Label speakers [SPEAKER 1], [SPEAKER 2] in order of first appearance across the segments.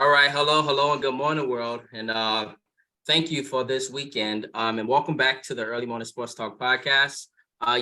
[SPEAKER 1] All right, hello, and good morning, world, and thank you for this weekend. And welcome back to the Early Morning Sports Talk podcast.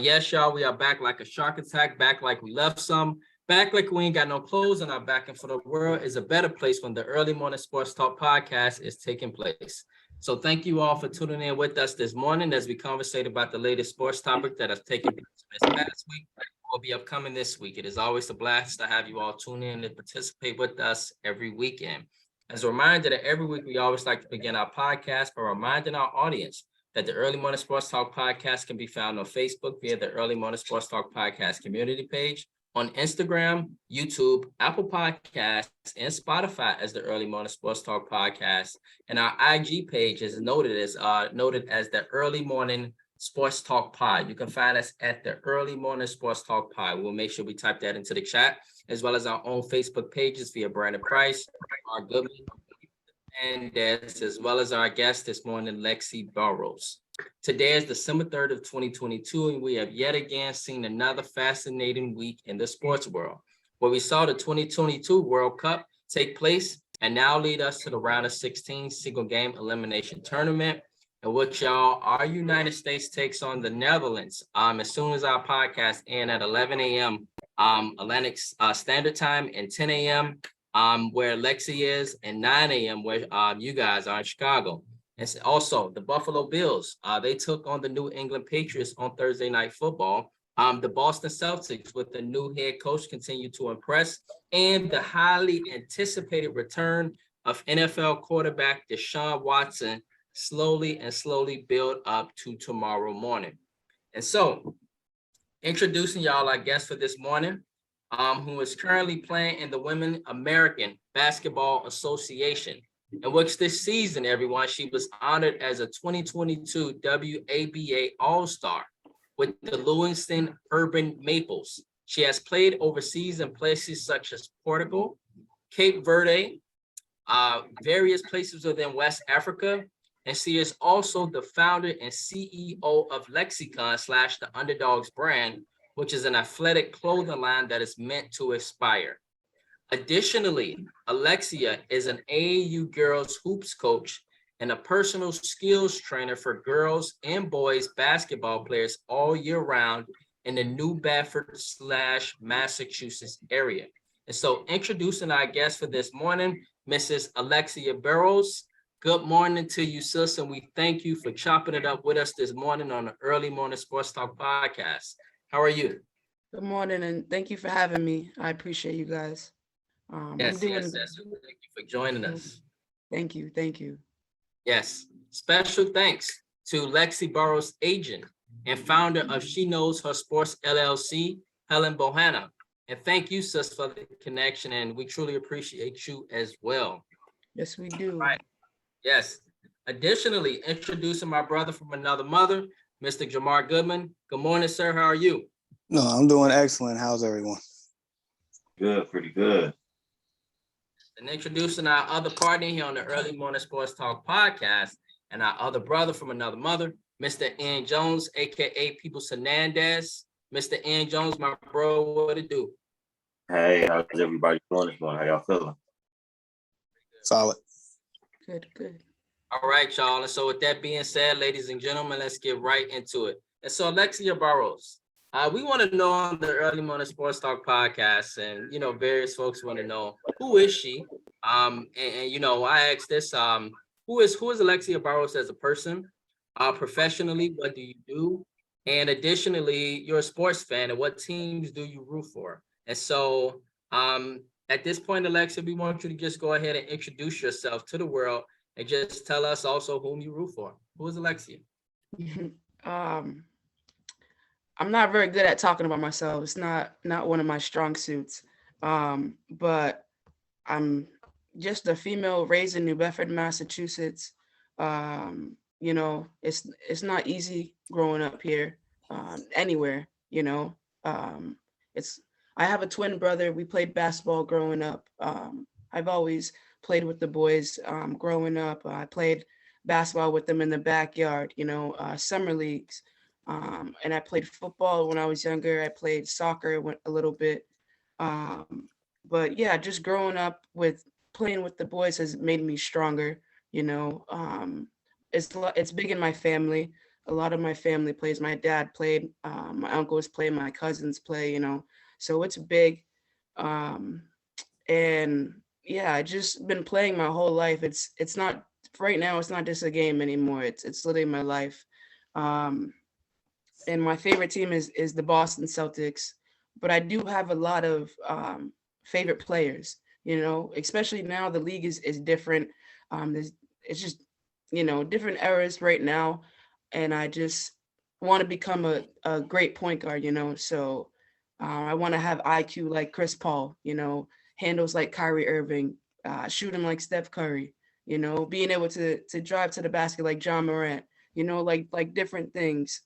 [SPEAKER 1] Yes, y'all, we are back like a shark attack, back like we left some, back like we ain't got no clothes on our back, and for the world is a better place when the Early Morning Sports Talk podcast is taking place. So thank you all for tuning in with us this morning as we conversate about the latest sports topic that has taken place this past week will be upcoming this week. It is always a blast to have you all tune in and participate with us every weekend. As a reminder that every week we always like to begin our podcast by reminding our audience that the Early Morning Sports Talk podcast can be found on Facebook via the Early Morning Sports Talk podcast community page, on Instagram, YouTube, Apple Podcasts, and Spotify as the Early Morning Sports Talk podcast, and our IG page is noted as the Early Morning Sports Talk Pod. You can find us at the Early Morning Sports Talk Pod. We'll make sure we type that into the chat, as well as our own Facebook pages via Brandon Price, our Goodman, and this, as well as our guest this morning, Lexi Barros. Today is December 3rd of 2022, and we have yet again seen another fascinating week in the sports world, where we saw the 2022 World Cup take place and now lead us to the round of 16 single game elimination tournament, in which our United States takes on the Netherlands as soon as our podcast ends at 11 a.m. Atlantic Standard Time, and 10 a.m. Where Lexi is, and 9 a.m. where you guys are in Chicago. And also the Buffalo Bills, they took on the New England Patriots on Thursday Night Football. The Boston Celtics with the new head coach continue to impress, and the highly anticipated return of NFL quarterback Deshaun Watson slowly build up to tomorrow morning. And so, introducing y'all our guest for this morning, who is currently playing in the Women American Basketball Association, in which this season, everyone, she was honored as a 2022 WABA All-Star with the Lewiston Urban Maples. She has played overseas in places such as Portugal, Cape Verde, various places within West Africa, and she is also the founder and CEO of Lexicon / the Underdogs brand, which is an athletic clothing line that is meant to inspire. Additionally, Allexia is an AAU girls hoops coach and a personal skills trainer for girls and boys basketball players all year round in the New Bedford / Massachusetts area. And so introducing our guest for this morning, Mrs. Allexia Barros. Good morning to you, sis, and we thank you for chopping it up with us this morning on the Early Morning Sports Talk podcast. How are you?
[SPEAKER 2] Good morning, and thank you for having me. I appreciate you guys.
[SPEAKER 1] Yes. Thank you for joining us.
[SPEAKER 2] Thank you.
[SPEAKER 1] Yes. Special thanks to Lexi Barros' agent and founder of She Knows Her Sports LLC, Helen Bohanna. And thank you, sis, for the connection, and we truly appreciate you as well.
[SPEAKER 2] Yes, we do.
[SPEAKER 1] Right. Yes. Additionally, introducing my brother from another mother, Mr. Jamar Goodman. Good morning, sir. How are you?
[SPEAKER 3] No, I'm doing excellent. How's everyone?
[SPEAKER 4] Good, pretty good.
[SPEAKER 1] And introducing our other partner here on the Early Morning Sports Talk podcast, and our other brother from another mother, Mr. Ian Jones, aka Peoples Hernandez. Mr. Ian Jones, my bro, what it do?
[SPEAKER 4] Hey, how's everybody doing this morning? How y'all feeling?
[SPEAKER 3] Solid.
[SPEAKER 2] Good.
[SPEAKER 1] All right, y'all. And so with that being said, ladies and gentlemen, let's get right into it. And so Allexia Barros, we want to know on the Early Morning Sports Talk podcast, and various folks want to know, who is she? And I asked this, who is Allexia Barros as a person? Professionally, what do you do? And additionally, you're a sports fan, and what teams do you root for? And so at this point, Allexia, we want you to just go ahead and introduce yourself to the world and just tell us also whom you root for. Who is Allexia?
[SPEAKER 2] I'm not very good at talking about myself. It's not one of my strong suits. But I'm just a female raised in New Bedford, Massachusetts. It's not easy growing up here, anywhere. I have a twin brother. We played basketball growing up. I've always played with the boys growing up. I played basketball with them in the backyard, summer leagues. And I played football when I was younger. I played soccer a little bit. But yeah, just growing up with playing with the boys has made me stronger. You know, it's big in my family. A lot of my family plays. My dad played. My uncles play. My cousins play. You know, so it's big. Um, and yeah, I just been playing my whole life. It's not right now. It's not just a game anymore. It's literally my life. Um, and my favorite team is the Boston Celtics, but I do have a lot of favorite players. You know, especially now the league is different. It's just different eras right now, and I just want to become a great point guard. You know, so I want to have IQ like Chris Paul. You know, handles like Kyrie Irving, shooting like Steph Curry. You know, being able to drive to the basket like John Morant. You know, like different things.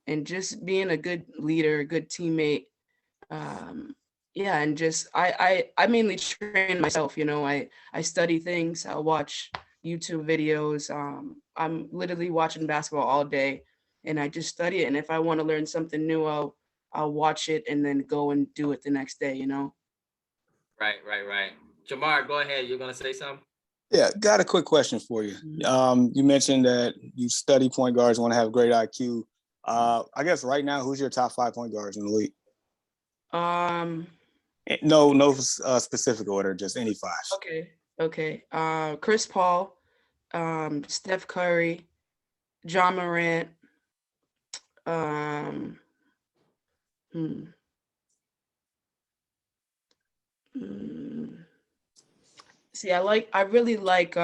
[SPEAKER 2] And just being a good leader, a good teammate. Yeah, and just I mainly train myself, you know. I study things, I watch YouTube videos. I'm literally watching basketball all day and I just study it. And if I want to learn something new, I'll watch it and then go and do it the next day, you know.
[SPEAKER 1] Right. Jamar, go ahead. You're gonna say something?
[SPEAKER 3] Yeah, got a quick question for you. You mentioned that you study point guards, want to have great IQ. I guess right now, who's your top 5 point guards in the league?
[SPEAKER 2] Um,
[SPEAKER 3] No, specific order, just any 5.
[SPEAKER 2] okay. Chris Paul, Steph Curry, John Morant, um, hmm, hmm. See, I really like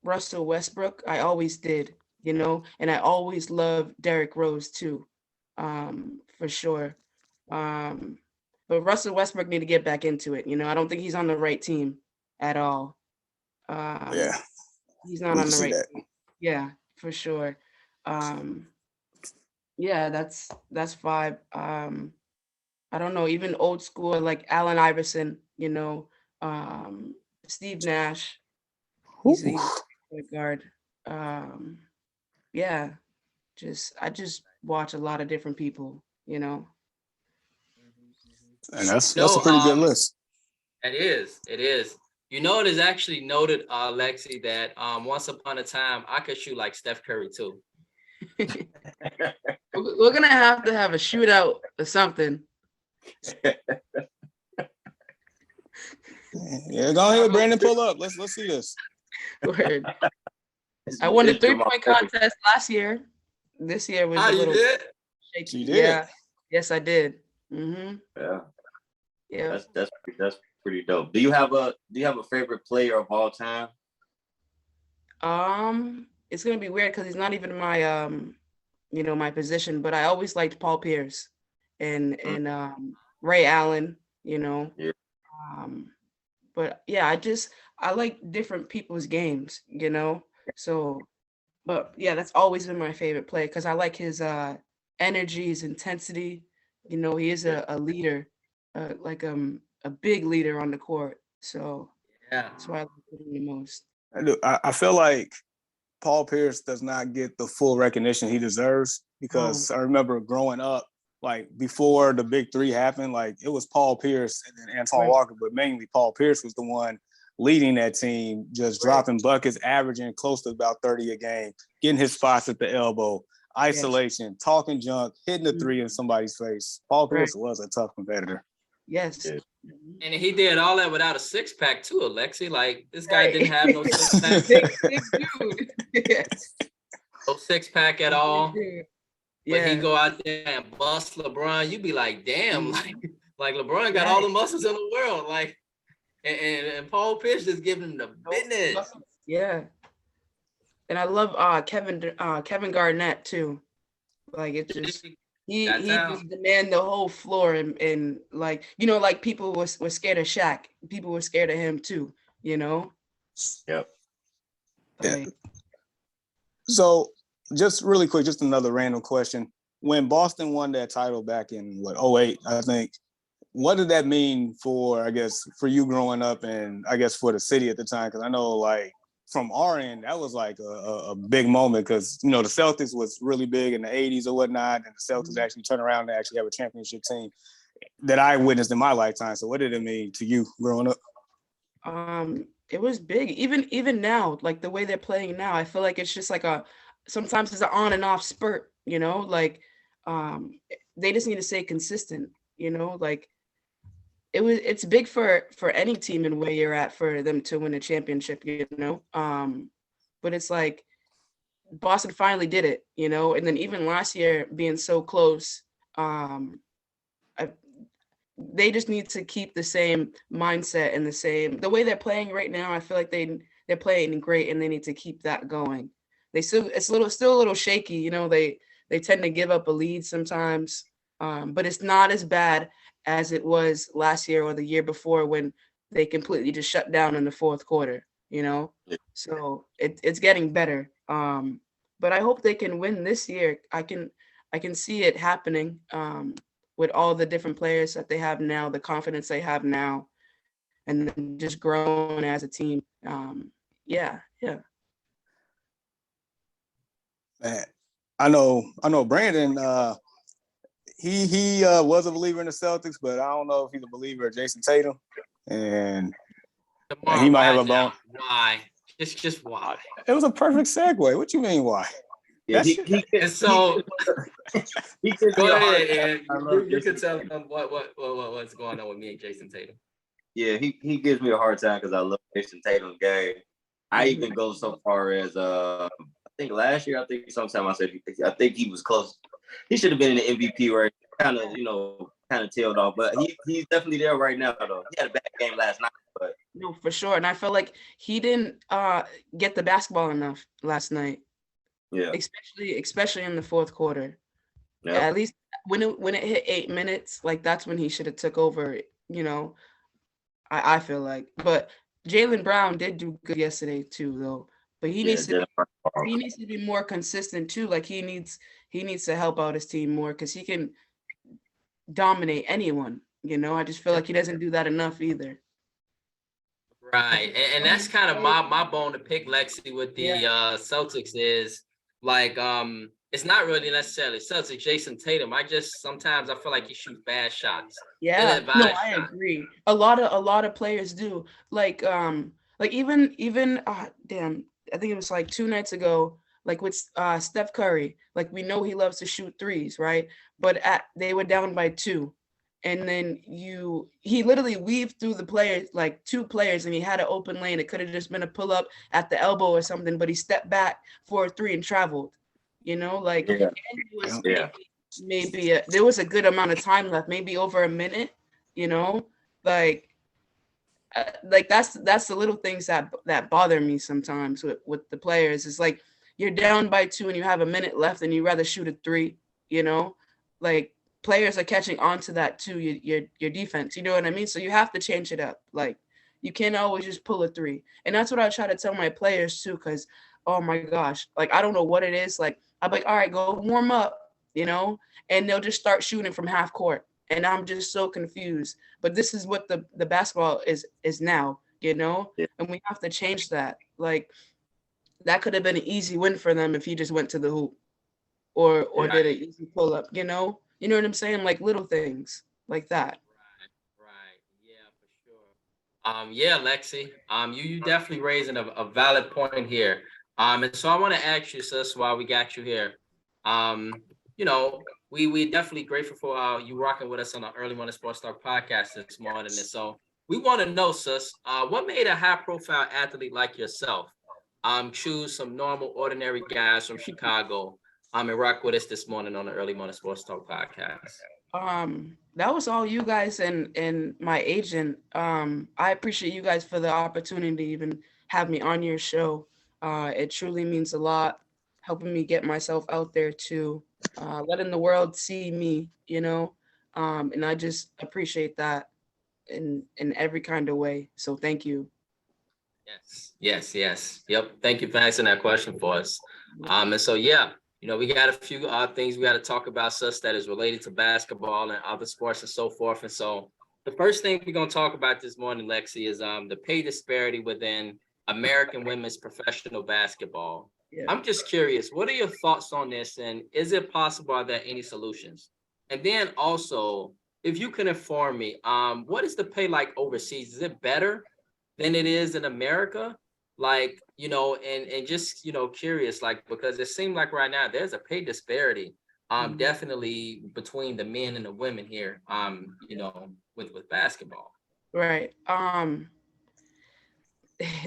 [SPEAKER 2] Russell Westbrook. I always did, you know, and I always loved Derrick Rose too, for sure. Um, but Russell Westbrook need to get back into it. You know, I don't think he's on the right team at all.
[SPEAKER 3] Yeah,
[SPEAKER 2] He's not
[SPEAKER 3] we
[SPEAKER 2] on
[SPEAKER 3] can
[SPEAKER 2] the
[SPEAKER 3] see
[SPEAKER 2] right
[SPEAKER 3] that.
[SPEAKER 2] team. Yeah, for sure. Um, yeah, that's 5. I don't know, even old school like Allen Iverson, you know, um, Steve Nash. He's a point guard. Um, yeah, I just watch a lot of different people, you know.
[SPEAKER 3] And that's a
[SPEAKER 1] No,
[SPEAKER 3] pretty good list.
[SPEAKER 1] it is. You know, it is actually noted, Lexi, that once upon a time I could shoot like Steph Curry too.
[SPEAKER 2] We're gonna have to have a shootout or something.
[SPEAKER 3] Yeah, go ahead, Brandon, pull up. Let's see this.
[SPEAKER 2] Word. I won the
[SPEAKER 4] It's Jamal
[SPEAKER 2] 3-point
[SPEAKER 4] Murray.
[SPEAKER 2] contest last year. This year was a
[SPEAKER 1] You
[SPEAKER 2] little
[SPEAKER 1] did?
[SPEAKER 2] shaky.
[SPEAKER 3] You did.
[SPEAKER 2] Yeah. Yes, I did. Mm-hmm.
[SPEAKER 4] Yeah,
[SPEAKER 2] Yeah.
[SPEAKER 4] that's pretty dope. Do you have a favorite player of all time?
[SPEAKER 2] It's gonna be weird because he's not even my my position, but I always liked Paul Pierce and Ray Allen, you know.
[SPEAKER 4] Yeah.
[SPEAKER 2] Um, but yeah, I like different people's games, you know. So, but yeah, that's always been my favorite play because I like his energy, his intensity. You know, he is a leader, like a big leader on the court. So
[SPEAKER 1] Yeah.
[SPEAKER 2] that's why I like him the most.
[SPEAKER 3] I feel like Paul Pierce does not get the full recognition he deserves
[SPEAKER 2] Oh,
[SPEAKER 3] because I remember growing up, like before the big 3 happened, like it was Paul Pierce and then Antoine
[SPEAKER 2] right.
[SPEAKER 3] Walker, but mainly Paul Pierce was the one leading that team, just
[SPEAKER 2] Right.
[SPEAKER 3] dropping buckets, averaging close to about 30 a game, getting his spots at the elbow,
[SPEAKER 2] Yes.
[SPEAKER 3] isolation, talking junk, hitting the 3 in somebody's face. Paul
[SPEAKER 2] Right.
[SPEAKER 3] Pierce was a tough competitor.
[SPEAKER 2] Yes.
[SPEAKER 4] Yeah.
[SPEAKER 1] And he did all that without a 6-pack too, Alexi. Like this guy
[SPEAKER 2] Right.
[SPEAKER 1] didn't have no 6-pack,
[SPEAKER 2] big dude. Yes.
[SPEAKER 1] no 6-pack at all.
[SPEAKER 2] Dude.
[SPEAKER 1] But he
[SPEAKER 2] Yeah.
[SPEAKER 1] go out there and bust LeBron. You be like, damn, like LeBron got
[SPEAKER 2] Right.
[SPEAKER 1] all the muscles in the world. Like, and Paul Pierce just giving him the business.
[SPEAKER 2] Yeah. And I love Kevin Garnett too. Like it just he
[SPEAKER 1] Got talent.
[SPEAKER 2] just demanded the whole floor and like like people were scared of Shaq. People were scared of him too, you know?
[SPEAKER 4] Yep.
[SPEAKER 3] Yeah.
[SPEAKER 2] Like,
[SPEAKER 3] So just really quick, just another random question. When Boston won that title back in '08, I think, what did that mean for, I guess, for you growing up and I guess for the city at the time? Because I know like from our end, that was like a big moment because, the Celtics was really big in the 80s or whatnot. And the Celtics actually turned around and actually have a championship team that I witnessed in my lifetime. So what did it mean to you growing up?
[SPEAKER 2] It was big. Even now, like the way they're playing now, I feel like it's just like sometimes it's an on and off spurt, like they just need to stay consistent, like it's big for any team and where you're at for them to win a championship. But it's like Boston finally did it, and then even last year being so close, I, they just need to keep the same mindset and the way they're playing right now. I feel like they're playing great, and they need to keep that going. It's still a little shaky, they tend to give up a lead sometimes, but it's not as bad as it was last year or the year before when they completely just shut down in the fourth quarter. So it's getting better. But I hope they can win this year. I can see it happening. With all the different players that they have now, the confidence they have now, and then just growing as a team. Yeah.
[SPEAKER 3] Man, I know Brandon, he was a believer in the Celtics, but I don't know if he's a believer of Jason Tatum. And he might have a bone.
[SPEAKER 1] Why? Just why?
[SPEAKER 3] It was a perfect segue. What you mean why?
[SPEAKER 4] Yeah,
[SPEAKER 1] He
[SPEAKER 4] could
[SPEAKER 1] go
[SPEAKER 4] be a hard
[SPEAKER 1] ahead,
[SPEAKER 4] I
[SPEAKER 1] and
[SPEAKER 4] love
[SPEAKER 1] you can
[SPEAKER 4] Jason
[SPEAKER 1] tell them what's going on with me and Jason Tatum.
[SPEAKER 4] Yeah, he gives me a hard time because I love Jason Tatum's game. I even go so far as I think last year, I think sometime I said I think he was close. He should have been in the MVP race. Kind of tailed off, but he's definitely there right now. Though he had a bad game last night, but
[SPEAKER 2] No, for sure. And I felt like he didn't get the basketball enough last night,
[SPEAKER 4] yeah,
[SPEAKER 2] especially in the fourth quarter.
[SPEAKER 4] yeah,
[SPEAKER 2] At least when it hit 8 minutes, like that's when he should have took over. I feel like, but Jaylen Brown did do good yesterday too, though. But he
[SPEAKER 4] yeah.
[SPEAKER 2] needs to be more consistent too. Like he needs to help out his team more because he can dominate anyone. I just feel like he doesn't do that enough either.
[SPEAKER 1] Right, and that's kind of my bone to pick, Lexi, with the Celtics is like it's not really necessarily Celtics. Jason Tatum, sometimes I feel like he shoots bad shots.
[SPEAKER 2] Yeah, no, I agree. A lot of players do. Like even damn, I think it was like 2 nights ago, like with Steph Curry. Like we know he loves to shoot threes, right? But they were down by 2. And then he literally weaved through the players, like 2 players, and he had an open lane. It could have just been a pull up at the elbow or something, but he stepped back for a 3 and traveled. Like
[SPEAKER 4] Yeah.
[SPEAKER 2] and he was
[SPEAKER 4] Yeah.
[SPEAKER 2] maybe there was a good amount of time left, maybe over a minute, like that's the little things that bother me sometimes with the players. It's like you're down by 2 and you have a minute left and you rather shoot a 3, like players are catching on to that too, your defense, you know what I mean? So you have to change it up. Like you can't always just pull a 3. And that's what I try to tell my players too, because oh my gosh, like I don't know what it is. Like I'm like, all right, go warm up, and they'll just start shooting from half court. And I'm just so confused. But this is what the basketball is now,
[SPEAKER 4] Yeah.
[SPEAKER 2] and we have to change that. Like that could have been an easy win for them if he just went to the hoop or did an easy pull up, You know what I'm saying? Like little things like that.
[SPEAKER 1] Right. Yeah, for sure. Yeah, Lexi. You definitely raising a valid point here. And so I want to ask you, sis, while we got you here. We definitely grateful for you rocking with us on the Early Morning Sports Talk podcast this morning. And so we want to know, sis, what made a high-profile athlete like yourself choose some normal, ordinary guys from Chicago and rock with us this morning on the Early Morning Sports Talk podcast?
[SPEAKER 2] That was all you guys and my agent. I appreciate you guys for the opportunity to even have me on your show. It truly means a lot, helping me get myself out there too, letting the world see me, and I just appreciate that in every kind of way. So thank you.
[SPEAKER 1] Yes. Yep. Thank you for answering that question for us. And so, yeah, we got a few things we got to talk about, sus, that is related to basketball and other sports and so forth. And so the first thing we're going to talk about this morning, Lexi, is the pay disparity within American women's professional basketball.
[SPEAKER 2] Yeah.
[SPEAKER 1] I'm just curious, what are your thoughts on this? And is it possible? Are there any solutions? And then also, if you can inform me, what is the pay like overseas? Is it better than it is in America. Like, and just, curious, like, because it seemed like right now there's a pay disparity, definitely between the men and the women here, with basketball.
[SPEAKER 2] Right.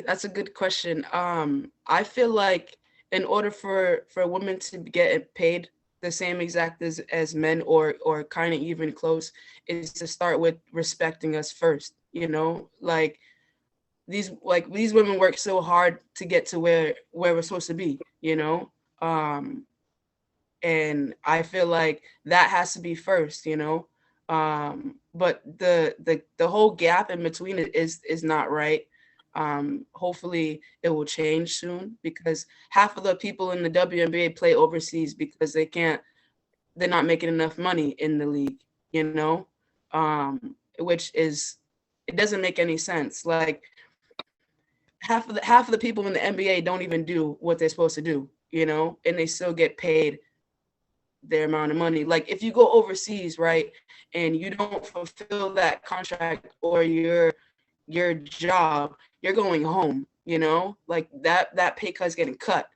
[SPEAKER 2] That's a good question. I feel like in order for women to get paid the same exact as men, or kind of even close, is to start with respecting us first. Like these women work so hard to get to where we're supposed to be. And I feel like that has to be first. But the whole gap in between it is not right. Hopefully it will change soon, because half of the people in the WNBA play overseas because they're not making enough money in the league, which is, it doesn't make any sense. Like half of the people in the NBA don't even do what they're supposed to do, and they still get paid their amount of money. Like if you go overseas, right, and you don't fulfill that contract or your job, you're going home, like that pay cut's getting cut,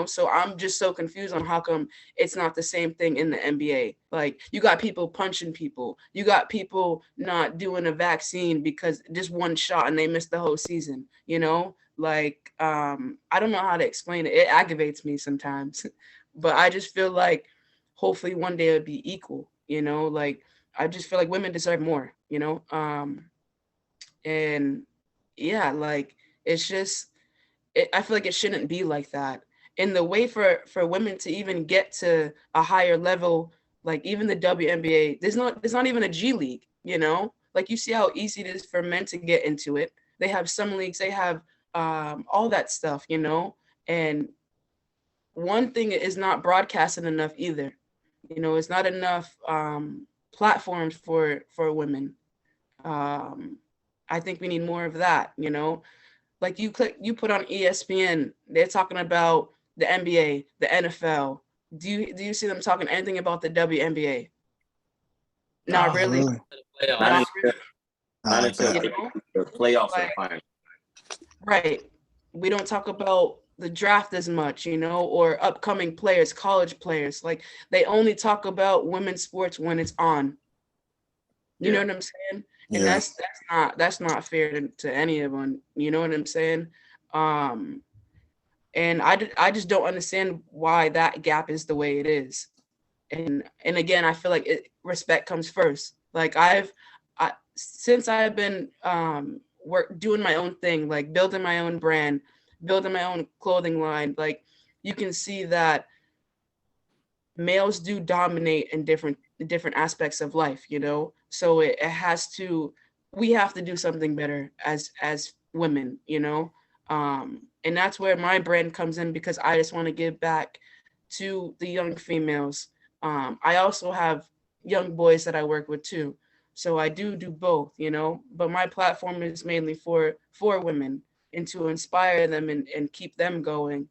[SPEAKER 2] so I'm just so confused on how come it's not the same thing in the NBA. Like you got people punching people, you got people not doing a vaccine because just one shot and they missed the whole season, like I don't know how to explain it. It aggravates me sometimes. But I just feel like hopefully one day it'll be equal, like I just feel like women deserve more, and yeah, like it's just I feel like it shouldn't be like that. And the way for women to even get to a higher level, like even the WNBA, there's not even a G League, like you see how easy it is for men to get into it. They have some leagues, they have all that stuff, and one thing is not broadcasted enough either. It's not enough platforms for women. I think we need more of that. Like you put on ESPN, they're talking about the NBA, the NFL. Do you see them talking anything about the WNBA? Not really.
[SPEAKER 3] Really?
[SPEAKER 1] Playoffs.
[SPEAKER 4] Not
[SPEAKER 2] Not
[SPEAKER 4] until,
[SPEAKER 2] really.
[SPEAKER 4] not until
[SPEAKER 2] You know?
[SPEAKER 4] the playoffs are
[SPEAKER 2] Like,
[SPEAKER 4] final.
[SPEAKER 2] right. We don't talk about the draft as much, or upcoming players, college players. Like they only talk about women's sports when it's on. You know what I'm saying? And
[SPEAKER 3] Yeah.
[SPEAKER 2] that's not fair to any of them. You know what I'm saying? And I just don't understand why that gap is the way it is. And again, I feel like respect comes first. Like since I've been doing my own thing, like building my own brand, building my own clothing line, like you can see that males do dominate in different aspects of life, so we have to do something better as women, and that's where my brand comes in, because I just want to give back to the young females. I also have young boys that I work with too, so I do both, but my platform is mainly for women, and to inspire them and keep them going,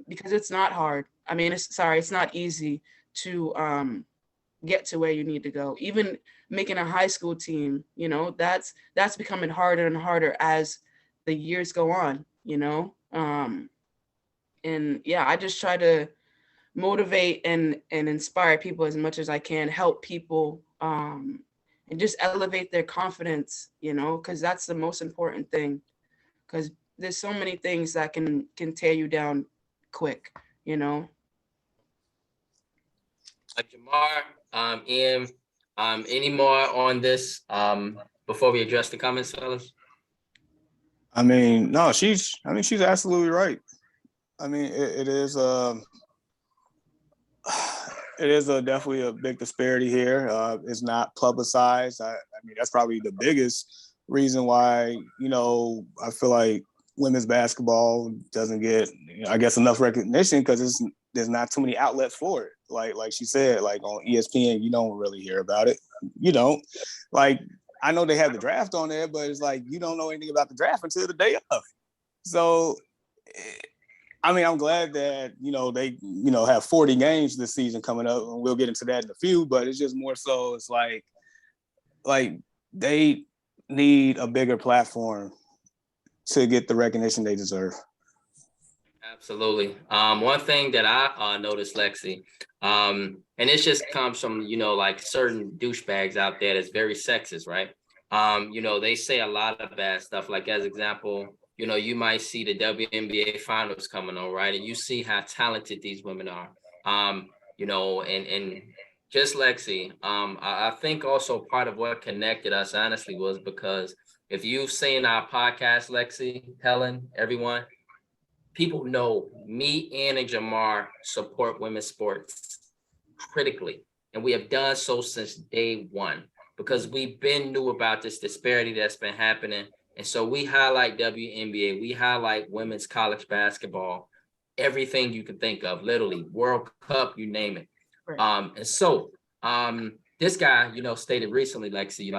[SPEAKER 2] because it's not hard. I mean, it's not easy to get to where you need to go. Even making a high school team, that's becoming harder and harder as the years go on, and yeah, I just try to motivate and inspire people as much as I can, help people, and just elevate their confidence, because that's the most important thing, because there's so many things that can tear you down quick,
[SPEAKER 1] Jamar, Ian, any more on this before we address the comments, fellas?
[SPEAKER 3] I mean, no, she's absolutely right. I mean, it is it is definitely a big disparity here. It's not publicized. I mean, that's probably the biggest reason why, I feel like women's basketball doesn't get, I guess, enough recognition, because there's not too many outlets for it. Like she said, like on ESPN, you don't really hear about it. You don't. Like, I know they have the draft on there, but it's like you don't know anything about the draft until the day of. So, I mean, I'm glad that, they, have 40 games this season coming up, and we'll get into that in a few, but it's just more so, it's like they need a bigger platform to get the recognition they deserve.
[SPEAKER 1] Absolutely. One thing that I noticed, Lexi, and it just comes from, like certain douchebags out there that's very sexist, right? They say a lot of bad stuff. Like, as example, you might see the WNBA finals coming on, right? And you see how talented these women are. And just Lexi, I think also part of what connected us, honestly, was because if you've seen our podcast, Lexi, Helen, everyone, people know me, Ann, and Jamar support women's sports critically. And we have done so since day one because we've been knew about this disparity that's been happening. And so we highlight WNBA, we highlight women's college basketball, everything you can think of, literally World Cup, you name it. Right. And so this guy, stated recently, Lexi,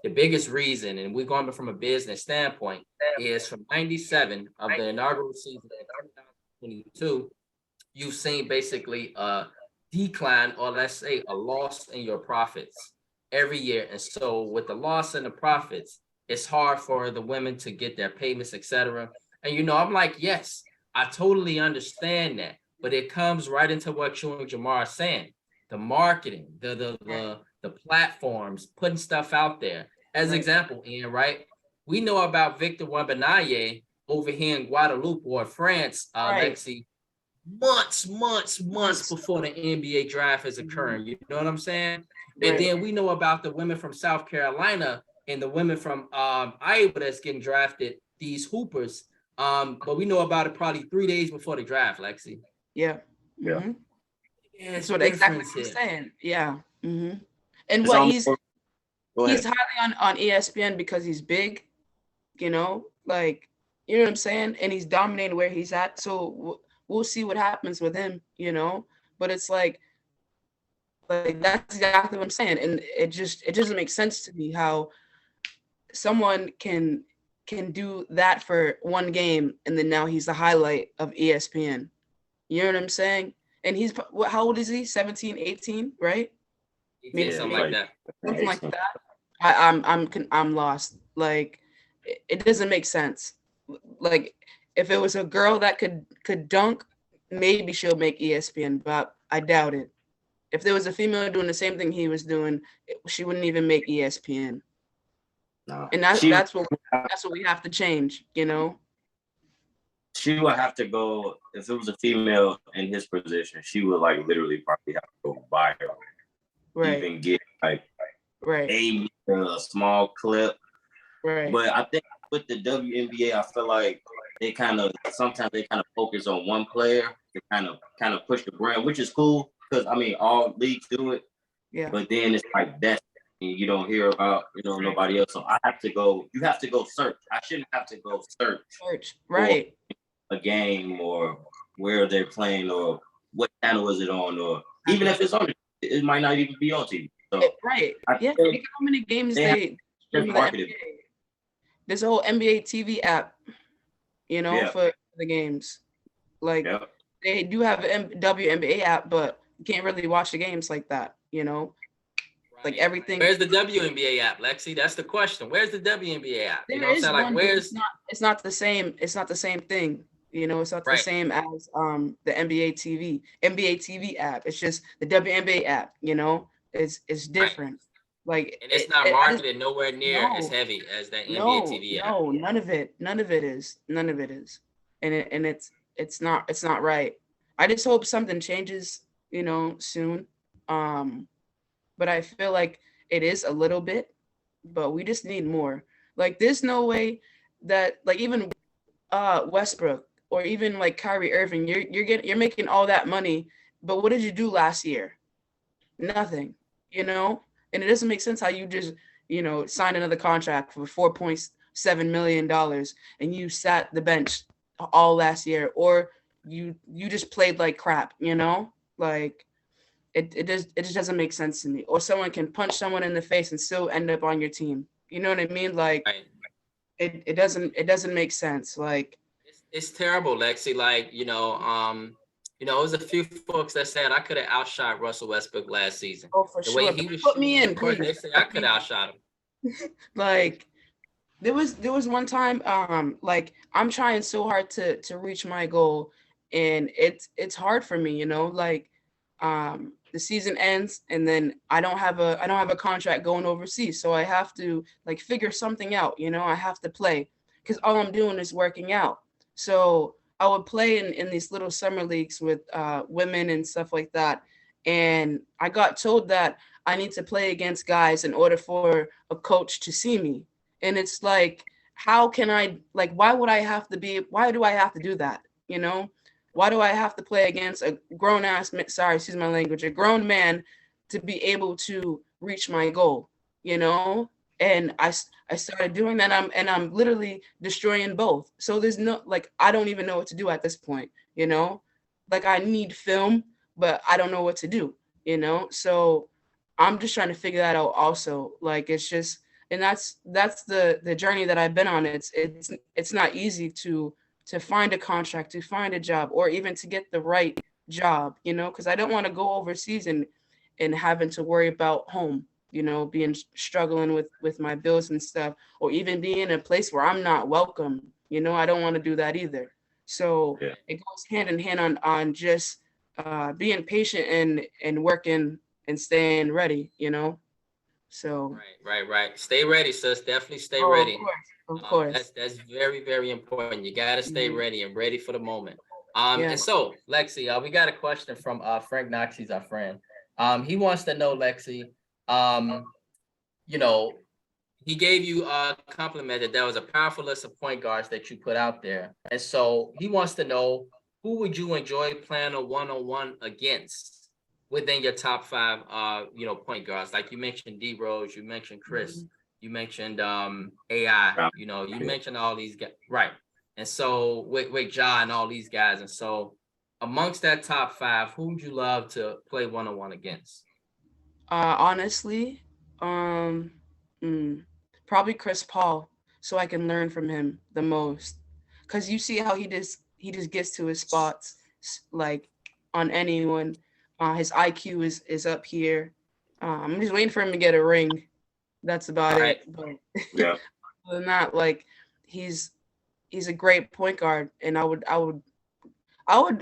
[SPEAKER 1] the biggest reason, and we're going from a business standpoint, is from 97 of the inaugural season of 2022, you've seen basically a decline, or let's say a loss in your profits every year. And so with the loss in the profits, it's hard for the women to get their payments, etc. And, I'm like, yes, I totally understand that. But it comes right into what you and Jamar are saying. The marketing, the platforms, putting stuff out there. As an example, Ian, right? We know about Victor Wembanyama over here in Guadeloupe or France, Lexi, months before the NBA draft is occurring. You know what I'm saying? Right. And then we know about the women from South Carolina and the women from Iowa that's getting drafted, these hoopers. But we know about it probably 3 days before the draft, Lexi.
[SPEAKER 2] Yeah.
[SPEAKER 4] Yeah.
[SPEAKER 2] Mm-hmm.
[SPEAKER 1] Yeah,
[SPEAKER 2] that's what exactly what you're saying. Yeah. Mm-hmm. And
[SPEAKER 4] It's
[SPEAKER 2] what he's highly on ESPN because he's big, like, you know what I'm saying? And he's dominating where he's at. So we'll see what happens with him, but it's like that's exactly what I'm saying. And it doesn't make sense to me how someone can do that for one game and then now he's the highlight of ESPN. You know what I'm saying? And he's, how old is he? 17, 18, right?
[SPEAKER 1] Maybe something like that.
[SPEAKER 2] Something like that. I'm lost. Like, it doesn't make sense. Like, if it was a girl that could dunk, maybe she'll make ESPN, but I doubt it. If there was a female doing the same thing he was doing, she wouldn't even make ESPN. No. And that's what we have to change,
[SPEAKER 4] She would have to go, if it was a female in his position, she would literally probably have to go viral. Right. Even get a small clip. Right. But I think with the WNBA, I feel like sometimes they focus on one player to kind of push the brand, which is cool because all leagues do it. Yeah. But then it's that's you don't hear about nobody else. So you have to go search. I shouldn't have to go search. Right. A game or where they're playing or what channel is it on, or even if it's on, it might not even be on TV. So
[SPEAKER 2] right. Yeah. Look how many games they marketed. There's a whole NBA TV app, for the games. Like they do have an WNBA app, but you can't really watch the games like that, Like everything.
[SPEAKER 1] Where's the WNBA app, Lexi? That's the question. Where's the WNBA app? You know what I'm saying? Like, where's?
[SPEAKER 2] It's not the same. It's not the same thing. It's not the same as the NBA TV app. It's just the WNBA app. It's different. Like,
[SPEAKER 1] and it's not marketed nowhere near as heavy as that NBA TV app.
[SPEAKER 2] No, none of it is. And it's not right. I just hope something changes, soon. But I feel like it is a little bit, but we just need more. Like, there's no way that, like, even Westbrook or even like Kyrie Irving, you're making all that money, but what did you do last year? Nothing, and it doesn't make sense how you just, sign another contract for $4.7 million and you sat the bench all last year, or you just played like crap, like. It just doesn't make sense to me. Or someone can punch someone in the face and still end up on your team. You know what I mean? Like, it doesn't make sense. Like,
[SPEAKER 1] it's terrible, Lexi. Like, it was a few folks that said I could have outshot Russell Westbrook last season.
[SPEAKER 2] Oh, for sure.
[SPEAKER 1] The way he was
[SPEAKER 2] put me in,
[SPEAKER 1] of course, they say I could have outshot him.
[SPEAKER 2] Like, There was one time, like I'm trying so hard to reach my goal, and it's hard for me, like the season ends and then I don't have a contract going overseas, so I have to like figure something out, I have to play because all I'm doing is working out. So I would play in these little summer leagues with women and stuff like that, and I got told that I need to play against guys in order for a coach to see me. And it's like, how can I, like, why do I have to do that? Why do I have to play against a grown ass, sorry, excuse my language, a grown man to be able to reach my goal, you know? And I started doing that. I'm literally destroying both. So there's no, like, I don't even know what to do at this point, like I need film, but I don't know what to do, So I'm just trying to figure that out also. Like, it's just, and that's the journey that I've been on. It's not easy to find a contract, to find a job, or even to get the right job, because I don't want to go overseas and having to worry about home, being struggling with my bills and stuff, or even being in a place where I'm not welcome. I don't want to do that either. So
[SPEAKER 4] Yeah.
[SPEAKER 2] it goes hand in hand on just being patient and working and staying ready, So
[SPEAKER 1] Right. Stay ready, sis. Definitely stay
[SPEAKER 2] oh,
[SPEAKER 1] ready.
[SPEAKER 2] of course.
[SPEAKER 1] That's very, very important. You gotta stay
[SPEAKER 2] Mhm.
[SPEAKER 1] ready and ready for the moment.
[SPEAKER 2] Yeah.
[SPEAKER 1] And so Lexi, we got a question from Frank Knox. He's our friend. He wants to know, Lexi, um, you know, he gave you a compliment that there was a powerful list of point guards that you put out there. And so he wants to know, who would you enjoy playing a one-on-one against within your top five point guards? Like you mentioned D Rose, you mentioned Chris,
[SPEAKER 2] Mhm.
[SPEAKER 1] you mentioned AI, you mentioned all these guys, right? And so with Ja and all these guys. And so amongst that top five, who would you love to play one-on-one against?
[SPEAKER 2] Honestly, um, mm, probably Chris Paul, so I can learn from him the most. Cause you see how he just gets to his spots like on anyone. His IQ is up here. I'm just waiting for him to get a ring. That's about
[SPEAKER 1] Right.
[SPEAKER 2] it. But
[SPEAKER 4] Yeah.
[SPEAKER 2] other than that, like he's he's a great point guard, and I would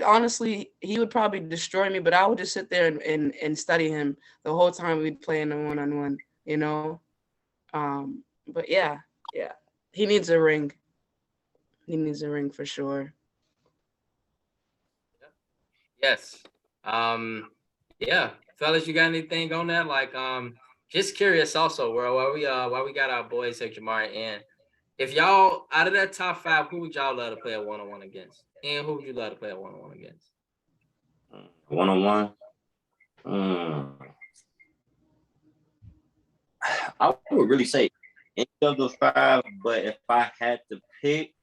[SPEAKER 2] honestly, he would probably destroy me, but I would just sit there and study him the whole time we'd play in a one-on-one, you know? But yeah, he needs a ring. He needs a ring for sure.
[SPEAKER 1] Yes. Yeah, fellas, you got anything on that? Like, just curious also, while we got our boys here, Jamari, and if y'all out of that top five, who would y'all love to play a one-on-one against? And who would you love to play a one-on-one against?
[SPEAKER 4] One on one. I would really say any of the five, but if I had to pick,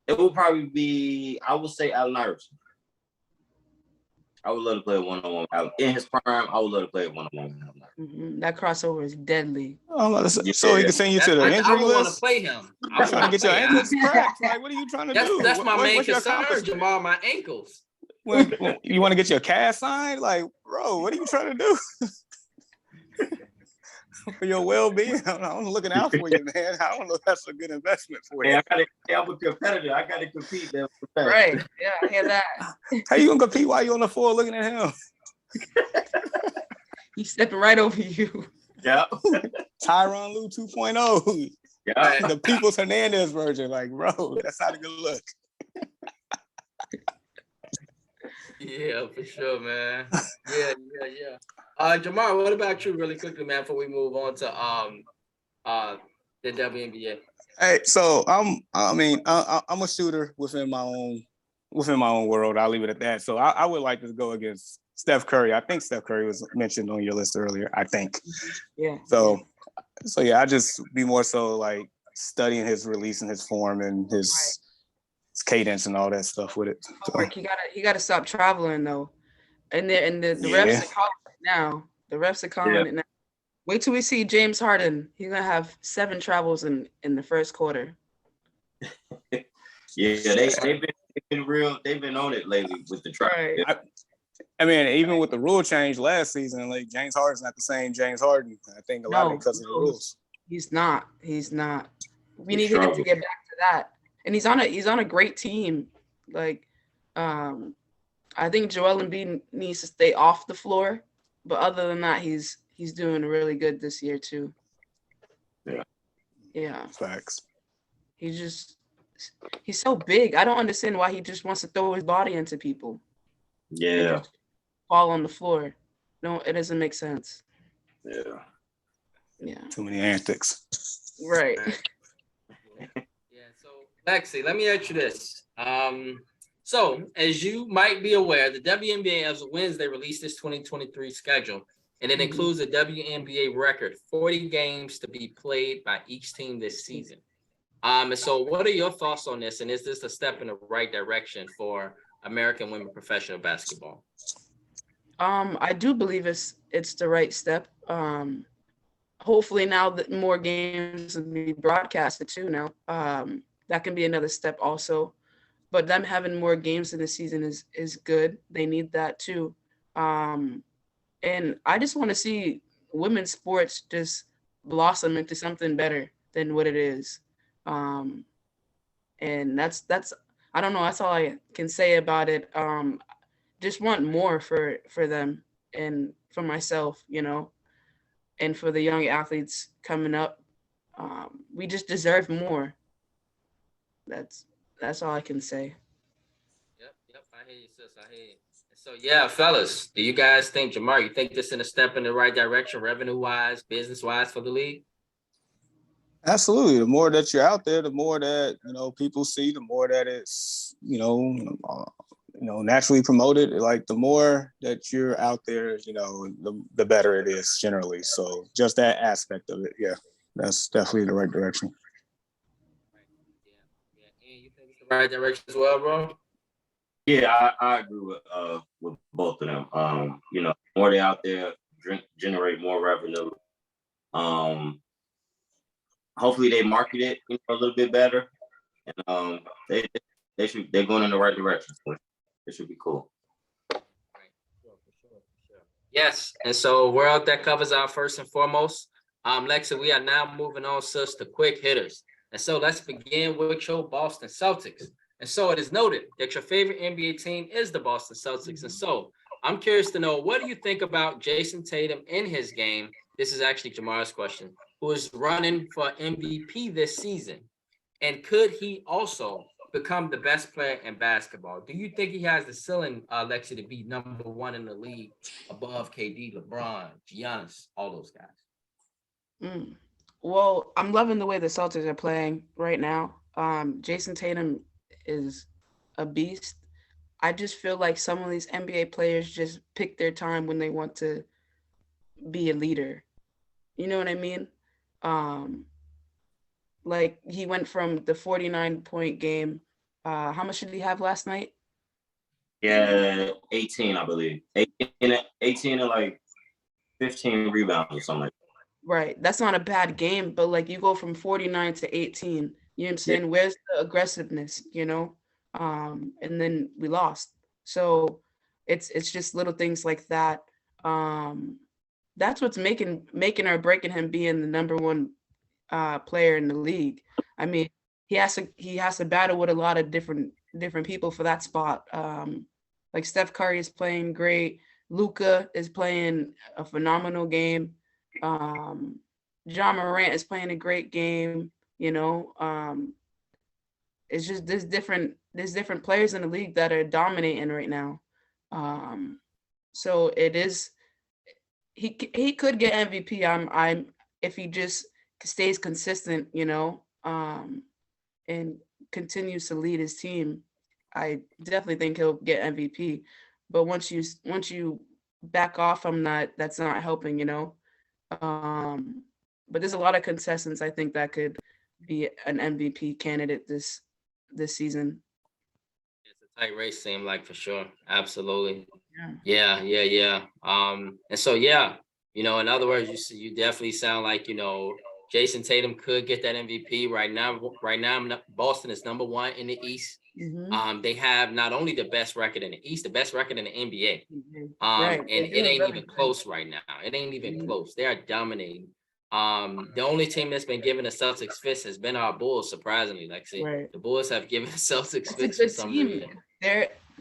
[SPEAKER 4] it would probably be, I would say Allen Iverson. I would love to play one on one. In his prime, I would love to play one on one.
[SPEAKER 2] That crossover is deadly.
[SPEAKER 3] So he can send you to the
[SPEAKER 1] I
[SPEAKER 3] injury
[SPEAKER 1] would want to
[SPEAKER 3] list.
[SPEAKER 1] play him. I
[SPEAKER 3] You
[SPEAKER 1] would
[SPEAKER 3] trying to
[SPEAKER 1] wanna
[SPEAKER 3] get your
[SPEAKER 1] play him.
[SPEAKER 3] ankles cracked? Like, what are you trying to do?
[SPEAKER 1] That's my main
[SPEAKER 3] What's your
[SPEAKER 1] concern,
[SPEAKER 3] accomplishment?
[SPEAKER 1] Jamal. My ankles.
[SPEAKER 3] You want to get your cast signed? Like, bro, what are you trying to do? For your well-being, I'm looking out for you, man. I don't know if that's a good investment for you.
[SPEAKER 4] I'm a competitor. I got to compete.
[SPEAKER 2] Right. Yeah, I hear that.
[SPEAKER 3] How you gonna compete while you on the floor looking at him?
[SPEAKER 2] He's stepping right over you.
[SPEAKER 4] Yeah.
[SPEAKER 3] Tyronn Lue 2.0.
[SPEAKER 4] Yeah.
[SPEAKER 3] The Peoples Hernandez version. Like, bro, that's not a good look.
[SPEAKER 1] Yeah, for sure, man. Yeah. Jamar, what about you, really quickly, man, before we move on to the WNBA?
[SPEAKER 3] Hey, so I'm a shooter within my own world. I'll leave it at that. So I would like to go against Steph Curry. I think Steph Curry was mentioned on your list earlier. I think.
[SPEAKER 2] Yeah.
[SPEAKER 3] So yeah, I just be more so like studying his release and his form and his cadence and all that stuff with it. So.
[SPEAKER 2] He gotta stop traveling though. And the refs are calling it now. The refs are calling it now. Wait till we see James Harden. He's gonna have 7 travels in the first quarter.
[SPEAKER 4] Yeah, they've been real. They've been on it lately with the travel.
[SPEAKER 2] Right.
[SPEAKER 3] I mean, even with the rule change last season, like James Harden's not the same James Harden. I think a lot of it because of the rules.
[SPEAKER 2] He's not. He's not. We
[SPEAKER 4] He
[SPEAKER 2] need him to
[SPEAKER 4] struggled.
[SPEAKER 2] get back to that. And he's on a great team. Like, I think Joel Embiid needs to stay off the floor, but other than that, he's doing really good this year too.
[SPEAKER 4] Yeah.
[SPEAKER 2] Yeah.
[SPEAKER 3] Facts.
[SPEAKER 2] He's so big. I don't understand why he just wants to throw his body into people.
[SPEAKER 4] Yeah.
[SPEAKER 2] Fall on the floor. No, it doesn't make sense.
[SPEAKER 4] Yeah.
[SPEAKER 2] Yeah.
[SPEAKER 3] Too many antics.
[SPEAKER 2] Right.
[SPEAKER 1] Yeah. So Lexi, let me ask you this. So as you might be aware, the WNBA as of Wednesday released this 2023 schedule, and it includes a WNBA record, 40 games to be played by each team this season. And so what are your thoughts on this? And is this a step in the right direction for American women professional basketball?
[SPEAKER 2] I do believe it's the right step. Hopefully now that more games will be broadcasted too now. That can be another step also. But them having more games in the season is good. They need that too. And I just want to see women's sports just blossom into something better than what it is. And that's I don't know, that's all I can say about it. Just want more for them and for myself, and for the young athletes coming up. We just deserve more. That's all I can say.
[SPEAKER 1] Yep, I hear you, sis. I hear you. So yeah, fellas, do you guys think, Jamar, you think this is a step in the right direction, revenue-wise, business-wise for the league?
[SPEAKER 3] Absolutely. The more that you're out there, the more that people see, the more that it's naturally promoted. Like the more that you're out there, the better it is generally. So just that aspect of it, yeah, that's definitely the right direction.
[SPEAKER 1] Yeah. And you think it's the right direction as well, bro?
[SPEAKER 4] Yeah, I agree with both of them. More they out there, generate more revenue. Hopefully they market it a little bit better, and they're going in the right direction. So it should be cool.
[SPEAKER 1] Right. For sure. Yes, and so world that covers our first and foremost. Lexa, we are now moving on, sis, to quick hitters. And so let's begin with your Boston Celtics. And so it is noted that your favorite NBA team is the Boston Celtics. And so I'm curious to know, what do you think about Jason Tatum in his game? This is actually Jamar's question, who is running for MVP this season. And could he also become the best player in basketball? Do you think he has the ceiling, Alexia, to be number one in the league above KD, LeBron, Giannis, all those guys?
[SPEAKER 2] Well, I'm loving the way the Celtics are playing right now. Jason Tatum is a beast. I just feel like some of these NBA players just pick their time when they want to be a leader. You know what I mean? Like he went from the 49-point game. How much did he have last night?
[SPEAKER 4] Yeah, 18, I believe. 18 and like 15 rebounds or something like that.
[SPEAKER 2] Right. That's not a bad game, but like you go from 49 to 18. You know what I'm saying? Yeah. Where's the aggressiveness, And then we lost. So it's just little things like that. That's what's making or breaking him being the number one player in the league. I mean, he has to battle with a lot of different people for that spot. Like Steph Curry is playing great. Luka is playing a phenomenal game. John Morant is playing a great game. It's just there's different players in the league that are dominating right now. So it is. He could get MVP. I'm if he just stays consistent, and continues to lead his team. I definitely think he'll get MVP. But once you back off, that's not helping, But there's a lot of contestants I think that could be an MVP candidate this season.
[SPEAKER 1] It's a tight race, seem like, for sure. Absolutely. Yeah. And so, in other words, you definitely sound like, Jason Tatum could get that MVP right now. Right now, Boston is number one in the East. They have not only the best record in the East, the best record in the NBA.
[SPEAKER 2] Right.
[SPEAKER 1] And it ain't even close right now. It ain't even close. They are dominating. The only team that's been giving the Celtics fits has been our Bulls, surprisingly. Like, see, the Bulls have given the Celtics fits for some reason.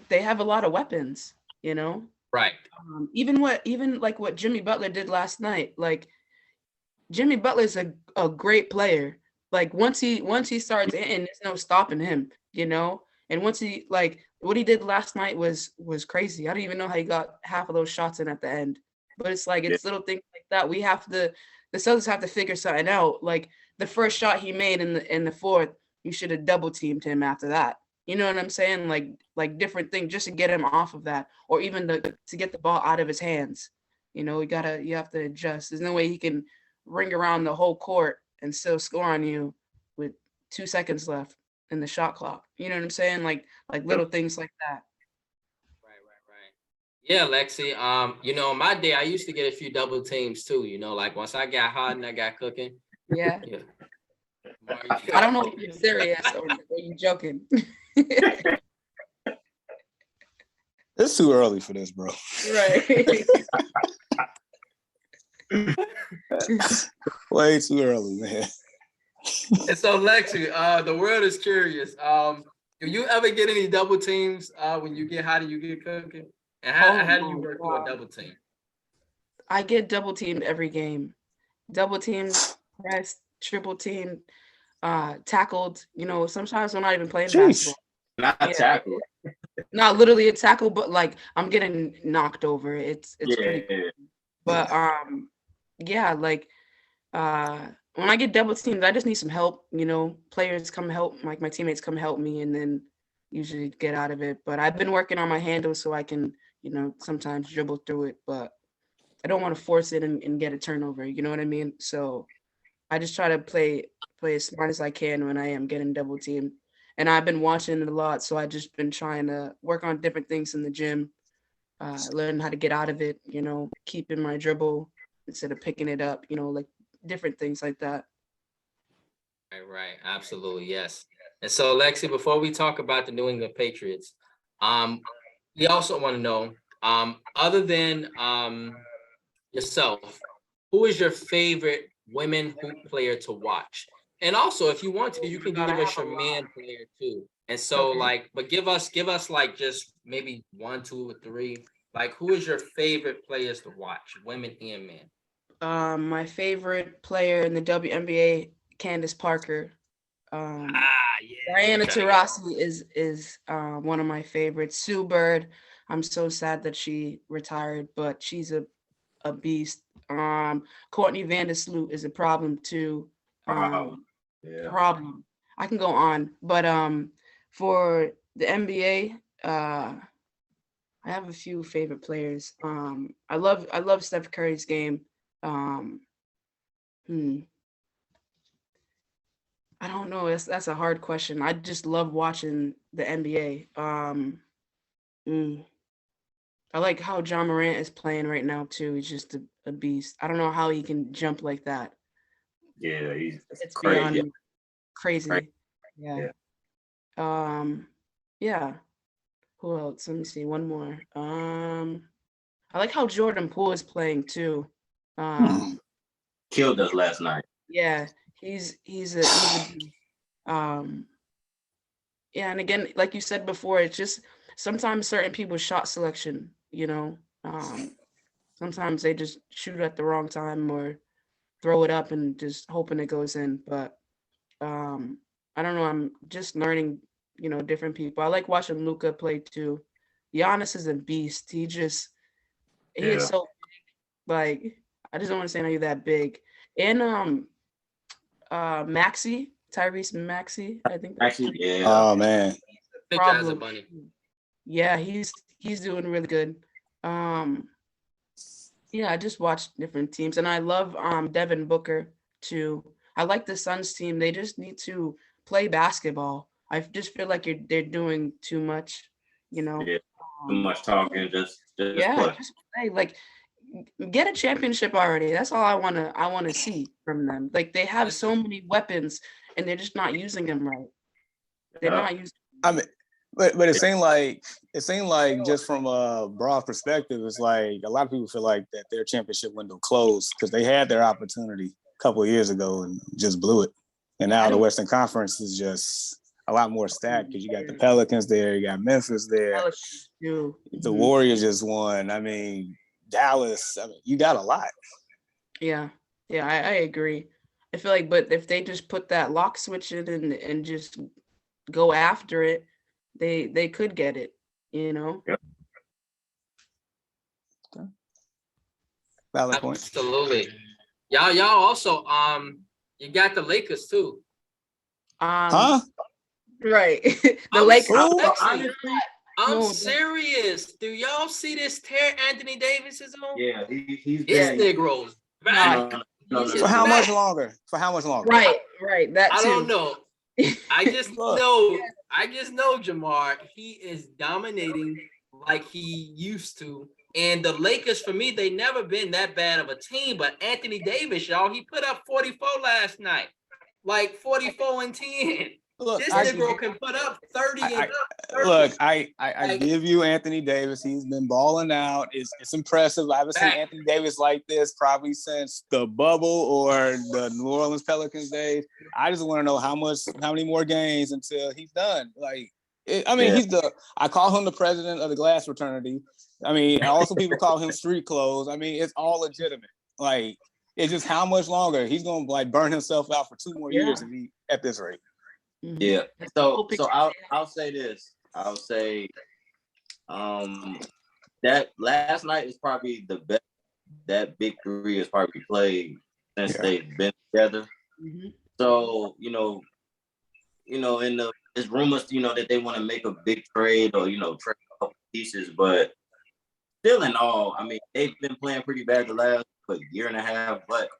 [SPEAKER 2] They have a lot of weapons, you know.
[SPEAKER 1] Right.
[SPEAKER 2] Even like what Jimmy Butler did last night. Like, Jimmy Butler's a great player. Like, once he starts in, there's no stopping him, you know. And once he, like, what he did last night was crazy. I don't even know how he got half of those shots in at the end. But it's like, it's little things like that. The Celtics have to figure something out. Like, the first shot he made in the fourth, you should have double teamed him after that. You know what I'm saying? Like different things just to get him off of that, or even to get the ball out of his hands. You know, you have to adjust. There's no way he can ring around the whole court and still score on you with 2 seconds left in the shot clock. You know what I'm saying? Like little things like that.
[SPEAKER 1] Right. Yeah, Lexi. You know, in my day, I used to get a few double teams too. You know, like once I got hot and I got cooking.
[SPEAKER 2] Yeah. I don't know if you're serious or you're joking.
[SPEAKER 3] It's too early for this, bro.
[SPEAKER 2] Right.
[SPEAKER 3] Way too early, man.
[SPEAKER 1] And so, Lexi, the world is curious. Do you ever get any double teams when you get hot and you get cooking? And how do you work through a double team?
[SPEAKER 2] I get double teamed every game. Double teamed, pressed, triple teamed, tackled. You know, sometimes I'm not even playing basketball.
[SPEAKER 4] Not tackled.
[SPEAKER 2] Not literally a tackle, but like I'm getting knocked over. It's pretty cool. But yeah, like when I get double teamed, I just need some help. You know, players come help, like my teammates come help me, and then usually get out of it. But I've been working on my handles so I can, you know, sometimes dribble through it, but I don't want to force it and get a turnover. You know what I mean? So I just try to play as smart as I can when I am getting double teamed. And I've been watching it a lot, so I've just been trying to work on different things in the gym, learn how to get out of it, you know, keeping my dribble instead of picking it up, you know, like different things like that.
[SPEAKER 1] Right. Absolutely. Yes. And so, Lexi, before we talk about the New England Patriots, we also want to know, other than yourself, who is your favorite women hoop player to watch? And also, if you want to, you can give us your man player too. And so, like, but give us like just maybe 1, 2, or 3. Like, who is your favorite players to watch, women and men?
[SPEAKER 2] My favorite player in the WNBA, Candace Parker. Diana Taurasi is one of my favorites. Sue Bird. I'm so sad that she retired, but she's a beast. Courtney Vandersloot is a problem too. Problem. I can go on, but for the NBA, I have a few favorite players. I love Steph Curry's game. I don't know. That's a hard question. I just love watching the NBA. I like how John Morant is playing right now too. He's just a beast. I don't know how he can jump like that.
[SPEAKER 4] Yeah,
[SPEAKER 2] it's
[SPEAKER 4] crazy.
[SPEAKER 2] Beyond crazy. Yeah. Yeah. Who else? Let me see. One more. I like how Jordan Poole is playing too.
[SPEAKER 4] Killed us last night.
[SPEAKER 2] Yeah, he's a beast. Yeah, and again, like you said before, it's just sometimes certain people's shot selection, you know. Sometimes they just shoot at the wrong time or throw it up and just hoping it goes in. But I don't know. I'm just learning, you know, different people. I like watching Luka play too. Giannis is a beast. He is so big. Like, I just don't understand how you're that big. And Tyrese Maxey, I think.
[SPEAKER 4] Actually, yeah.
[SPEAKER 3] Oh man.
[SPEAKER 1] Bunny.
[SPEAKER 2] Yeah, he's doing really good. Yeah, I just watch different teams, and I love Devin Booker too. I like the Suns team. They just need to play basketball. I just feel like they're doing too much, you know.
[SPEAKER 4] Yeah, too much talking. Just
[SPEAKER 2] play. Just play. Like, get a championship already. That's all I wanna see from them. Like, they have so many weapons, and they're just not using them right. They're not using.
[SPEAKER 3] I mean, But it seemed like just from a broad perspective, it's like a lot of people feel like that their championship window closed because they had their opportunity a couple of years ago and just blew it. And now the Western Conference is just a lot more stacked because you got the Pelicans there, you got Memphis there. The Warriors just won. I mean, Dallas. I mean, you got a lot.
[SPEAKER 2] Yeah, I agree. I feel like, but if they just put that lock switch in and just go after it, they could get it, you know.
[SPEAKER 4] Yep.
[SPEAKER 3] Okay. Valid point.
[SPEAKER 1] Absolutely. Y'all also you got the Lakers too.
[SPEAKER 3] Huh?
[SPEAKER 2] Right. The Lakers.
[SPEAKER 1] I'm serious. Do y'all see this tear Anthony Davis is on?
[SPEAKER 4] Yeah, he's
[SPEAKER 1] this Negro's back.
[SPEAKER 4] No.
[SPEAKER 3] For how much longer? For how much longer?
[SPEAKER 2] Right. That
[SPEAKER 1] I
[SPEAKER 2] too.
[SPEAKER 1] don't know. I just know Jamar, he is dominating like he used to. And the Lakers, for me, they never been that bad of a team. But Anthony Davis, y'all, he put up 44 last night. Like 44 and 10. Look, this Negro can put up 30 and 30.
[SPEAKER 3] Look, I give you Anthony Davis. He's been balling out. It's impressive. I haven't seen Anthony Davis like this probably since the bubble or the New Orleans Pelicans days. I just want to know how many more games until he's done. Like, I call him the president of the glass fraternity. I mean, also people call him street clothes. I mean, it's all legitimate. Like, it's just how much longer he's gonna like burn himself out for 2 more years if he at this rate.
[SPEAKER 4] Yeah. So I'll say this. I'll say that last night is probably the best that big three has probably played since they've been together. Mm-hmm. So, there's rumors, that they want to make a big trade or, trade a couple pieces, but still in all, I mean, they've been playing pretty bad the last year and a half, but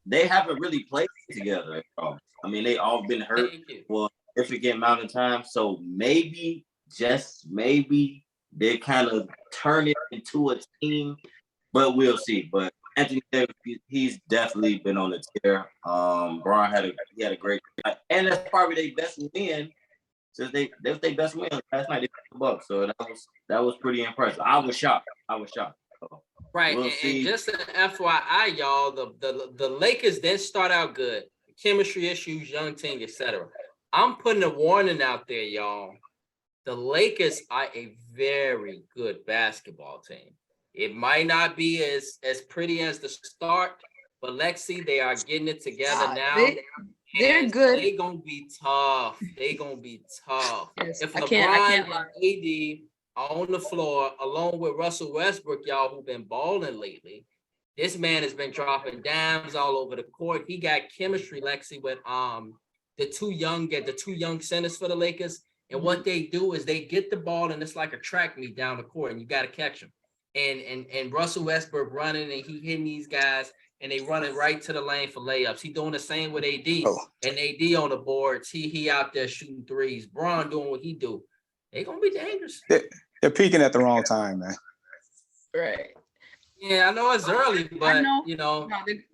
[SPEAKER 4] they haven't really played together at all. I mean, they all been hurt for a significant amount of time. So maybe, just maybe, they kind of turn it into a team, but we'll see. But Anthony Davis, he's definitely been on the tear. Braun had a great, and that's probably their best win. Since that was their best win last night. They beat the Bucks, so that was pretty impressive. I was shocked. So
[SPEAKER 1] right, we'll and just an FYI, y'all, the Lakers didn't start out good. Chemistry issues, young team, etc. I'm putting a warning out there, y'all. The Lakers are a very good basketball team. It might not be as pretty as the start, but Lexi, they are getting it together now.
[SPEAKER 2] They're good.
[SPEAKER 1] They're gonna be tough. Yes, if LeBron and AD are on the floor, along with Russell Westbrook, y'all, who've been balling lately, this man has been dropping dimes all over the court. He got chemistry, Lexi, with the two young centers for the Lakers. And what they do is they get the ball and it's like a track meet down the court, and you got to catch them. And Russell Westbrook running and he hitting these guys, and they running right to the lane for layups. He doing the same with AD. And AD on the boards. He out there shooting threes. Braun doing what he do. They gonna be dangerous.
[SPEAKER 3] They're peaking at the wrong time, man.
[SPEAKER 2] Right.
[SPEAKER 1] Yeah, I know it's early, but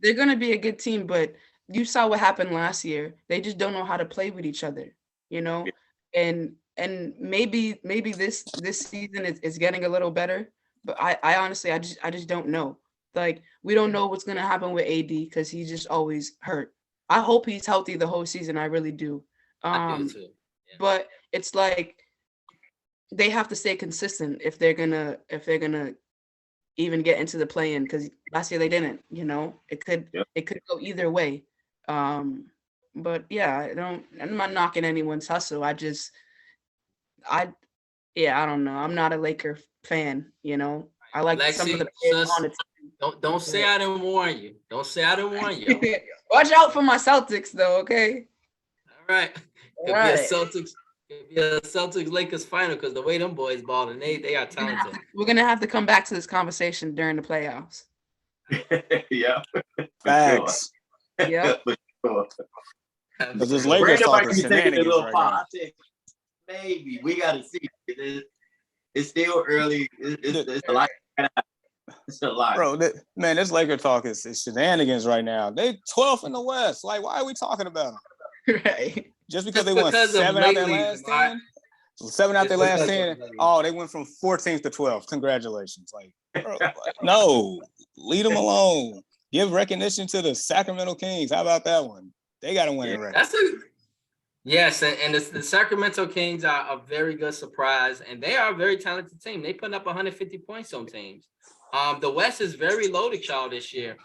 [SPEAKER 2] they're gonna be a good team. But you saw what happened last year. They just don't know how to play with each other, and maybe this season is getting a little better. But I honestly I just don't know. Like, we don't know what's gonna happen with AD because he's just always hurt. I hope he's healthy the whole season. I really do.
[SPEAKER 1] I do too. Yeah. But
[SPEAKER 2] it's like they have to stay consistent if they're gonna even get into the play-in, because last year they didn't. It could go either way. But yeah, I'm not knocking anyone's hustle. I don't know. I'm not a Laker fan. I like
[SPEAKER 1] Lexi,
[SPEAKER 2] some of the players on the team.
[SPEAKER 1] Don't say I didn't warn you. Don't say I didn't warn you.
[SPEAKER 2] Watch out for my Celtics, though. Okay.
[SPEAKER 1] All right. Could be a Celtics Lakers final, because the way them boys balling, they are talented.
[SPEAKER 2] We're gonna have to come back to this conversation during the playoffs.
[SPEAKER 4] Yeah.
[SPEAKER 3] Facts.
[SPEAKER 2] Yeah.
[SPEAKER 3] But this Lakers talk is shenanigans right now.
[SPEAKER 4] Maybe we gotta see. It's still early. It's a lot. It's a lot,
[SPEAKER 3] bro. This Laker talk is shenanigans right now. They 12th in the West. Like, why are we talking about them?
[SPEAKER 2] Right.
[SPEAKER 3] Just because they won 7 out of their last 10? 7 out their last 10. Oh, they went from 14th to 12th. Congratulations. Like, bro, no, leave them alone. Give recognition to the Sacramento Kings. How about that one? They got to win it right.
[SPEAKER 1] Yes, and the Sacramento Kings are a very good surprise, and they are a very talented team. They put up 150 points on teams. The West is very loaded, y'all, this year.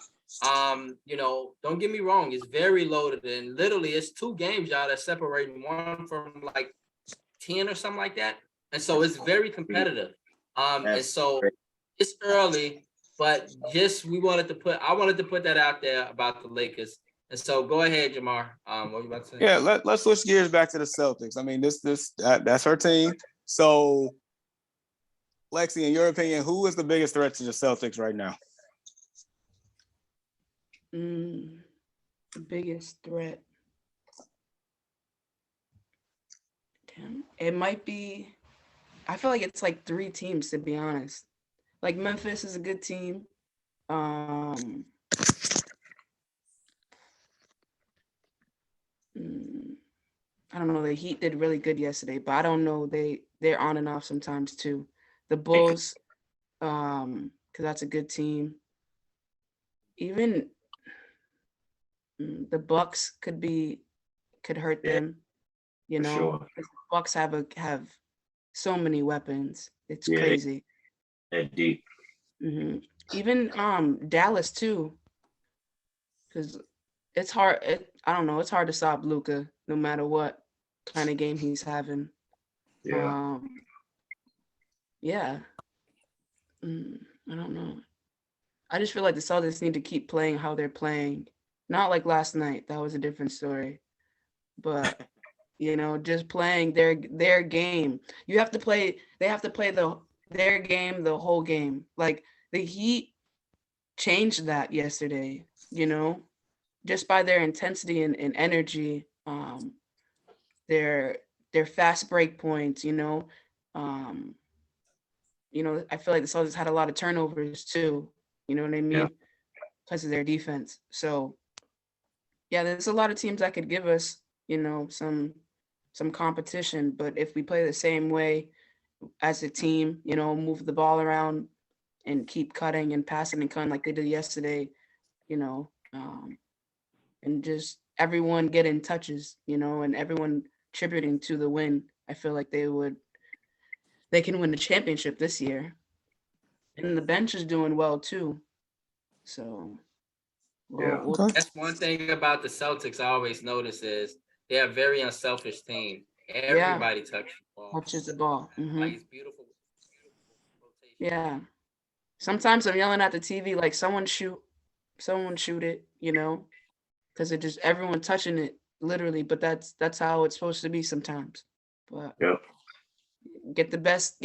[SPEAKER 1] Don't get me wrong, it's very loaded, and literally it's 2 games, y'all, that separate one from like 10 or something like that. And so it's very competitive. And so it's early, but I wanted to put that out there about the Lakers. And so go ahead, Jamar. What were you about to say?
[SPEAKER 3] Yeah, let's switch gears back to the Celtics. I mean, that's her team. So, Lexi, in your opinion, who is the biggest threat to the Celtics right now?
[SPEAKER 2] The biggest threat. Damn, it might be. I feel like it's like 3 teams, to be honest. Like Memphis is a good team. I don't know. The Heat did really good yesterday, but I don't know. They're on and off sometimes too. The Bulls, because that's a good team. Even the Bucks could hurt them. You know,
[SPEAKER 4] sure.
[SPEAKER 2] The Bucks have so many weapons. It's crazy.
[SPEAKER 4] They're deep.
[SPEAKER 2] Even Dallas too, because it's hard. I don't know. It's hard to stop Luka no matter what kind of game he's having.
[SPEAKER 4] Yeah.
[SPEAKER 2] I don't know. I just feel like the Celtics need to keep playing how they're playing. Not like last night. That was a different story. But just playing their game. They have to play their game the whole game. Like the Heat changed that yesterday, just by their intensity and energy, their fast break points, I feel like the Celtics had a lot of turnovers too, you know what I mean?
[SPEAKER 4] Yeah.
[SPEAKER 2] Because of their defense. So yeah, there's a lot of teams that could give us, some competition, but if we play the same way as a team, move the ball around and keep cutting and passing and cutting like they did yesterday, and just everyone getting touches, and everyone contributing to the win, I feel like they can win the championship this year. And the bench is doing well too. So
[SPEAKER 1] That's one thing about the Celtics I always notice is they're a very unselfish team. Everybody touches the ball. Like it's beautiful.
[SPEAKER 2] Yeah. Sometimes I'm yelling at the TV like someone shoot it, because it just everyone touching it literally. But that's how it's supposed to be sometimes. But get the best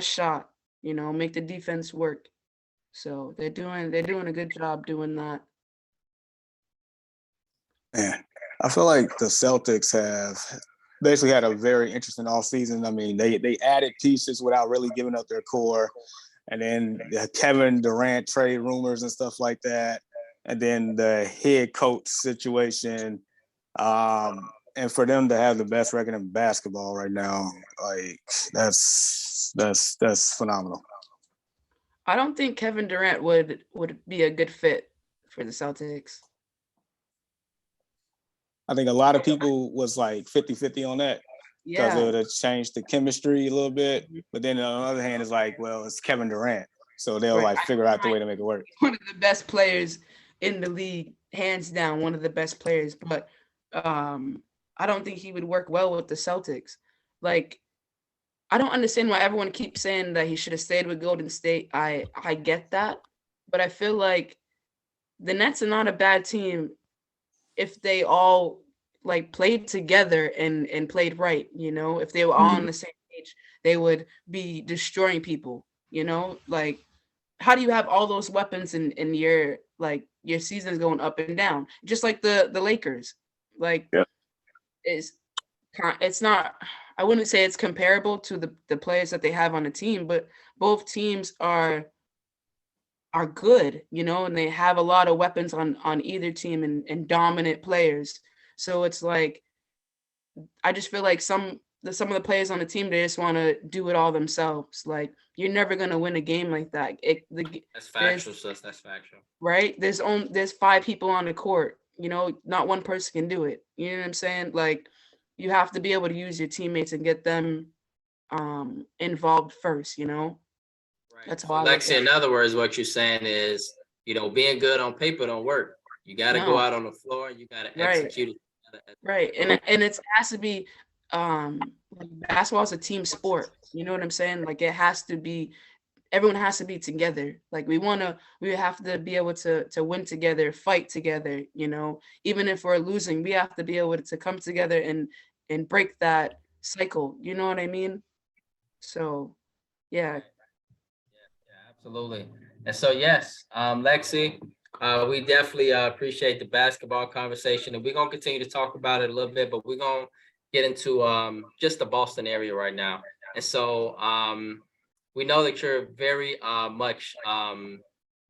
[SPEAKER 2] shot, make the defense work. So they're doing a good job doing that.
[SPEAKER 3] Man, I feel like the Celtics have basically had a very interesting offseason. I mean, they added pieces without really giving up their core. And then the Kevin Durant trade rumors and stuff like that. And then the head coach situation. And for them to have the best record in basketball right now, like that's phenomenal.
[SPEAKER 2] I don't think Kevin Durant would be a good fit for the Celtics.
[SPEAKER 3] I think a lot of people was like 50-50 on that. Because it would have changed the chemistry a little bit. But then on the other hand, it's like, well, it's Kevin Durant. So they'll like figure out the way to make it work.
[SPEAKER 2] One of the best players in the league, hands down, one of the best players. But I don't think he would work well with the Celtics. Like, I don't understand why everyone keeps saying that he should have stayed with Golden State. I get that. But I feel like the Nets are not a bad team if they all like played together and played right, if they were all on the same page, they would be destroying people, like how do you have all those weapons and your season's going up and down, just like the Lakers, like it's not, I wouldn't say it's comparable to the players that they have on the team, but both teams are good, and they have a lot of weapons on either team and dominant players. So it's like, I just feel like some some of the players on the team, they just want to do it all themselves. Like, you're never gonna win a game like that.
[SPEAKER 1] That's factual, sis. That's factual.
[SPEAKER 2] Right? There's 5 people on the court. You know, not one person can do it. You know what I'm saying? Like, you have to be able to use your teammates and get them involved first. You know,
[SPEAKER 1] Right.
[SPEAKER 2] that's
[SPEAKER 1] So,
[SPEAKER 2] how I look
[SPEAKER 1] Lexi,
[SPEAKER 2] at
[SPEAKER 1] in
[SPEAKER 2] it.
[SPEAKER 1] other words, what you're saying is, being good on paper don't work. You got to go
[SPEAKER 2] No,
[SPEAKER 1] out on the floor and you got to
[SPEAKER 2] right,
[SPEAKER 1] execute it.
[SPEAKER 2] right, and it has to be like, basketball is a team sport. You know what I'm saying? Like, it has to be, everyone has to be together. Like, we have to be able to win together, fight together, you know. Even if we're losing, we have to be able to come together and break that cycle. You know what I mean? So, yeah.
[SPEAKER 1] Yeah, absolutely. And so, yes, Lexi, we definitely appreciate the basketball conversation, and we're gonna continue to talk about it a little bit, but we're gonna get into just the Boston area right now. And so, we know that you're very much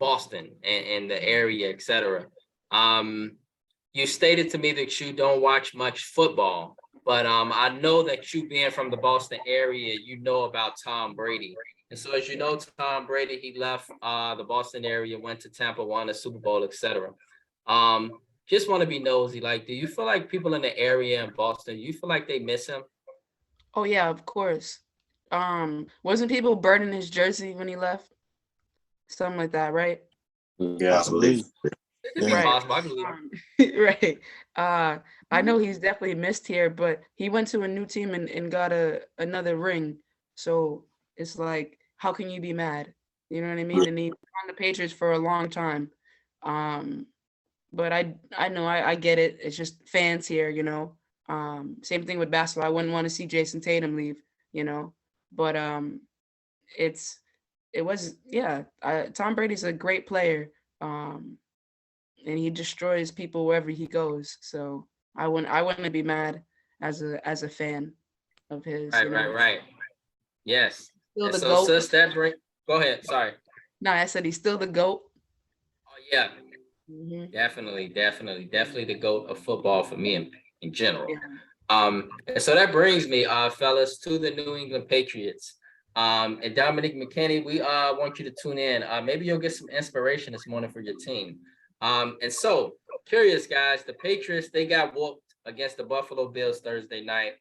[SPEAKER 1] Boston and the area, etc. You stated to me that you don't watch much football, but I know that you being from the Boston area, you know about Tom Brady. And so, as you know, Tom Brady, he left the Boston area, went to Tampa, won a Super Bowl, etc. Just want to be nosy. Like, do you feel like people in the area in Boston, you feel like they miss him?
[SPEAKER 2] Oh yeah, of course. Wasn't people burning his jersey when he left? Something like that, right?
[SPEAKER 4] Yeah, I believe.
[SPEAKER 3] Possibly.
[SPEAKER 1] It could be
[SPEAKER 3] Yeah.
[SPEAKER 2] Right.
[SPEAKER 1] possible. I believe it.
[SPEAKER 2] Right. I know he's definitely missed here, but he went to a new team and got another ring. So it's like, how can you be mad? You know what I mean? And he was on the Patriots for a long time. Um, but I know I get it. It's just fans here, you know. Same thing with basketball. I wouldn't want to see Jason Tatum leave, you know. But it's it was yeah. Tom Brady's a great player. Um, and he destroys people wherever he goes. So I wouldn't be mad as a fan of his,
[SPEAKER 1] Right,
[SPEAKER 2] you
[SPEAKER 1] right,
[SPEAKER 2] know.
[SPEAKER 1] right. Yes.
[SPEAKER 2] Still
[SPEAKER 1] And
[SPEAKER 2] the
[SPEAKER 1] so,
[SPEAKER 2] GOAT.
[SPEAKER 1] sis, go ahead. Sorry.
[SPEAKER 2] No, I said he's still the GOAT.
[SPEAKER 1] Oh, yeah.
[SPEAKER 2] Hmm.
[SPEAKER 1] Definitely the GOAT of football for me in general.
[SPEAKER 2] Yeah.
[SPEAKER 1] And so that brings me, fellas, to the New England Patriots. And Dominic McKinney, we want you to tune in. Maybe you'll get some inspiration this morning for your team. And so, curious guys, the Patriots, they got whooped against the Buffalo Bills Thursday night.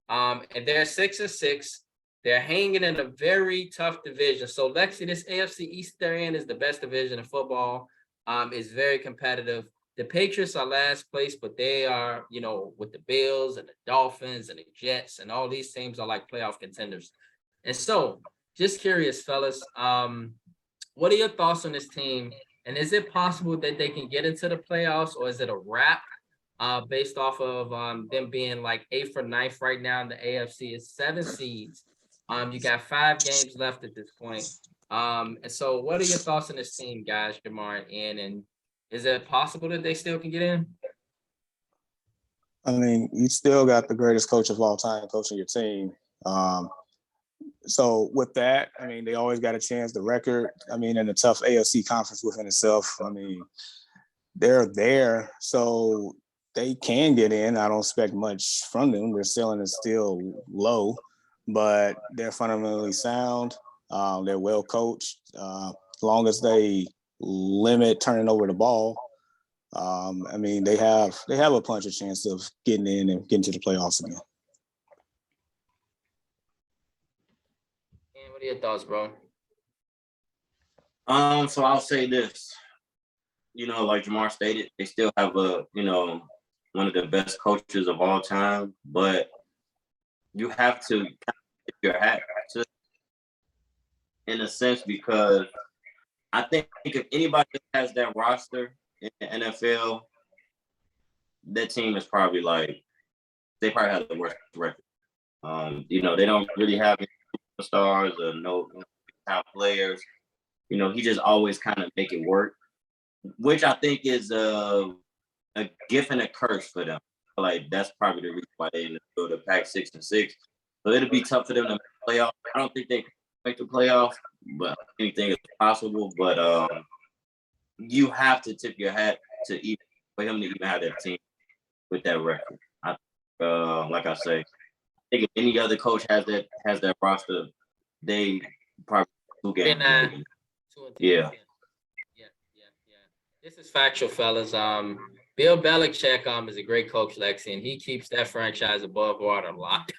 [SPEAKER 1] And they're 6-6. They're hanging in a very tough division. So, Lexi, this AFC East they're in is the best division in football. It's very competitive. The Patriots are last place, but they are, with the Bills and the Dolphins and the Jets and all these teams are like playoff contenders. And so, just curious, fellas, what are your thoughts on this team? And is it possible that they can get into the playoffs, or is it a wrap based off of them being like 8th or 9th right now in the AFC? It's 7 seeds. You got 5 games left at this point. And so what are your thoughts on this team, guys, Jamar and is it possible that they still can get in?
[SPEAKER 3] I mean, you still got the greatest coach of all time coaching your team. So with that, I mean, they always got a chance. The record, I mean, in a tough AFC conference within itself, I mean, they're there, so they can get in. I don't expect much from them. Their ceiling is still low, but they're fundamentally sound. They're well coached. As long as they limit turning over the ball, I mean, they have a punch of chance of getting in and getting to the playoffs again.
[SPEAKER 1] And what are your thoughts, bro?
[SPEAKER 4] So I'll say this. Like Jamar stated, they still have one of the best coaches of all time, but you have to tip your hat to, in a sense, because I think if anybody has that roster in the NFL, that team is probably they probably have the worst record. They don't really have any stars or no top players. He just always kind of make it work, which I think is a gift and a curse for them. Like, that's probably the reason why they in the pack 6-6. So it'll be tough for them to make the playoff. I don't think they can make the playoff, but anything is possible. But you have to tip your hat for him to even have that team with that record. Like I say, think if any other coach has that roster, they probably 2 games.
[SPEAKER 1] Yeah.
[SPEAKER 4] Yeah.
[SPEAKER 1] This is factual, fellas. Bill Belichick is a great coach, Lexi, and he keeps that franchise above water a lot,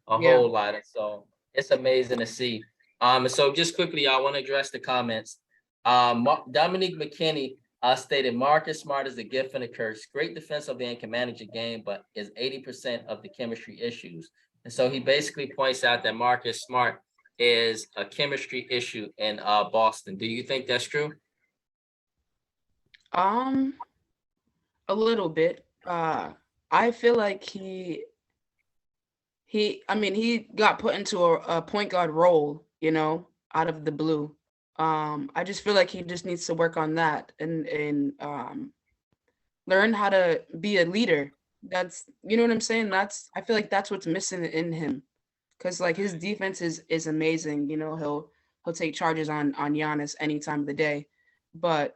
[SPEAKER 1] whole lot. And so it's amazing to see. And so just quickly, I want to address the comments. Dominique McKinney stated Marcus Smart is a gift and a curse. Great defensive end, can manage a game, but is 80% of the chemistry issues. And so he basically points out that Marcus Smart is a chemistry issue in Boston. Do you think that's true?
[SPEAKER 2] A little bit. I feel like he got put into a point guard role, out of the blue. I just feel like he just needs to work on that and learn how to be a leader. That's, you know what I'm saying? I feel like that's what's missing in him. Cause like his defense is amazing. He'll take charges on Giannis any time of the day. But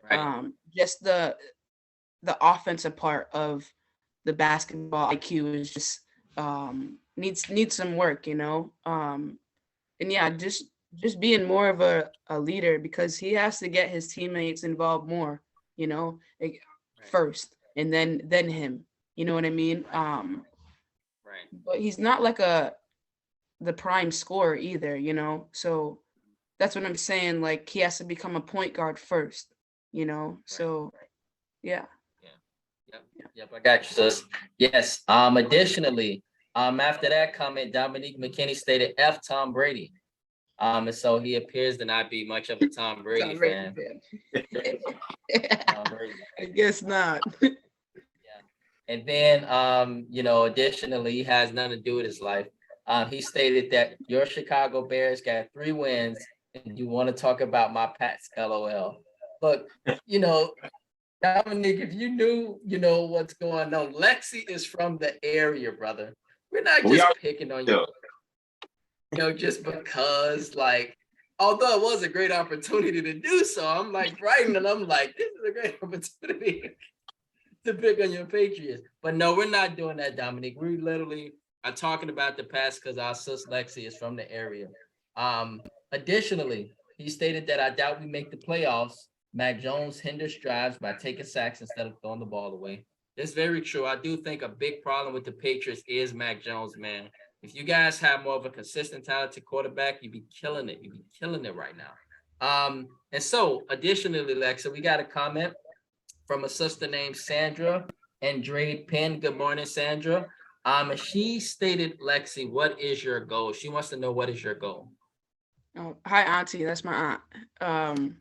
[SPEAKER 2] just the offensive part of the basketball IQ is just needs some work, and yeah, just being more of a leader, because he has to get his teammates involved more, like, first, and then him, you know what I mean? But he's not like the prime scorer either, so that's what I'm saying, like he has to become a point guard first, so yeah.
[SPEAKER 1] Yep, I got you, sis. Yes. Additionally, after that comment, Dominique McKinney stated F Tom Brady. And so he appears to not be much of a Tom Brady fan.
[SPEAKER 2] I guess not.
[SPEAKER 1] And then, additionally, he has nothing to do with his life. He stated that your Chicago Bears got 3 wins, and you want to talk about my Pats, LOL. But, Dominic, if you knew, what's going on. Lexi is from the area, brother. We're not just picking on you, just because, like, although it was a great opportunity to do so, I'm like writing and I'm like, this is a great opportunity to pick on your Patriots. But no, we're not doing that, Dominic. We literally are talking about the past because our sis Lexi is from the area. Additionally, he stated that I doubt we make the playoffs. Mac Jones hinders drives by taking sacks instead of throwing the ball away. It's very true. I do think a big problem with the Patriots is Mac Jones, man. If you guys have more of a consistent, talented quarterback, you'd be killing it. You'd be killing it right now. And so, additionally, Lexa, we got a comment from a sister named Sandra Andre Penn. Good morning, Sandra. She stated, Lexi, what is your goal? She wants to know, what is your goal?
[SPEAKER 2] Oh, hi, Auntie. That's my aunt.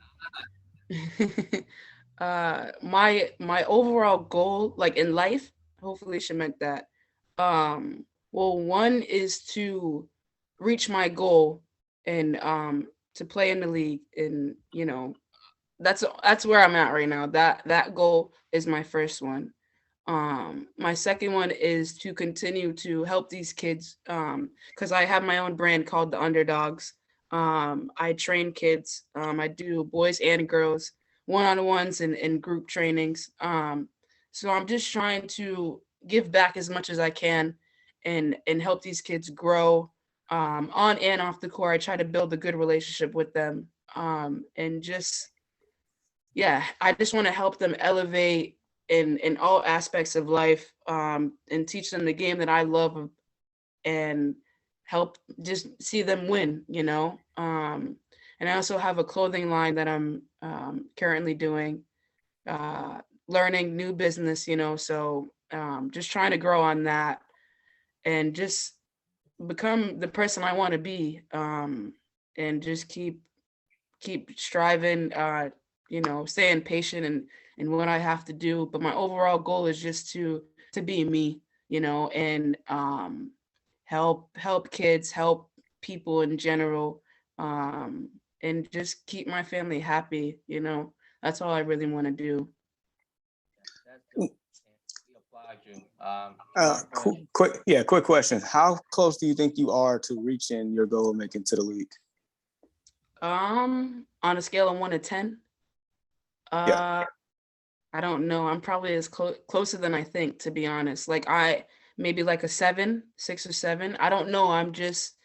[SPEAKER 2] My overall goal, like in life, hopefully she meant that. Well, one is to reach my goal and to play in the league, and that's where I'm at right now. That goal is my first one. My second one is to continue to help these kids, because I have my own brand called The Underdogs. I train kids. I do boys and girls one-on-ones and group trainings. So I'm just trying to give back as much as I can and help these kids grow on and off the court. I try to build a good relationship with them. And just, yeah, I just want to help them elevate in all aspects of life, and teach them the game that I love, and help just see them win, and I also have a clothing line that I'm currently doing, learning new business, so just trying to grow on that and just become the person I want to be, and just keep striving, staying patient and what I have to do. But my overall goal is just to be me, and help kids, help people in general, and just keep my family happy. That's all I really want to do.
[SPEAKER 1] We applaud you.
[SPEAKER 3] Quick question. How close do you think you are to reaching your goal of making to the league?
[SPEAKER 2] On a scale of 1 to 10, I don't know. I'm probably as closer than I think, to be honest. Like maybe like a 6 or 7. I don't know. I'm just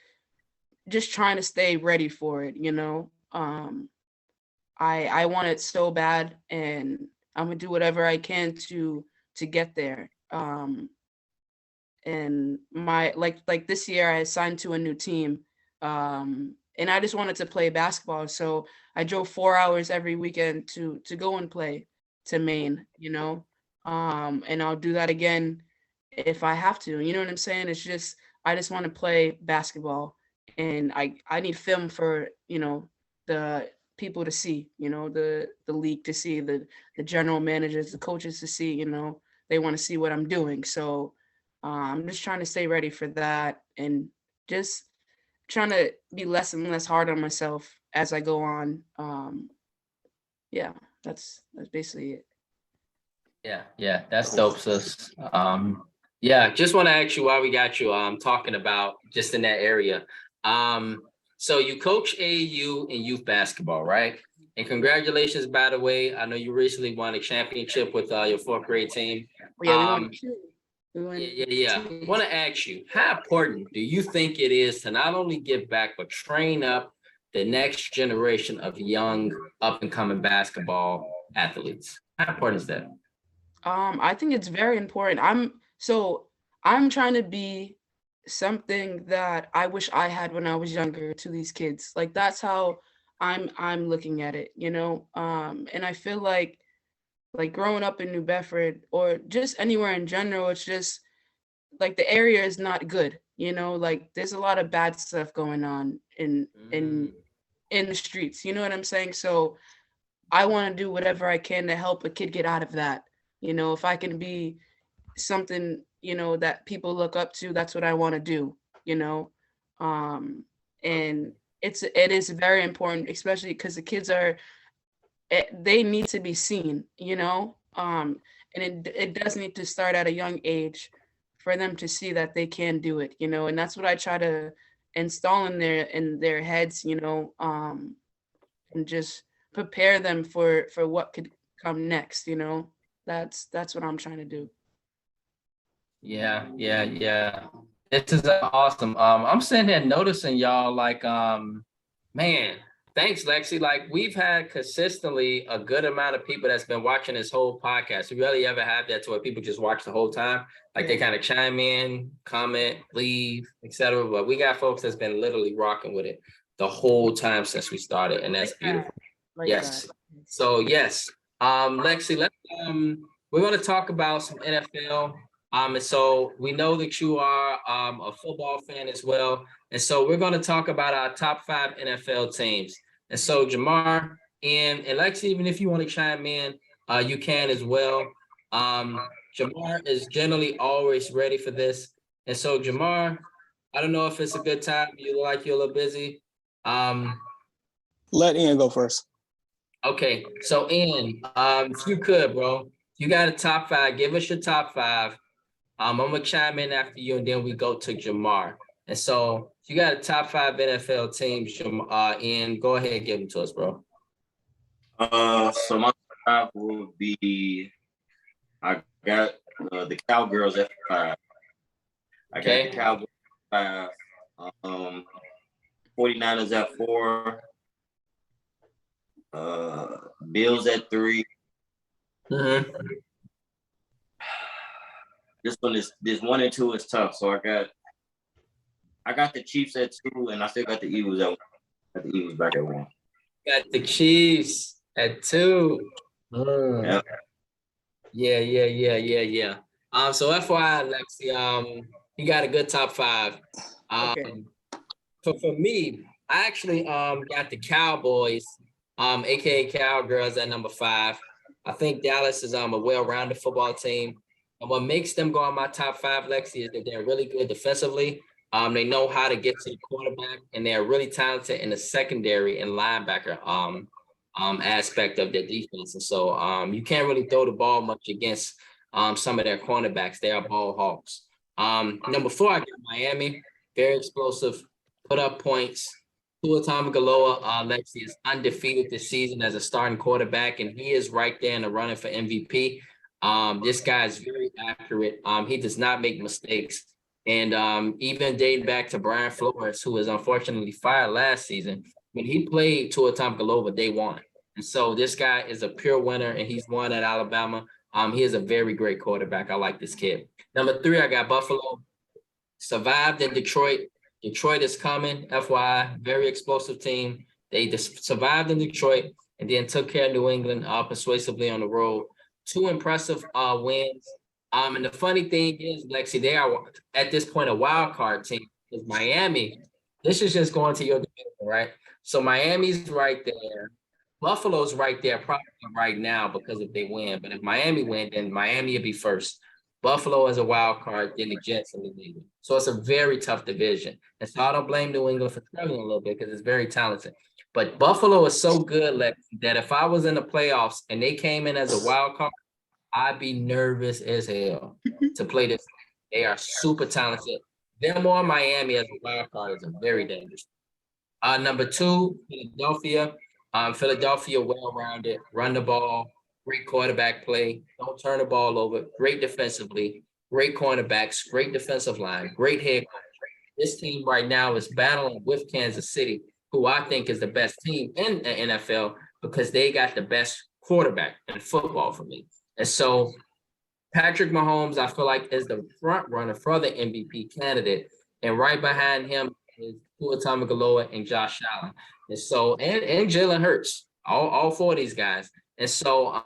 [SPEAKER 2] trying to stay ready for it, you know. I want it so bad, and I'm gonna do whatever I can to get there. And my like this year I signed to a new team, and I just wanted to play basketball, so I drove 4 hours every weekend to go and play to Maine, you know. And I'll do that again if I have to, you know what I'm saying? It's just I just want to play basketball, and I need film for, you know, the people to see, you know, the league to see, the general managers, the coaches to see, you know, they want to see what I'm doing. So I'm just trying to stay ready for that, and just trying to be less and less hard on myself as I go on. Yeah, that's basically it.
[SPEAKER 1] Yeah, that's dope, sis. Yeah, just want to ask you while we got you talking about just in that area. So you coach AAU in youth basketball, right? And congratulations, by the way. I know you recently won a championship with your 4th grade team.
[SPEAKER 2] Oh, yeah, we won
[SPEAKER 1] Um,
[SPEAKER 2] two. We won
[SPEAKER 1] yeah. Want to ask you, how important do you think it is to not only give back, but train up the next generation of young up and coming basketball athletes? How important is that?
[SPEAKER 2] I think it's very important. I'm trying to be something that I wish I had when I was younger to these kids. Like that's how I'm looking at it, you know? And I feel like growing up in New Bedford or just anywhere in general, it's just like the area is not good, you know? Like there's a lot of bad stuff going on in the streets, you know what I'm saying? So I want to do whatever I can to help a kid get out of that. You know, if I can be something, you know, that people look up to, that's what I want to do, you know. And it is very important, especially because the kids are they need to be seen, you know. And it does need to start at a young age for them to see that they can do it, you know. And that's what I try to install in their heads, you know, and just prepare them for what could come next, you know. That's what I'm trying to do.
[SPEAKER 1] Yeah. This is awesome. I'm sitting here noticing y'all like, man, thanks, Lexi. Like we've had consistently a good amount of people that's been watching this whole podcast. We rarely ever have that to where people just watch the whole time. Like they kind of chime in, comment, leave, etc. But we got folks that's been literally rocking with it the whole time since we started, and that's beautiful. Yes. So yes, Lexi, we're going to talk about some NFL. And so we know that you are a football fan as well, and so we're going to talk about our top 5 NFL teams. And so Jamar and Lexi, even if you want to chime in, you can as well. Jamar is generally always ready for this, and so Jamar, I don't know if it's a good time. You look like you're a little busy.
[SPEAKER 3] Let Ian go first.
[SPEAKER 1] Okay, so Ian, if you could, bro, you got a top 5. Give us your top 5. I'm gonna chime in after you, and then we go to Jamar. And so you got a top 5 NFL teams, Ian. Go ahead and give them to us, bro.
[SPEAKER 4] So my top 5 will be I got the Cowgirls at 5. I got the Cowgirls at 5. 49ers at 4. Bills at 3.
[SPEAKER 1] Mm-hmm.
[SPEAKER 4] This 1 and 2 is tough. So I got the Chiefs at 2, and I still got the Eagles at 1. Got the Eagles back at 1.
[SPEAKER 1] Got the Chiefs at 2.
[SPEAKER 4] Yep.
[SPEAKER 1] Yeah. So FYI, Lexi, you got a good top 5.
[SPEAKER 2] Okay.
[SPEAKER 1] So for me, I actually got the Cowboys, aka Cowgirls at number 5. I think Dallas is a well-rounded football team. And what makes them go on my top 5, Lexi, is that they're really good defensively. They know how to get to the quarterback, and they're really talented in the secondary and linebacker aspect of their defense. And so you can't really throw the ball much against some of their cornerbacks. They are ball hawks. Number 4, I got Miami. Very explosive, put up points. Tua Tagovailoa, Lexi, is undefeated this season as a starting quarterback, and he is right there in the running for MVP. This guy is very accurate. He does not make mistakes. And even dating back to Brian Flores, who was unfortunately fired last season, when he played Tua Tagovailoa, they won. And so this guy is a pure winner, and he's won at Alabama. He is a very great quarterback. I like this kid. Number 3, I got Buffalo. Survived in Detroit. Detroit is coming, FYI, very explosive team. They just survived in Detroit and then took care of New England persuasively on the road. 2 impressive wins. And the funny thing is, Lexi, they are at this point a wild card team because Miami. This is just going to your division, right? So Miami's right there. Buffalo's right there, probably right now because if they win. But if Miami win, then Miami will be first. Buffalo as a wild card, then the Jets and the Eagles. So it's a very tough division. And so I don't blame New England for struggling a little bit because it's very talented. But Buffalo is so good, Lex, that if I was in the playoffs and they came in as a wild card, I'd be nervous as hell to play this. They are super talented. Them or Miami as a wild card is a very dangerous. Number 2, Philadelphia. Philadelphia well-rounded, run the ball, great quarterback play, don't turn the ball over, great defensively, great cornerbacks, great defensive line, great head coach. This team right now is battling with Kansas City, who I think is the best team in the NFL because they got the best quarterback in football for me. And so Patrick Mahomes, I feel like, is the front runner for the MVP candidate. And right behind him is Tua Tagovailoa and Josh Allen. And so, and Jalen Hurts, all 4 of these guys. And so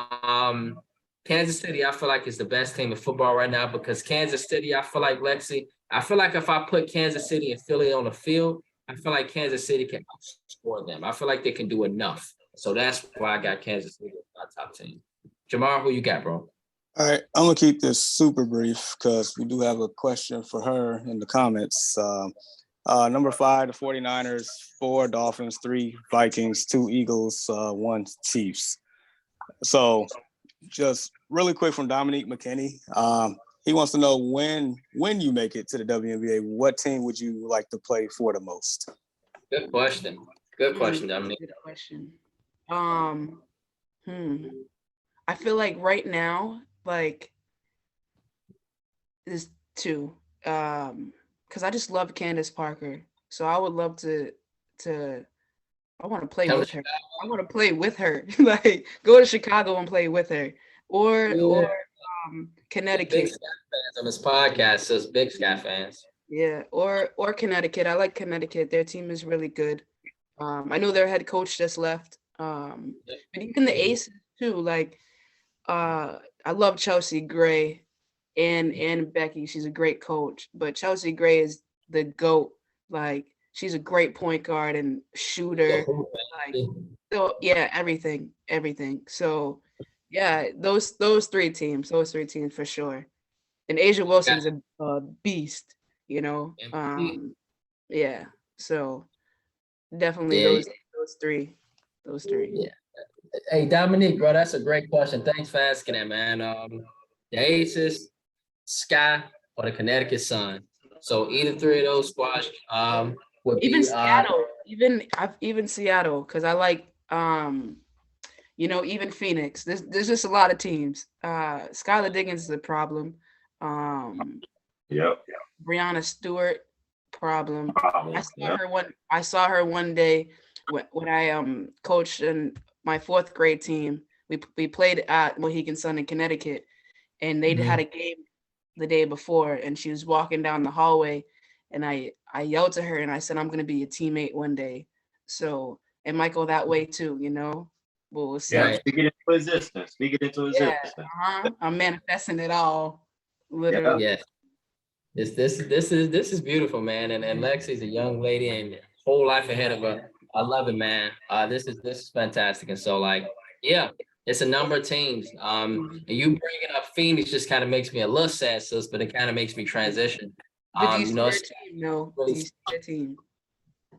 [SPEAKER 1] Kansas City, I feel like, is the best team in football right now because Kansas City, I feel like, Lexi, I feel like if I put Kansas City and Philly on the field, I feel like Kansas City can outscore them. I feel like they can do enough. So that's why I got Kansas City as my top team. Jamar, who you got, bro?
[SPEAKER 3] All right, I'm gonna keep this super brief because we do have a question for her in the comments. Number 5, the 49ers, 4 Dolphins, 3 Vikings, 2 Eagles, 1 Chiefs. So just really quick from Dominique McKinney. He wants to know when you make it to the WNBA, what team would you like to play for the most?
[SPEAKER 1] Good question. Good question, Dominique.
[SPEAKER 2] Good question. I feel like right now, like, there's 2. Because I just love Candace Parker. So I would love to I want to play with her. I want to play with her. Like, go to Chicago and play with her. Or Connecticut.
[SPEAKER 1] Big Sky fans on this podcast, so it's Big Sky fans.
[SPEAKER 2] Yeah, or Connecticut. I like Connecticut. Their team is really good. I know their head coach just left. But even the Aces too. Like, I love Chelsea Gray and Becky. She's a great coach. But Chelsea Gray is the GOAT. Like, she's a great point guard and shooter. Like, so yeah, everything. So yeah, those 3 teams for sure. And Asia Wilson's a beast, you know. Yeah. So definitely those 3. Those 3.
[SPEAKER 1] Yeah. Hey, Dominique, bro, that's a great question. Thanks for asking that, man. The Aces, Sky, or the Connecticut Sun. So either 3 of those squash would
[SPEAKER 2] even
[SPEAKER 1] be
[SPEAKER 2] Seattle, even Seattle, because I like even Phoenix. There's just a lot of teams. Skylar Diggins is a problem.
[SPEAKER 4] Yep.
[SPEAKER 2] Brianna Stewart, problem. I saw her one day when I coached in my 4th grade team. We played at Mohegan Sun in Connecticut, and they had a game the day before, and she was walking down the hallway, and I yelled to her and I said, I'm gonna be a teammate one day. So it might go that way too, you know. We'll see.
[SPEAKER 4] Yeah, speak it into existence.
[SPEAKER 2] Yeah, I'm manifesting it all. Literally.
[SPEAKER 1] Yeah. This is beautiful, man. And Lexi's a young lady and whole life ahead of her. I love it, man. This is fantastic. And so, like, yeah, it's a number of teams. And you bringing up Phoenix just kind of makes me a little sad, sis, but it kind of makes me transition.
[SPEAKER 2] Team.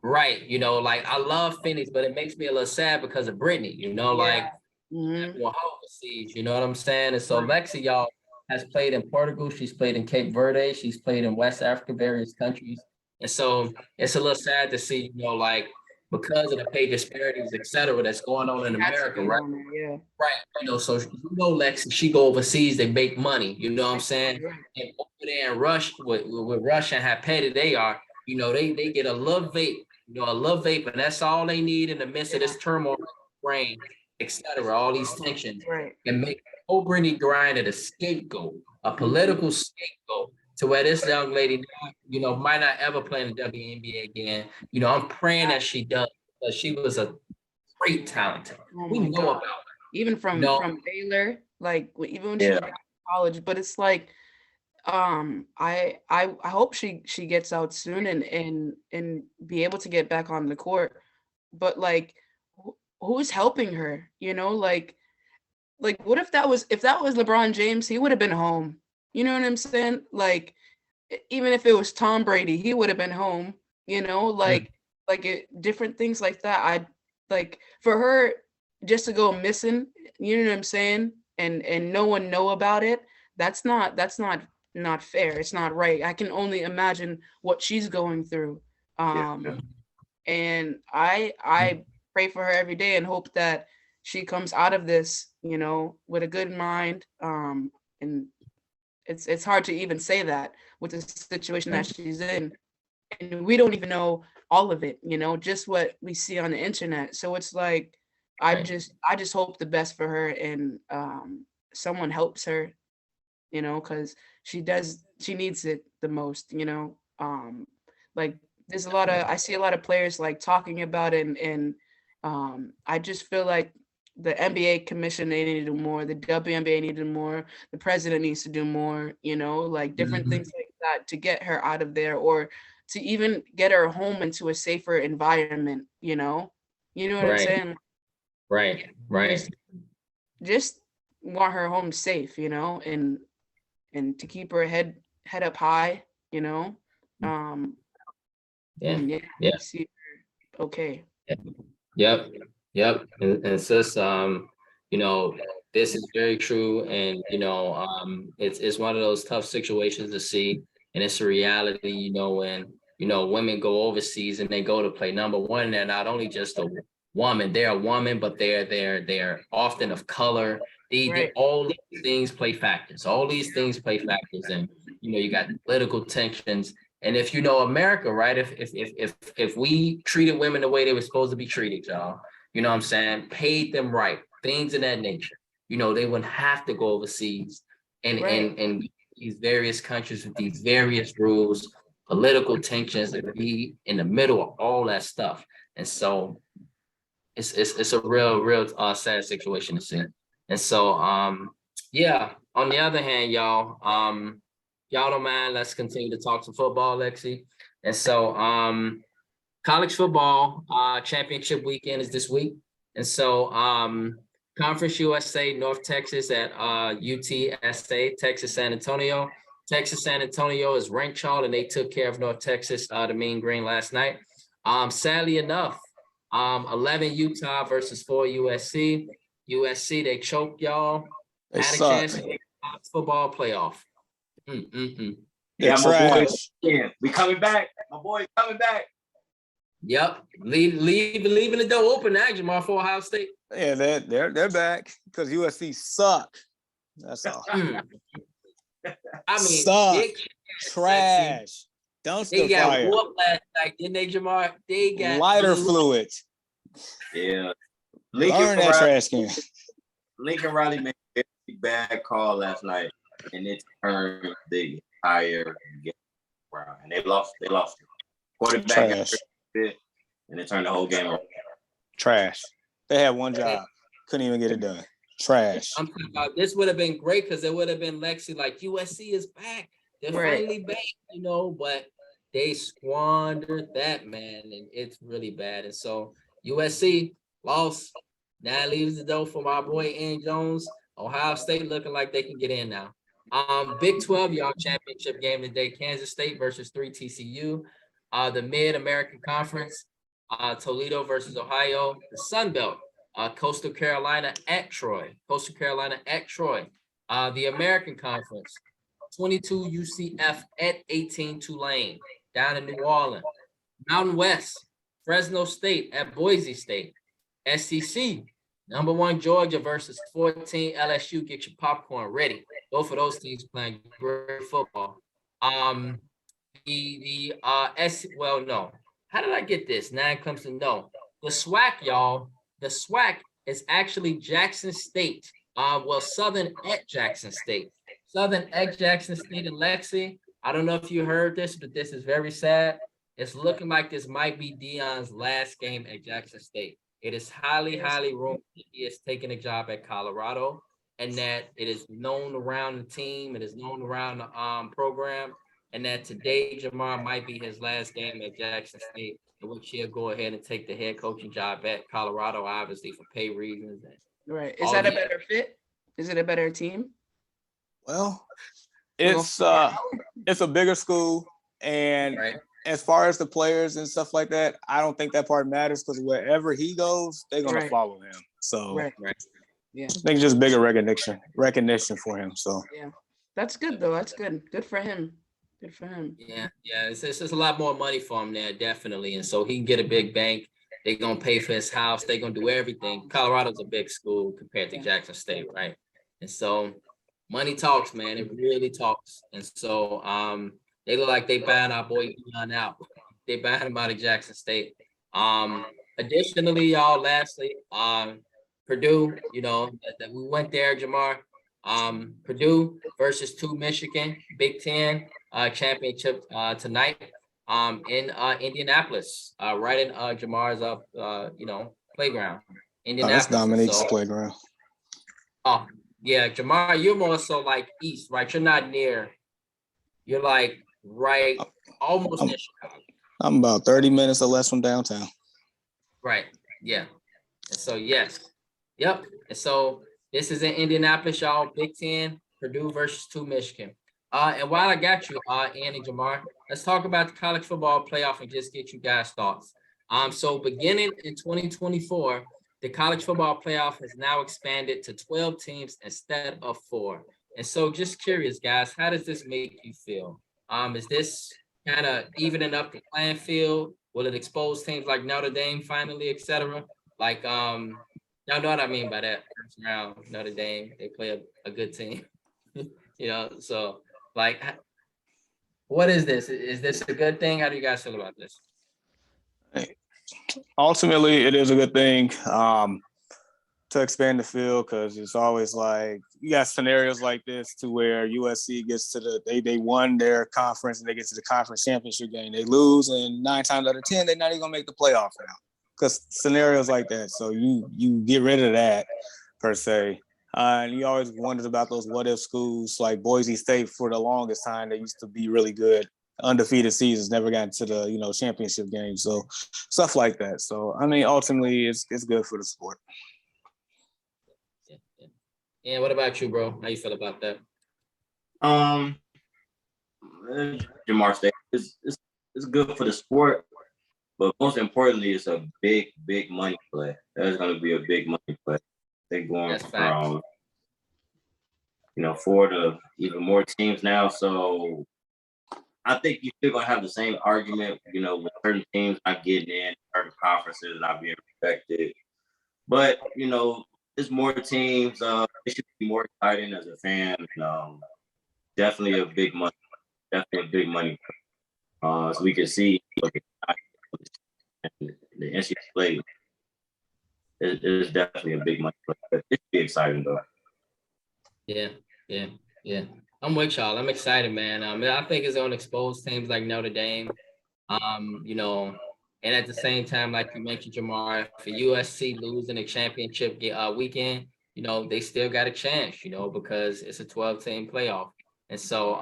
[SPEAKER 1] Right. You know, like, I love Phoenix, but it makes me a little sad because of Brittany, you know, like, overseas, you know what I'm saying? And so Lexi, y'all, has played in Portugal. She's played in Cape Verde. She's played in West Africa, various countries. And so it's a little sad to see, you know, like, because of the pay disparities, et cetera, that's going on in
[SPEAKER 2] Had to
[SPEAKER 1] America,
[SPEAKER 2] be
[SPEAKER 1] right?
[SPEAKER 2] on there, yeah.
[SPEAKER 1] Right. So Lexi, she go overseas, they make money. You know what I'm saying?
[SPEAKER 2] Right.
[SPEAKER 1] And over there in Russia, with Russia and how petty they are, they get a little vape, a little vape, and that's all they need in the midst of this turmoil, brain, et cetera, all these tensions,
[SPEAKER 2] Right.
[SPEAKER 1] and make Brittany Griner a scapegoat, a political scapegoat, to where this young lady, might not ever play in the WNBA again. I'm praying that she does, because she was a great talent.
[SPEAKER 2] Oh
[SPEAKER 1] We
[SPEAKER 2] my
[SPEAKER 1] know
[SPEAKER 2] God.
[SPEAKER 1] about her.
[SPEAKER 2] Even from Baylor, like even when she
[SPEAKER 4] Yeah.
[SPEAKER 2] got to college, but it's like I hope she gets out soon and be able to get back on the court. But like who's helping her? Like what if that was LeBron James, he would have been home. You know what I'm saying? Like even if it was Tom Brady, he would have been home, different things like that. I like for her just to go missing, you know what I'm saying? And no one know about it. That's not fair. It's not right. I can only imagine what she's going through.
[SPEAKER 4] Yeah.
[SPEAKER 2] And I pray for her every day and hope that she comes out of this, with a good mind. And it's hard to even say that with the situation that she's in. And we don't even know all of it, just what we see on the internet. So it's like I just hope the best for her, and someone helps her, because she needs it the most, like there's I see a lot of players like talking about it, and I just feel like the NBA commission, they need to do more, the WNBA need to do more, the president needs to do more, like different things like that to get her out of there, or to even get her home into a safer environment, you know what I'm saying?
[SPEAKER 1] Right.
[SPEAKER 2] Just want her home safe, and to keep her head up high, um and
[SPEAKER 1] Yeah.
[SPEAKER 2] see her okay.
[SPEAKER 1] Yep. And sis, this is very true. And, it's one of those tough situations to see. And it's a reality, when, women go overseas and they go to play number one. They're not only just a woman, they're a woman, but they're often of color.
[SPEAKER 2] Right.
[SPEAKER 1] All these things play factors. All these things play factors. And, you got political tensions. And if America, right, if we treated women the way they were supposed to be treated, y'all, you know what I'm saying, paid them right, things of that nature, they wouldn't have to go overseas and these various countries with these various rules, political tensions, and be in the middle of all that stuff. And so it's a real sad situation to see. And so yeah, on the other hand, y'all don't mind, let's continue to talk some football, Lexi. And so college football championship weekend is this week. And so Conference USA, North Texas at UTSA, Texas San Antonio. Texas San Antonio is ranked, y'all, and they took care of North Texas, the Mean Green, last night. Sadly enough, 11 Utah versus 4 USC. USC, they choked, y'all.
[SPEAKER 3] They
[SPEAKER 1] Had a
[SPEAKER 3] suck.
[SPEAKER 1] chance to make a football playoff.
[SPEAKER 3] They're
[SPEAKER 4] My boy,
[SPEAKER 3] trash.
[SPEAKER 4] we coming back. My boy coming back.
[SPEAKER 1] Yep, leaving the door open now, Jamar, for Ohio State.
[SPEAKER 3] Yeah, they're back because USC suck. That's all.
[SPEAKER 1] I mean,
[SPEAKER 3] Suck. Trash.
[SPEAKER 1] They
[SPEAKER 3] Dumpster
[SPEAKER 1] got
[SPEAKER 3] fire.
[SPEAKER 1] whooped last night, didn't they, Jamar? They got
[SPEAKER 3] Lighter fluid.
[SPEAKER 4] Yeah.
[SPEAKER 3] Burn that trash can.
[SPEAKER 4] Lincoln Riley made a very bad call last night, and it turned the entire game around. And they lost. Quarterback got hit, and it turned the whole game around.
[SPEAKER 3] Trash. They had one job. Couldn't even get it done. Trash.
[SPEAKER 1] I'm talking about, this would have been great because it would have been Lexi, like, USC is back. They're finally back, but they squandered that, man, and it's really bad. And so USC lost. Now leaves the door for my boy Ian Jones. Ohio State looking like they can get in now. Big 12, y'all, championship game today. Kansas State versus 3 TCU. The Mid-American Conference, Toledo versus Ohio. The Sun Belt, Coastal Carolina at Troy. The American Conference, 22 UCF at 18 Tulane, down in New Orleans. Mountain West, Fresno State at Boise State. SEC, number 1 Georgia versus 14 LSU. Get your popcorn ready. Both of those teams playing great football. Well, no. How did I get this? Now it comes to no. The SWAC, y'all. The SWAC is actually Jackson State. Southern at Jackson State. Southern at Jackson State and Lexi. I don't know if you heard this, but this is very sad. It's looking like this might be Deion's last game at Jackson State. It is highly rumored that he is taking a job at Colorado, and that it is known around the team, it is known around the program, and that today Jamar might be his last game at Jackson State, in which he'll go ahead and take the head coaching job at Colorado, obviously for pay reasons.
[SPEAKER 2] Right. Is that a better fit? Is it a better team?
[SPEAKER 3] Well, it's a bigger school, and as far as the players and stuff like that, I don't think that part matters, because wherever he goes, they're gonna follow him. So yeah, I think just bigger recognition for him. So
[SPEAKER 2] yeah, that's good though. That's good. Good for him. Good for him.
[SPEAKER 1] Yeah. It's just a lot more money for him there, definitely, and so he can get a big bank. They're gonna pay for his house. They're gonna do everything. Colorado's a big school compared to Jackson State, right? And so money talks, man. It really talks. And so they look like they buying our boy Deion out. They buying him out of Jackson State. Additionally, y'all, lastly, Purdue, that we went there, Jamar. Purdue versus 2 Michigan, Big Ten championship tonight in Indianapolis, right in Jamar's playground. Indianapolis.
[SPEAKER 3] That's Dominique's playground.
[SPEAKER 1] Oh, yeah, Jamar, you're more so like east, right? You're not near. You're like right, almost near Chicago.
[SPEAKER 3] I'm about 30 minutes or less from downtown.
[SPEAKER 1] Right. Yeah. And so yes. Yep. And so this is in Indianapolis, y'all. Big Ten, Purdue versus 2 Michigan. And while I got you, Ian and Jamar, let's talk about the college football playoff and just get you guys' thoughts. So beginning in 2024, the college football playoff has now expanded to 12 teams instead of 4. And so just curious, guys, how does this make you feel? Is this kind of evening up the playing field? Will it expose teams like Notre Dame finally, et cetera? Like, y'all know what I mean by that. First round, Notre Dame, they play a good team. So like, what is this? Is this a good thing? How do you guys feel about this?
[SPEAKER 3] Ultimately, it is a good thing to expand the field, because it's always like you got scenarios like this to where USC gets to they won their conference and they get to the conference championship game. They lose, and 9 times out of 10, they're not even gonna make the playoff now, because scenarios like that. So you get rid of that per se. And you always wondered about those what if schools like Boise State for the longest time. They used to be really good, undefeated seasons, never got into the championship game. So stuff like that. So I mean, ultimately, it's good for the sport.
[SPEAKER 1] Yeah. What about you, bro? How you feel about that?
[SPEAKER 4] Jamar State, it's good for the sport, but most importantly, it's a big money play. That's going to be a big money play. They're going from 4 to even more teams now. So I think you're still gonna have the same argument, with certain teams not getting in, certain conferences not being respected. But there's more teams. It should be more exciting as a fan. Definitely a big money. So we can see the NCAA. It is definitely a big money, but it should be exciting though.
[SPEAKER 1] Yeah. I'm with y'all. I'm excited, man. I think it's gonna expose teams like Notre Dame. And at the same time, like you mentioned, Jamar, for USC losing a championship weekend, they still got a chance, because it's a 12-team playoff. And so,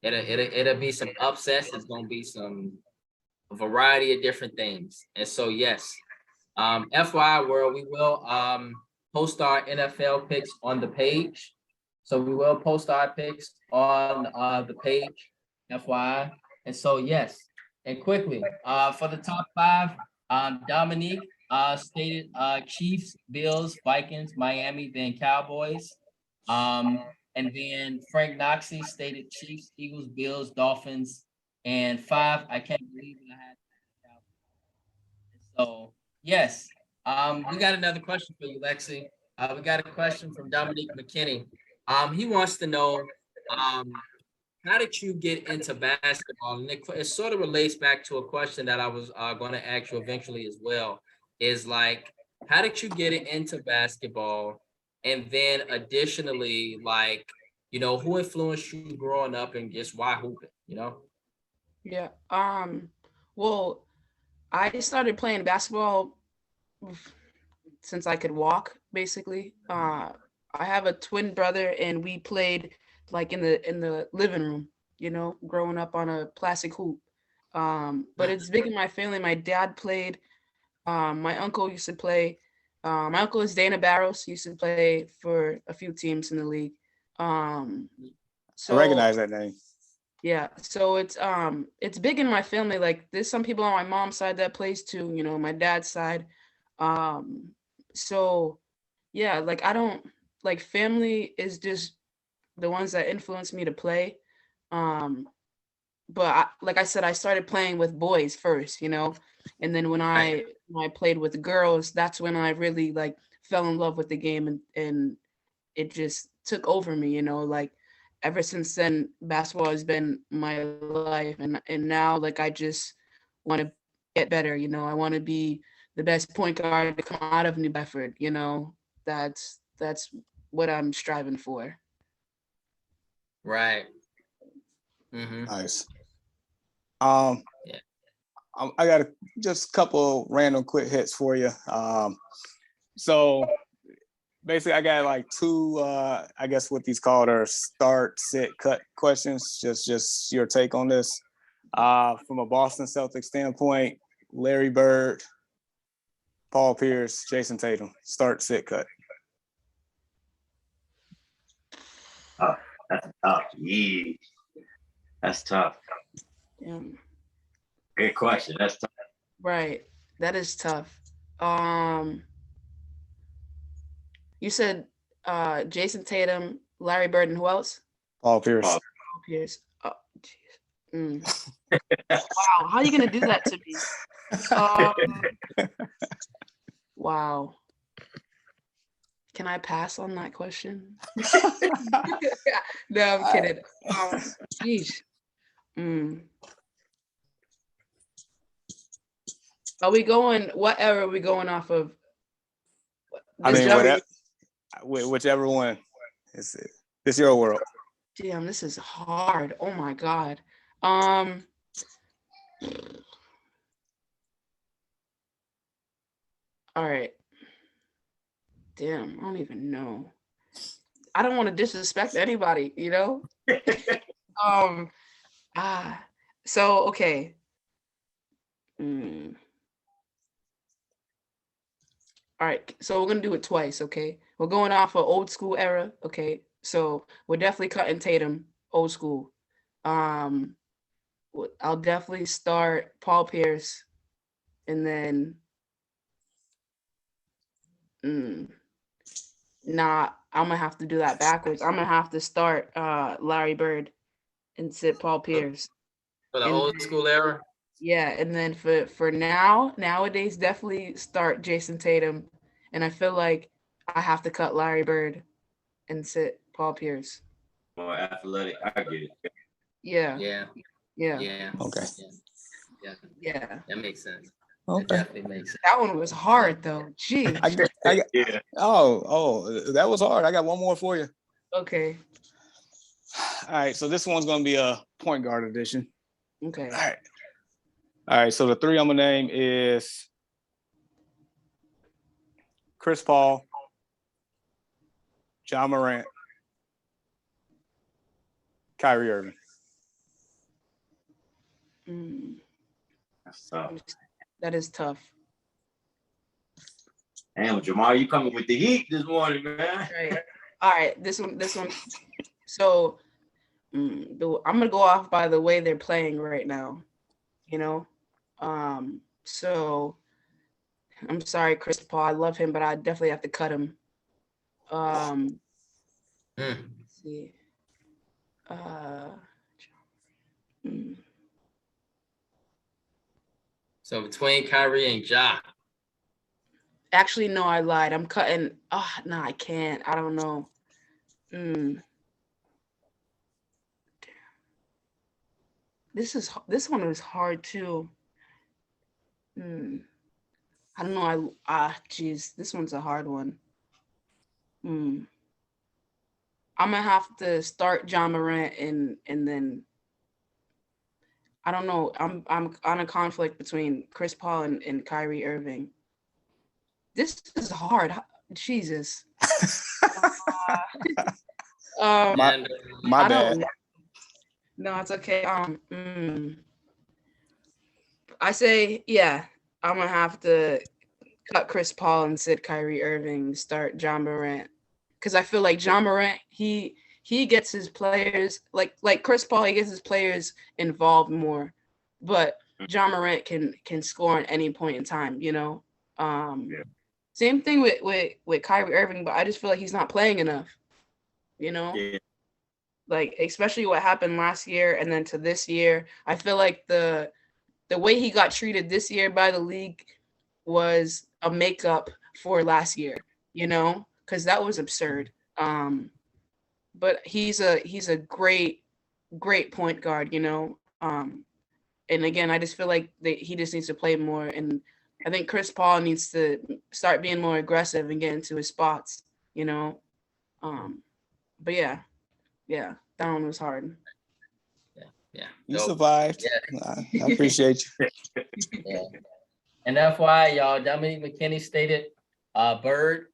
[SPEAKER 1] it'll be some upsets. It's gonna be a variety of different things. And so, yes, FYI world, we will post our NFL picks on the page. So we will post our picks on the page, FYI. And so, yes, and quickly, for the top 5, Dominique stated Chiefs, Bills, Vikings, Miami, then Cowboys. And then Frank Noxie stated Chiefs, Eagles, Bills, Dolphins, and 5, I can't believe I had So yes, we got another question for you, Lexi. We got a question from Dominique McKinney. He wants to know, how did you get into basketball? And it sort of relates back to a question that I was going to ask you eventually as well. Is like, how did you get into basketball? And then additionally, like, who influenced you growing up and just why hooping?
[SPEAKER 2] Yeah. Well, I started playing basketball since I could walk, basically. I have a twin brother, and we played like in the living room, growing up on a plastic hoop. But it's big in my family. My dad played. My uncle used to play. My uncle is Dana Barros. He used to play for a few teams in the league.
[SPEAKER 3] I recognize that name.
[SPEAKER 2] Yeah, so it's big in my family. Like there's some people on my mom's side that plays too, my dad's side. Um, so yeah, like I don't like family is just the ones that influence me to play. Um, but like I said, I started playing with boys first, and then when I played with girls, that's when I really like fell in love with the game, and it just took over me, like ever since then basketball has been my life, and now like I just want to get better, I want to be the best point guard to come out of New Bedford, that's what I'm striving for.
[SPEAKER 1] Right. Mm-hmm.
[SPEAKER 3] Nice.
[SPEAKER 1] Yeah.
[SPEAKER 3] I got just a couple random quick hits for you. So basically, I got like two, I guess what these called are start, sit, cut questions. Just your take on this. From a Boston Celtics standpoint, Larry Bird, Paul Pierce, Jason Tatum. Start, sit, cut.
[SPEAKER 4] Oh, that's tough. Yeah. That's tough.
[SPEAKER 2] Yeah.
[SPEAKER 4] Good question. That's tough.
[SPEAKER 2] Right, that is tough. You said Jason Tatum, Larry Bird, and who else?
[SPEAKER 3] Paul Pierce.
[SPEAKER 4] Paul.
[SPEAKER 2] Paul Pierce. Oh, jeez. Wow, how are you gonna do that to me? Wow. Can I pass on that question? No, I'm kidding. Geez. Are we going? What era are we going off of?
[SPEAKER 3] I mean, whatever, whichever one. It's your world.
[SPEAKER 2] Damn, this is hard. Oh my God. All right. Damn, I don't even know. I don't want to disrespect anybody, um, so okay. All right, so we're gonna do it twice, okay? We're going off of old school era, okay? So we're definitely cutting Tatum, old school. I'll definitely start Paul Pierce, and then, nah, I'm gonna have to do that backwards. I'm gonna have to start Larry Bird and sit Paul Pierce.
[SPEAKER 1] For the
[SPEAKER 2] And
[SPEAKER 1] old school era.
[SPEAKER 2] yeah, and then for nowadays, definitely start Jason Tatum, and I feel like I have to cut Larry Bird and sit Paul Pierce.
[SPEAKER 4] More athletic. I get it.
[SPEAKER 2] Yeah,
[SPEAKER 1] Yeah.
[SPEAKER 2] yeah,
[SPEAKER 1] Yeah.
[SPEAKER 3] Okay.
[SPEAKER 1] Yeah.
[SPEAKER 2] yeah.
[SPEAKER 1] That makes sense.
[SPEAKER 3] Okay.
[SPEAKER 1] That definitely makes sense.
[SPEAKER 2] That one was hard though. Gee.
[SPEAKER 3] I got,
[SPEAKER 4] Yeah.
[SPEAKER 3] oh, that was hard. I got one more for you.
[SPEAKER 2] Okay.
[SPEAKER 3] All right, so this one's gonna be a point guard edition.
[SPEAKER 2] Okay.
[SPEAKER 3] All right. So the three I'm gonna name is Chris Paul, John Morant, Kyrie Irving.
[SPEAKER 4] That's tough.
[SPEAKER 2] That is tough.
[SPEAKER 4] Damn, Jamal, you coming with the heat this morning, man.
[SPEAKER 2] Right. All right. This one. So I'm gonna go off by the way they're playing right now. So I'm sorry, Chris Paul. I love him, but I definitely have to cut him. Let's see.
[SPEAKER 1] So between Kyrie and Ja.
[SPEAKER 2] Actually, no, I lied. I'm cutting. No, I can't. I don't know. This one was hard too. I don't know. Geez, this one's a hard one. I'm gonna have to start John Morant and then I don't know. I'm on a conflict between Chris Paul and Kyrie Irving. This is hard. Jesus.
[SPEAKER 3] My
[SPEAKER 2] I
[SPEAKER 3] bad.
[SPEAKER 2] don't. No, it's okay. I say, yeah, I'm gonna have to cut Chris Paul and sit Kyrie Irving, start John Morant, because I feel like John Morant, he gets his players like Chris Paul, he gets his players involved more, but John Morant can score at any point in time, you know. Same thing with Kyrie Irving, but I just feel like he's not playing enough, you know.
[SPEAKER 4] Yeah.
[SPEAKER 2] Like especially what happened last year and then to this year, I feel like the way he got treated this year by the league was a makeup for last year, you know, because that was absurd. But he's a great point guard, you know. And again, I just feel like he just needs to play more, and I think Chris Paul needs to start being more aggressive and get into his spots, you know. But yeah, that one was hard.
[SPEAKER 1] Yeah.
[SPEAKER 3] You survived.
[SPEAKER 1] Yeah.
[SPEAKER 3] I appreciate you.
[SPEAKER 1] Yeah. And FYI, y'all, Dominique McKinney stated Bird,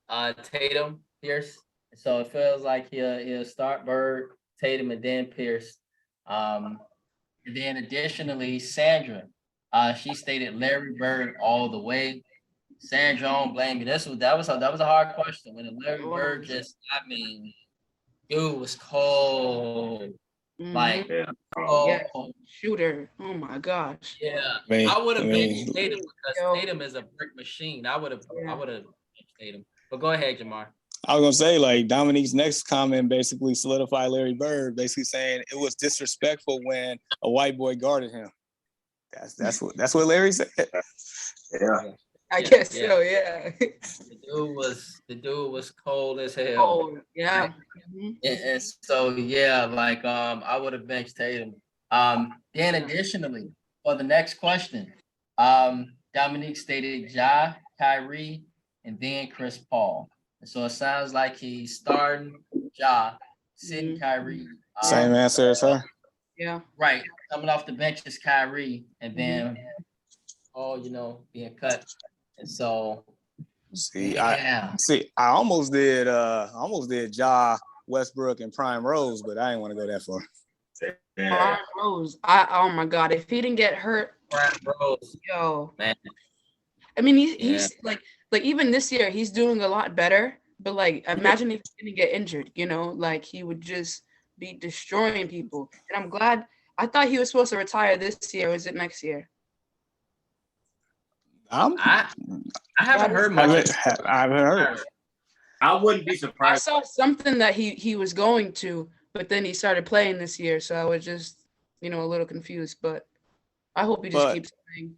[SPEAKER 1] Tatum, Pierce. So it feels like he'll start Bird, Tatum, and then Pierce. And then additionally, Sandra, she stated Larry Bird all the way. Sandra, don't blame me. That was a hard question. When Larry Bird dude was cold. Like,
[SPEAKER 2] shooter. Oh my gosh.
[SPEAKER 1] Yeah,
[SPEAKER 3] Man,
[SPEAKER 1] I would have been Tatum because
[SPEAKER 2] Yo.
[SPEAKER 1] Tatum is a brick machine. I would have Tatum. But go ahead, Jamar.
[SPEAKER 3] I was gonna say, like, Dominique's next comment basically solidified Larry Bird, basically saying it was disrespectful when a white boy guarded him. That's what Larry said.
[SPEAKER 4] Yeah.
[SPEAKER 2] I guess so, yeah.
[SPEAKER 1] The dude was cold as hell.
[SPEAKER 2] Oh, yeah.
[SPEAKER 1] And so yeah, like I would have benched Tatum. Then additionally, for the next question, Dominique stated Ja, Kyrie, and then Chris Paul. And so it sounds like he's starting Ja, sitting Kyrie.
[SPEAKER 3] Same answer as her.
[SPEAKER 2] Yeah.
[SPEAKER 1] Right. Coming off the bench is Kyrie, and then being cut. And so
[SPEAKER 3] I almost did Ja, Westbrook, and Prime Rose, but I didn't want to go that far.
[SPEAKER 2] Prime Rose. Oh my God. If he didn't get hurt,
[SPEAKER 1] Prime Rose.
[SPEAKER 2] Yo.
[SPEAKER 1] Man.
[SPEAKER 2] I mean, he's like even this year, he's doing a lot better. But like, imagine if he didn't get injured, you know, like he would just be destroying people. And I'm glad. I thought he was supposed to retire this year. Or is it next year?
[SPEAKER 1] I haven't heard much.
[SPEAKER 3] I haven't heard.
[SPEAKER 4] I wouldn't be surprised.
[SPEAKER 2] I saw something that he was going to, but then he started playing this year, so I was just, a little confused. But I hope he just keeps playing.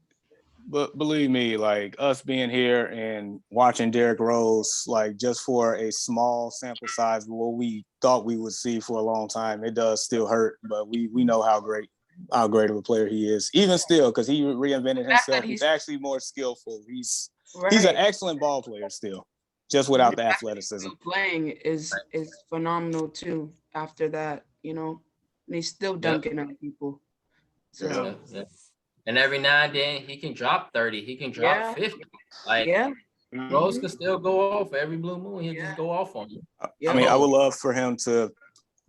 [SPEAKER 3] But believe me, like us being here and watching Derrick Rose, like just for a small sample size of what we thought we would see for a long time, it does still hurt. But we know how great of a player he is, even still, because he reinvented himself. He's actually more skillful. He's an excellent ball player still, just without the athleticism.
[SPEAKER 2] Playing is phenomenal too. After that, and he's still dunking on people. So.
[SPEAKER 1] Yeah. And every now and then he can drop 30. He can drop 50. Like Rose could still go off every blue moon. He'll just go off on you.
[SPEAKER 3] I mean, I would love for him to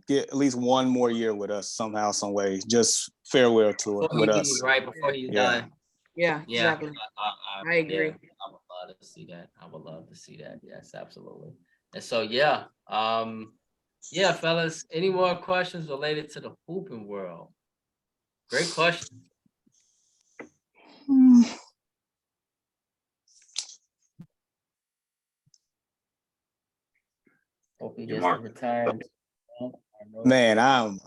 [SPEAKER 3] get at least one more year with us somehow, some way. Just farewell tour with us.
[SPEAKER 1] Right before he's done.
[SPEAKER 2] Yeah, exactly. I agree.
[SPEAKER 1] I would love to see that. Yes, absolutely. And so fellas, any more questions related to the hooping world? Great question. Hope he gets retired.
[SPEAKER 3] Man, I'm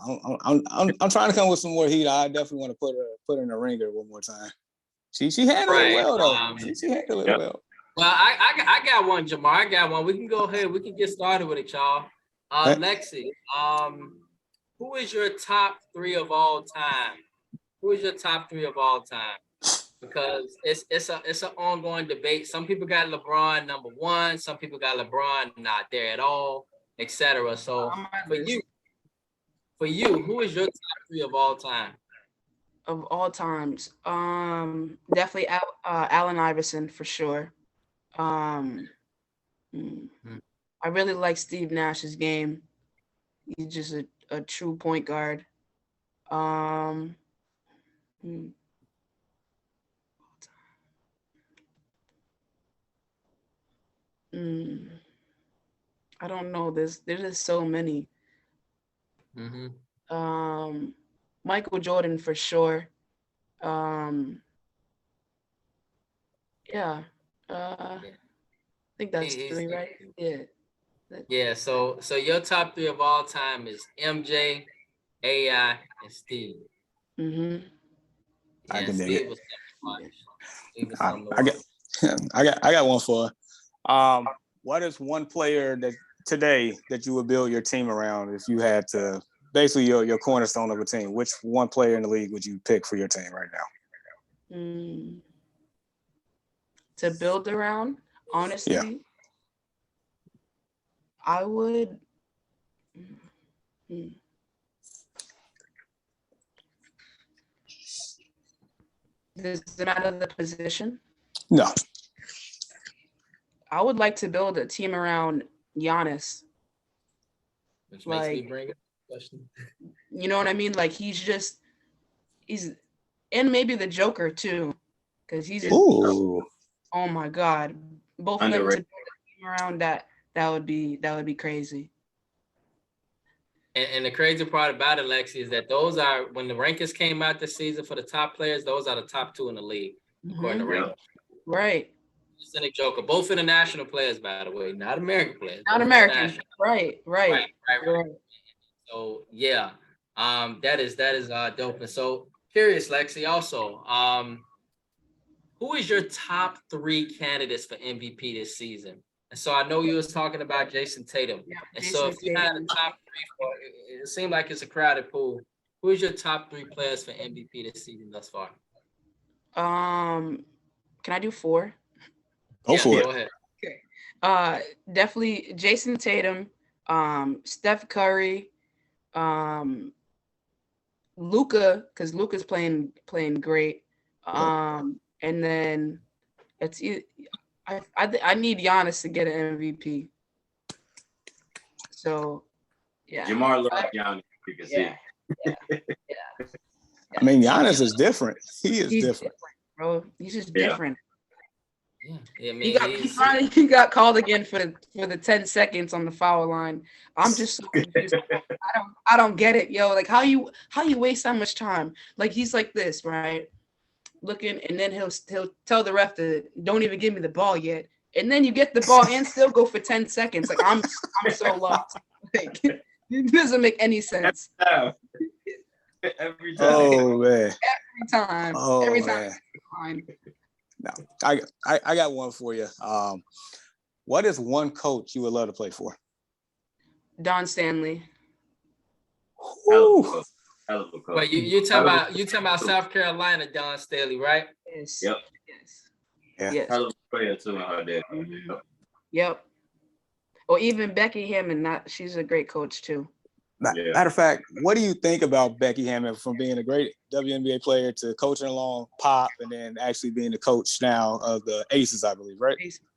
[SPEAKER 3] trying to come with some more heat. I definitely want to put in a ringer one more time. She handled it
[SPEAKER 1] Right.
[SPEAKER 3] well though. She handled it well.
[SPEAKER 1] Well, I got one, Jamar. I got one. We can go ahead. We can get started with it, y'all. Lexi, who is your top 3 of all time? Who is your top 3 of all time? Because it's an ongoing debate. Some people got LeBron number 1. Some people got LeBron not there at all, etc. So for you, who is your top 3 of all time?
[SPEAKER 2] Of all times, definitely Allen Iverson for sure. I really like Steve Nash's game. He's just a true point guard. I don't know. There's just so many. Michael Jordan for sure. Yeah. I think that's 3, right? Yeah.
[SPEAKER 1] Yeah. So your top 3 of all time is MJ, AI, and Steve.
[SPEAKER 3] I can dig
[SPEAKER 1] Steve
[SPEAKER 3] it.
[SPEAKER 1] was Steve was
[SPEAKER 3] I got one for her. What is one player that today that you would build your team around if you had to, basically your cornerstone of a team? Which one player in the league would you pick for your team right now?
[SPEAKER 2] To build around, honestly, I would. Does it matter the position?
[SPEAKER 3] No.
[SPEAKER 2] I would like to build a team around Giannis.
[SPEAKER 1] Which makes me bring up the question.
[SPEAKER 2] You know what I mean? Like he's and maybe the Joker too, because he's just, oh my God, both of them to build a team around that would be crazy.
[SPEAKER 1] And the crazy part about it, Lexi, is that those are, when the rankings came out this season for the top players, those are the top 2 in the league, according to rankings.
[SPEAKER 2] Right.
[SPEAKER 1] And the Joker, both international players, by the way, not American players.
[SPEAKER 2] Not American. Right.
[SPEAKER 1] So yeah, that is dope. And so curious, Lexi, also, who is your top 3 candidates for MVP this season? And so I know you was talking about Jason Tatum. Yeah, and so if you had a top 3 it seemed like it's a crowded pool. Who is your top 3 players for MVP this season thus far?
[SPEAKER 2] Can I do 4?
[SPEAKER 3] Go for it.
[SPEAKER 1] Go ahead.
[SPEAKER 2] Okay. Definitely Jason Tatum, Steph Curry, Luka, because Luka's playing great. And then I need Giannis to get an MVP. So yeah.
[SPEAKER 4] Jamar loves Giannis. You can see.
[SPEAKER 3] I mean, Giannis is different. He's different,
[SPEAKER 2] bro. He's just different.
[SPEAKER 1] Yeah, I mean,
[SPEAKER 2] he got called again for the 10 seconds on the foul line. I'm just so confused. I don't get it, yo. Like how you waste that much time? Like he's like this, right? Looking, and then he'll tell the ref to don't even give me the ball yet. And then you get the ball and still go for 10 seconds. Like I'm so lost. Like it doesn't make any sense.
[SPEAKER 4] Every time.
[SPEAKER 3] Oh man.
[SPEAKER 2] Every time.
[SPEAKER 3] Oh,
[SPEAKER 2] every time.
[SPEAKER 3] Man. No, I got one for you. What is one coach you would love to play for?
[SPEAKER 2] Don Stanley.
[SPEAKER 1] But you talking about South Carolina, Don Stanley, right?
[SPEAKER 2] Yes.
[SPEAKER 4] Yep.
[SPEAKER 2] Yes.
[SPEAKER 4] Yes. Hell of a player too in her day.
[SPEAKER 2] Yep. Or even Becky Hammond. She's a great coach too.
[SPEAKER 3] Matter of fact, what do you think about Becky Hammond from being a great WNBA player to coaching along Pop and then actually being the coach now of the Aces, I believe, right?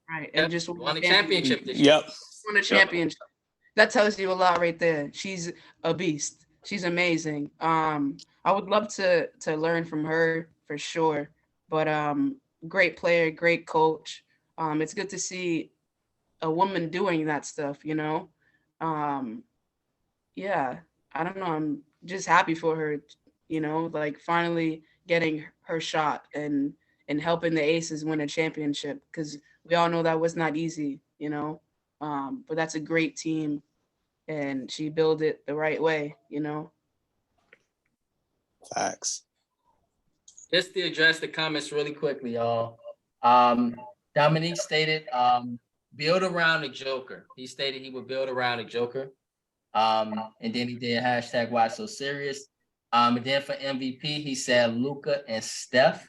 [SPEAKER 2] Right. And just
[SPEAKER 1] won a championship this year.
[SPEAKER 3] Yep.
[SPEAKER 2] Won a championship. That tells you a lot right there. She's a beast. She's amazing. I would love to learn from her for sure. But great player, great coach. It's good to see a woman doing that stuff, you know. Yeah, I don't know. I'm just happy for her, you know, like finally getting her shot and helping the Aces win a championship, because we all know that was not easy, you know. But that's a great team, and she built it the right way, you know.
[SPEAKER 3] Facts.
[SPEAKER 1] Just to address the comments really quickly, y'all. Dominique stated, build around the Joker. He stated he would build around the Joker. And then he did hashtag why so serious. And then for MVP, he said Luka and Steph.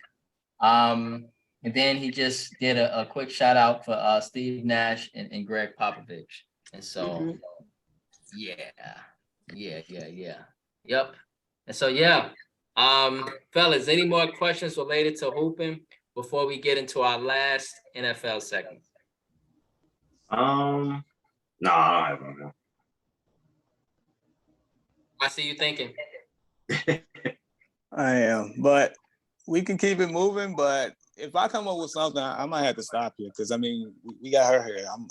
[SPEAKER 1] And then he just did a quick shout out for Steve Nash and Greg Popovich. And so, yeah. Yep. And so, yeah. Fellas, any more questions related to hooping before we get into our last NFL segment?
[SPEAKER 4] No, I don't know.
[SPEAKER 1] I see you thinking.
[SPEAKER 3] I am, but we can keep it moving. But if I come up with something, I might have to stop you because I mean we got her here. I'm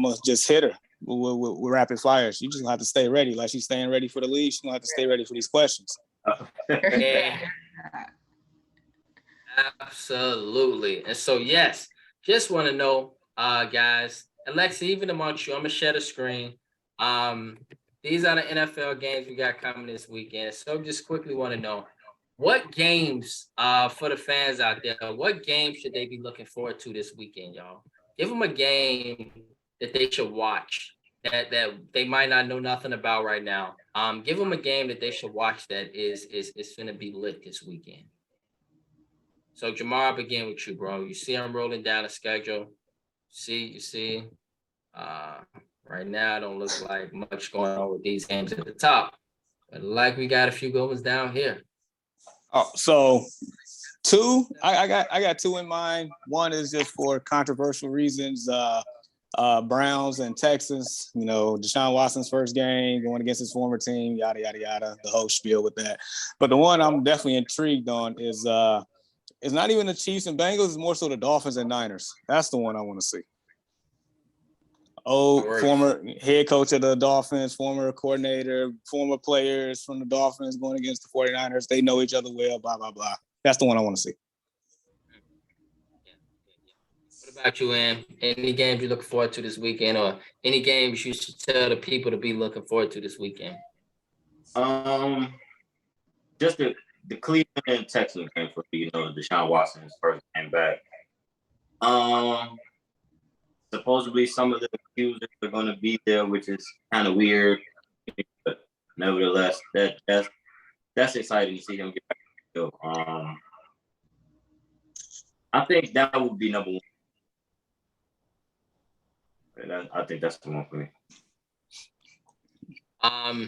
[SPEAKER 3] gonna just hit her with rapid fires. You just gonna have to stay ready, like she's staying ready for the league. She's gonna have to stay ready for these questions.
[SPEAKER 1] Yeah. Absolutely. And so, yes, just want to know, guys, Allexia, even amongst you, I'm gonna share the screen. These are the NFL games we got coming this weekend. So just quickly want to know what games, for the fans out there, what games should they be looking forward to this weekend, y'all? Give them a game that they should watch that they might not know nothing about right now. Give them a game that they should watch that is finna be lit this weekend. So Jamar, I'll begin with you, bro. You see I'm rolling down the schedule. You see. Right now, it don't look like much going on with these games at the top. But like we got a few good ones down here.
[SPEAKER 3] Oh, so two, I got two in mind. One is just for controversial reasons. Browns and Texans, you know, Deshaun Watson's first game going against his former team, yada, yada, yada, the whole spiel with that. But the one I'm definitely intrigued on is it's not even the Chiefs and Bengals, it's more so the Dolphins and Niners. That's the one I want to see. Former head coach of the Dolphins, former coordinator, former players from the Dolphins going against the 49ers. They know each other well, blah, blah, blah. That's the one I want to see.
[SPEAKER 1] What about you, Ann? Any games you looking forward to this weekend or any games you should tell the people to be looking forward to this weekend?
[SPEAKER 4] Just the Cleveland and Texans game for Deshaun Watson's first game back. Supposedly some of the accusers are going to be there, which is kind of weird, but nevertheless, that's exciting to see him get back to the field. I think that would be number one. I think that's the one for me.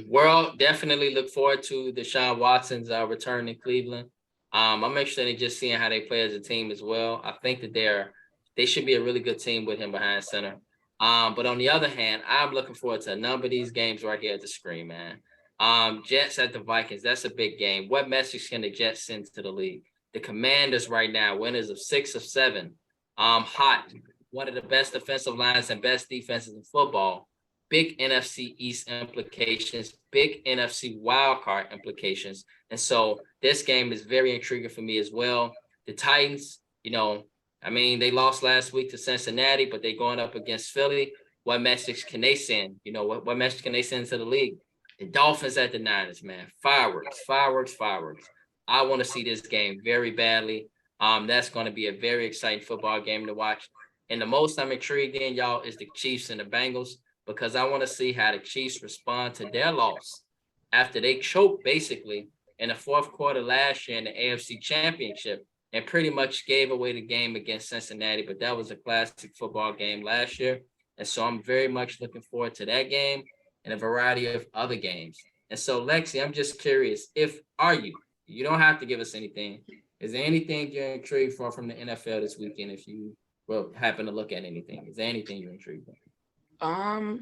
[SPEAKER 1] World definitely look forward to Deshaun Watson's return in Cleveland. I'm interested in just seeing how they play as a team as well. I think that they should be a really good team with him behind center. But on the other hand, I'm looking forward to a number of these games right here at the screen, man. Jets at the Vikings, that's a big game. What message can the Jets send to the league? The Commanders right now, winners of 6 of 7. Hot, one of the best defensive lines and best defenses in football. Big NFC East implications, big NFC wildcard implications. And so this game is very intriguing for me as well. The Titans, they lost last week to Cincinnati, but they're going up against Philly. What message can they send? What message can they send to the league? The Dolphins at the Niners, man. Fireworks. I want to see this game very badly. That's going to be a very exciting football game to watch. And the most I'm intrigued in, y'all, is the Chiefs and the Bengals, because I want to see how the Chiefs respond to their loss after they choked basically in the fourth quarter last year in the AFC Championship and pretty much gave away the game against Cincinnati. But that was a classic football game last year. And so I'm very much looking forward to that game and a variety of other games. And so, Lexi, I'm just curious, you don't have to give us anything. Is there anything you're intrigued for from the NFL this weekend if you happen to look at anything? Is there anything you're intrigued with?
[SPEAKER 2] I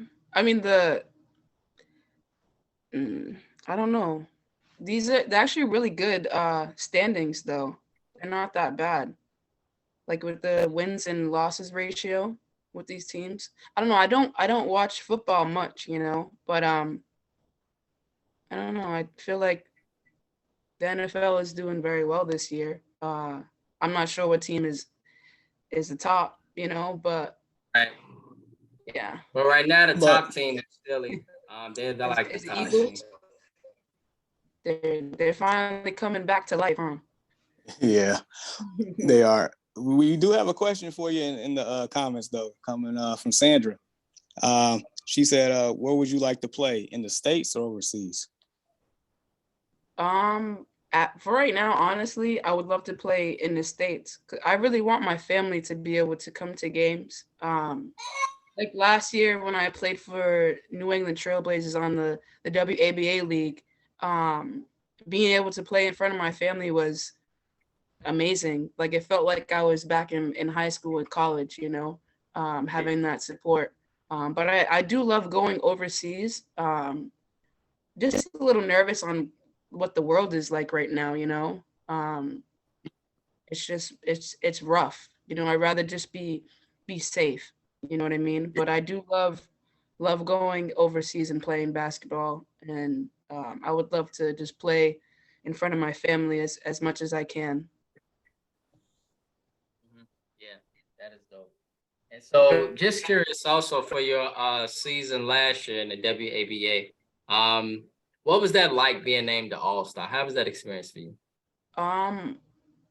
[SPEAKER 2] don't know. They're actually really good standings though. They're not that bad. Like with the wins and losses ratio with these teams. I don't know. I don't watch football much, but I don't know. I feel like the NFL is doing very well this year. I'm not sure what team is the top, but
[SPEAKER 1] right.
[SPEAKER 2] Yeah.
[SPEAKER 1] Well, right now the top team is Philly. They're like the top
[SPEAKER 2] Eagles. Team. They're finally coming back to life, huh?
[SPEAKER 3] Yeah, they are. We do have a question for you in the comments, though, coming from Sandra. She said, where would you like to play, in the States or overseas?
[SPEAKER 2] For right now, honestly, I would love to play in the States. 'Cause I really want my family to be able to come to games. Like last year when I played for New England Trailblazers on the WABA league, being able to play in front of my family was amazing. Like it felt like I was back in high school and college, having that support. But I do love going overseas. Just a little nervous on what the world is like right now, it's just it's rough. I'd rather just be safe. You know what I mean? But I do love going overseas and playing basketball, and I would love to just play in front of my family as much as I can.
[SPEAKER 1] Mhm. Yeah, that is dope. And so just curious also for your season last year in the WABA, what was that like being named the All-Star? How was that experience for you?
[SPEAKER 2] Um,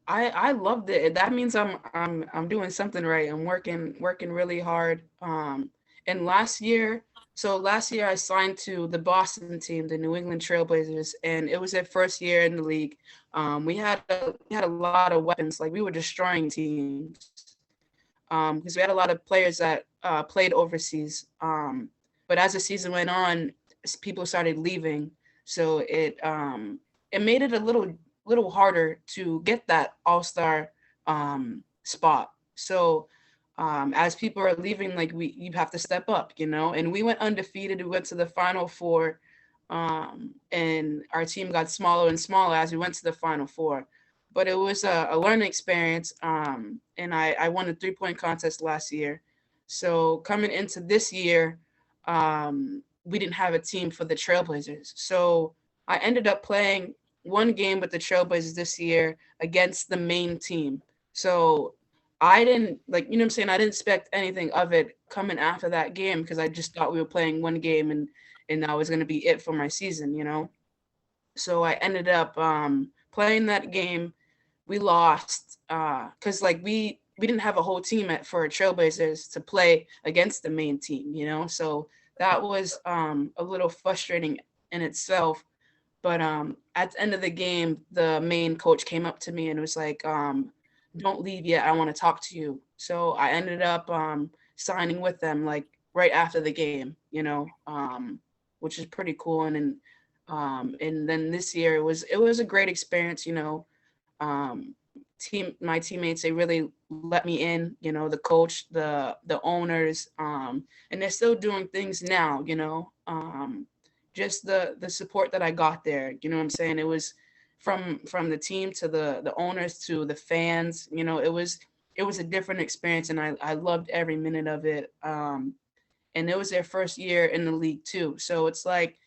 [SPEAKER 2] I loved it. That means I'm doing something right. I'm working really hard. And last year I signed to the Boston team, the New England Trailblazers, and it was their first year in the league. We had a lot of weapons, like we were destroying teams. Because we had a lot of players that played overseas. But as the season went on, people started leaving, so it made it a little harder to get that all-star spot. So as people are leaving, like you have to step up, And we went undefeated. We went to the Final Four, and our team got smaller and smaller as we went to the Final Four. But it was a learning experience, and I won the 3-point contest last year. So coming into this year, we didn't have a team for the Trailblazers. So I ended up playing one game with the Trailblazers this year against the main team. So I didn't what I'm saying, I didn't expect anything of it coming after that game because I just thought we were playing one game and that was going to be it for my season. So I ended up playing that game. We lost because we didn't have a whole team for Trailblazers to play against the main team. So that was a little frustrating in itself. But at the end of the game, the main coach came up to me and was like, "Don't leave yet. I want to talk to you." So I ended up signing with them like right after the game, which is pretty cool. And then this year it was a great experience. Um, my teammates, they really let me in. The coach, the owners, and they're still doing things now. Just the support that I got there. You know what I'm saying? It was from the team to the owners to the fans. It was a different experience, and I loved every minute of it. And it was their first year in the league too, so it's like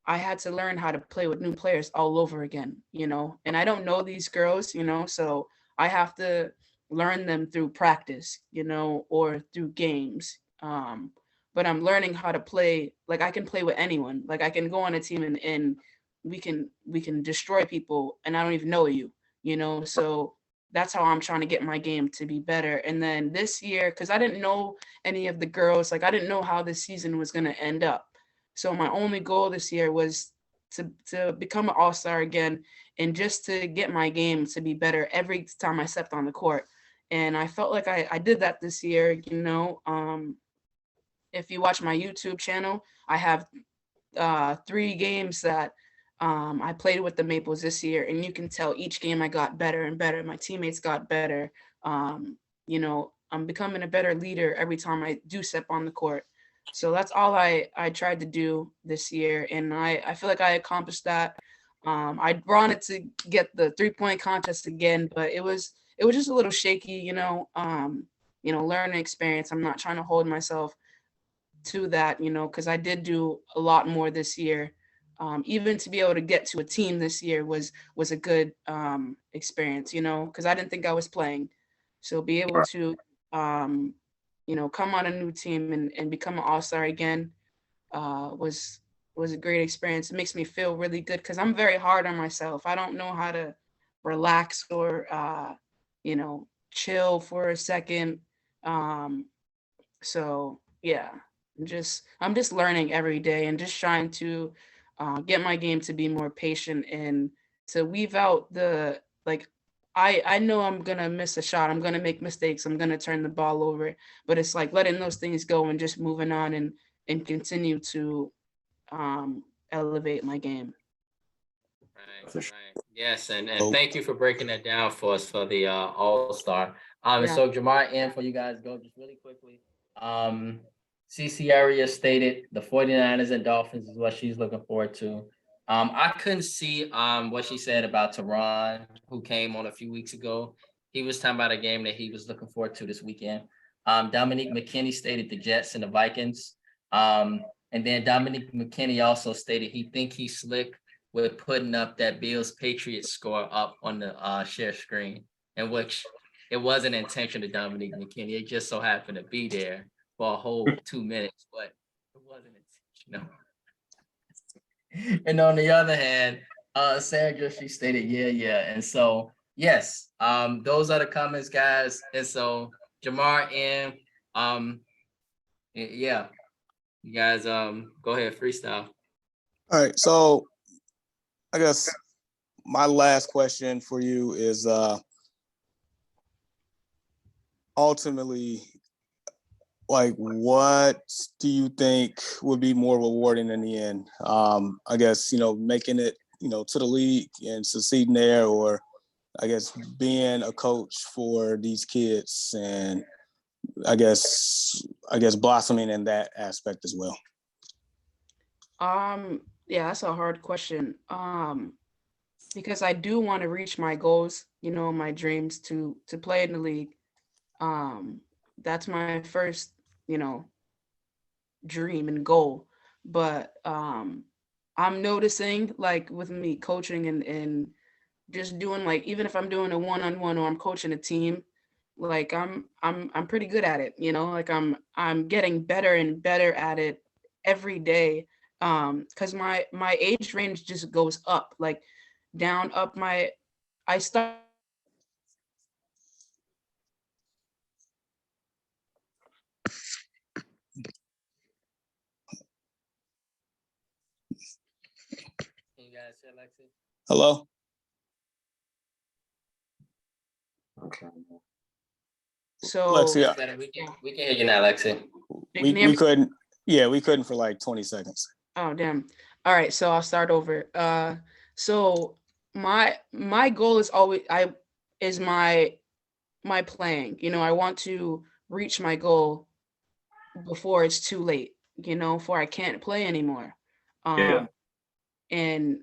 [SPEAKER 2] I had to learn how to play with new players all over again. And I don't know these girls, so I have to learn them through practice, or through games. But I'm learning how to play, like I can play with anyone. Like I can go on a team and we can destroy people and I don't even know you. So that's how I'm trying to get my game to be better. And then this year, because I didn't know any of the girls, like I didn't know how this season was gonna end up. So my only goal this year was to become an all-star again and just to get my game to be better every time I stepped on the court. And I felt like I did that this year. If you watch my YouTube channel, I have 3 games that I played with the Maples this year, and you can tell each game I got better and better. My teammates got better. I'm becoming a better leader every time I do step on the court. So that's all I tried to do this year, and I feel like I accomplished that. I wanted to get the 3-point contest again, but it was just a little shaky. Learning experience. I'm not trying to hold myself to that, because I did do a lot more this year. Even to be able to get to a team this year was a good experience, because I didn't think I was playing. So be able to come on a new team and become an all-star again was a great experience. It makes me feel really good because I'm very hard on myself. I don't know how to relax or chill for a second. So yeah, I'm just learning every day and just trying to get my game to be more patient and to weave out the like. I know I'm gonna miss a shot. I'm gonna make mistakes. I'm gonna turn the ball over, but it's like letting those things go and just moving on and continue to elevate my game.
[SPEAKER 1] Right, right. Yes, and
[SPEAKER 3] Oh,
[SPEAKER 1] thank you for breaking that down for us for the All-Star. And
[SPEAKER 2] Yeah.
[SPEAKER 1] so Jamar, and for you guys go just really quickly. CC Area stated the 49ers and Dolphins is what she's looking forward to. I couldn't see what she said about Teron, who came on a few weeks ago. He was talking about a game that he was looking forward to this weekend. Dominique McKinney stated the Jets and the Vikings. And then Dominique McKinney also stated he think he's slick with putting up that Bills Patriots score up on the share screen, in which it wasn't intentional to Dominique McKinney. It just so happened to be there for a whole 2 minutes, but it wasn't intentional. And on the other hand, Sandra, she stated, yeah. And so, yes, those are the comments, guys. And so Jamar and yeah, you guys go ahead, freestyle.
[SPEAKER 3] all right. So I guess my last question for you is ultimately, like, what do you think would be more rewarding in the end? I guess, making it, to the league and succeeding there, or I guess being a coach for these kids and I guess blossoming in that aspect as well.
[SPEAKER 2] Yeah, that's a hard question. Because I do want to reach my goals, my dreams to play in the league. That's my first, dream and goal. But I'm noticing, like, with me coaching and just doing, like, even if I'm doing a one-on-one or I'm coaching a team, like I'm pretty good at it, like I'm getting better and better at it every day. Because my age range just goes up, like down, up. I start
[SPEAKER 1] Can you guys hear Lexi?
[SPEAKER 3] Hello?
[SPEAKER 4] Okay.
[SPEAKER 2] so
[SPEAKER 3] Alexia,
[SPEAKER 1] We can hear you now, Lexi.
[SPEAKER 2] you can hear me?
[SPEAKER 3] we couldn't for like 20 seconds.
[SPEAKER 2] Oh, damn. All right, so I'll start over. So my goal is always my playing. I want to reach my goal before it's too late, before I can't play anymore.
[SPEAKER 4] Yeah.
[SPEAKER 2] And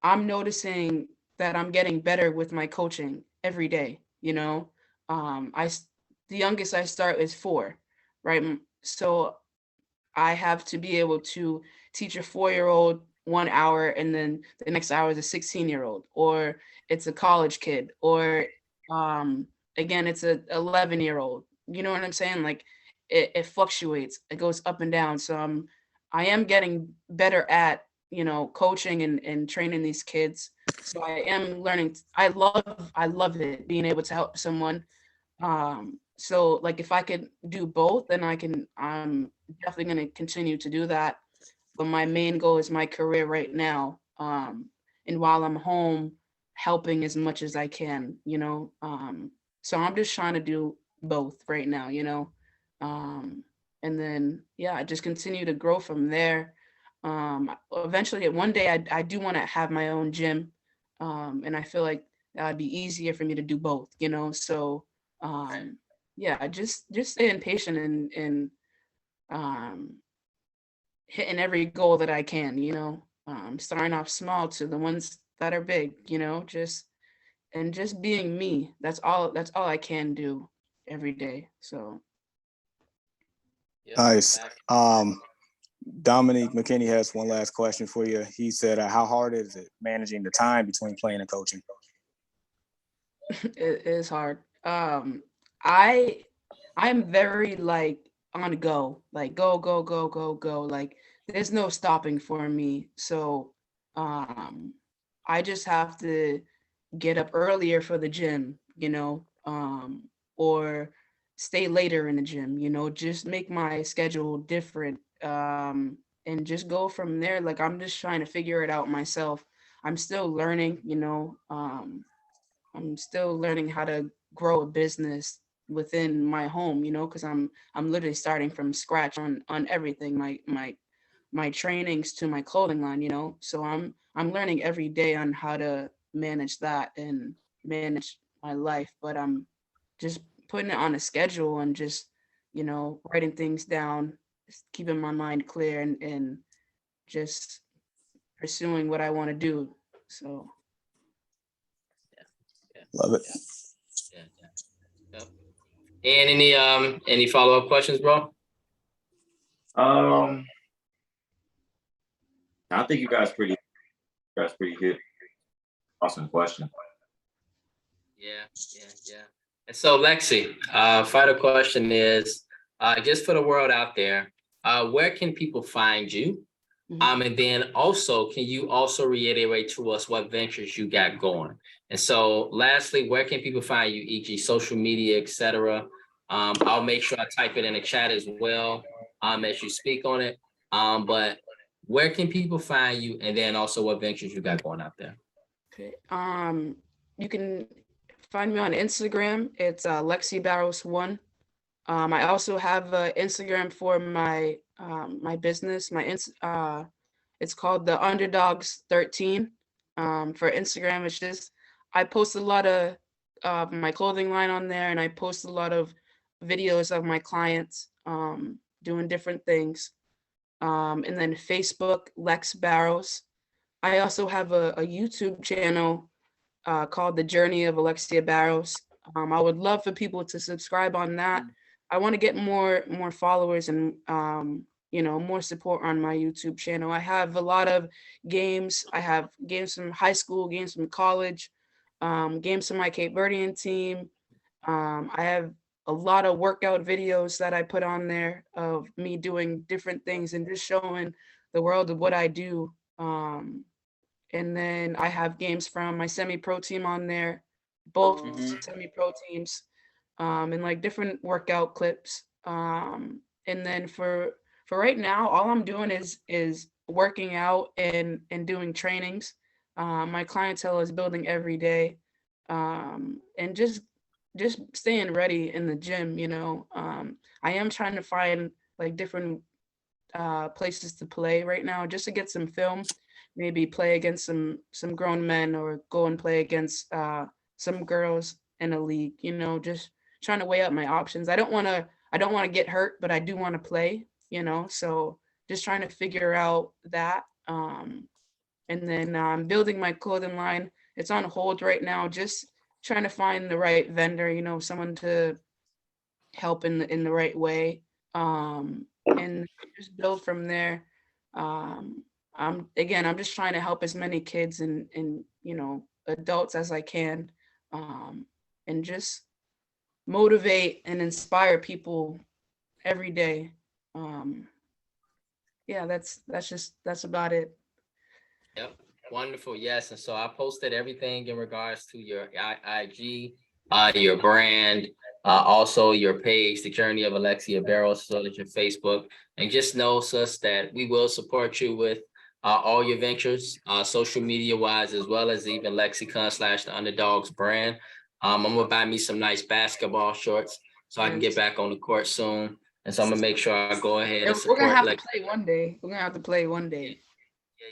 [SPEAKER 2] I'm noticing that I'm getting better with my coaching every day. The youngest I start is 4, right? So I have to be able to teach a 4-year-old 1 hour, and then the next hour is a 16-year-old, or it's a college kid, or again, it's a 11-year-old. You know what I'm saying? Like it fluctuates, it goes up and down. So I am getting better at, coaching and training these kids. So I am learning. I love it, being able to help someone. So like if I could do both, then I'm definitely going to continue to do that. But my main goal is my career right now. And while I'm home, helping as much as I can, so I'm just trying to do both right now, and then, yeah, I just continue to grow from there. Eventually one day I do want to have my own gym. And I feel like that'd be easier for me to do both, so, yeah, just staying patient and um, hitting every goal that I can, starting off small to the ones that are big, just being me. That's all I can do every day. So
[SPEAKER 1] Yep.
[SPEAKER 3] Nice. Dominique McKinney has one last question for you. He said, how hard is it managing the time between playing and coaching?
[SPEAKER 2] it is hard. I I'm very like on go, like go, go, go, go, go. Like there's no stopping for me. So I just have to get up earlier for the gym, or stay later in the gym, just make my schedule different, and just go from there. Like, I'm just trying to figure it out myself. I'm still learning, I'm still learning how to grow a business within my home, because I'm literally starting from scratch on everything, my trainings to my clothing line, so I'm learning every day on how to manage that and manage my life. But I'm just putting it on a schedule and just, writing things down, just keeping my mind clear, and just pursuing what I want to do. So
[SPEAKER 3] Love it.
[SPEAKER 1] Yeah, yeah. Yep. And any follow-up questions, bro?
[SPEAKER 4] I think you guys pretty good. Awesome question.
[SPEAKER 1] Yeah. And so, Lexi, final question is, just for the world out there, where can people find you? And then also, can you also reiterate to us what ventures you got going? And so, lastly, where can people find you, e.g., social media, etc.? I'll make sure I type it in the chat as well, as you speak on it. But where can people find you, and then also what ventures you got going out there?
[SPEAKER 2] Okay. You can find me on Instagram. It's Lexi Barros 1. I also have Instagram for my my business. It's called the Underdogs 13. For Instagram, it's just I post a lot of my clothing line on there, and I post a lot of videos of my clients doing different things. And then Facebook, Lex Barros. I also have a YouTube channel called The Journey of Allexia Barros. I would love for people to subscribe on that. I want to get more followers and more support on my YouTube channel. I have a lot of games. I have games from high school, games from college, games from my Cape Verdean team. I have a lot of workout videos that I put on there of me doing different things and just showing the world of what I do. And then I have games from my semi-pro team on there, both semi-pro teams, and like different workout clips. And then for right now, all I'm doing is working out and doing trainings. My clientele is building every day, and just staying ready in the gym. I am trying to find like different places to play right now just to get some film, maybe play against some grown men or go and play against some girls in a league, just trying to weigh up my options. I don't want to get hurt, but I do want to play, so just trying to figure out that. And then I'm building my clothing line. It's on hold right now, just trying to find the right vendor, someone to help in the right way, and just build from there. I'm just trying to help as many kids and adults as I can, and just motivate and inspire people every day. Yeah, that's about it.
[SPEAKER 1] Yep. Wonderful. Yes. And so I posted everything in regards to your IG, your brand, also your page, The Journey of Allexia Barros, so that your Facebook. And just know, sis, that we will support you with all your ventures, social media wise, as well as even Lexicon/the Underdogs brand. I'm gonna buy me some nice basketball shorts so I can get back on the court soon. And so I'm gonna make sure I go ahead and support.
[SPEAKER 2] We're gonna have to play one day. We're gonna have to play one day.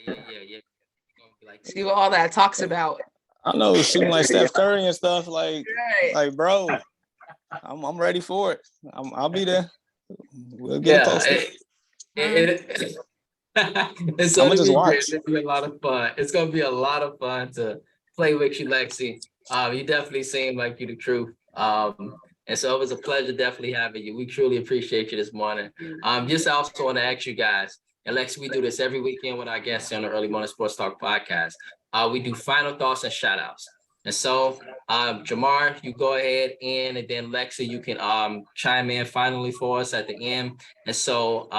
[SPEAKER 1] Yeah.
[SPEAKER 2] See what all that talks about.
[SPEAKER 3] I know, shooting like Steph Curry and stuff. Like,
[SPEAKER 2] Right.
[SPEAKER 3] like, bro, I'm ready for it. I'll be there. We'll get it posted.
[SPEAKER 1] It's
[SPEAKER 3] I'ma
[SPEAKER 1] gonna
[SPEAKER 3] just
[SPEAKER 1] be
[SPEAKER 3] watch.
[SPEAKER 1] great. It's gonna be a lot of fun. It's gonna be a lot of fun to play with you, Lexi. You definitely seem like you the truth. And so it was a pleasure definitely having you. We truly appreciate you this morning. Just also want to ask you guys, and Lexi, we do this every weekend with our guests on the Early Morning Sports Talk podcast. We do final thoughts and shout outs. And so, Jamar, you go ahead and then Lexi, you can chime in finally for us at the end. And so,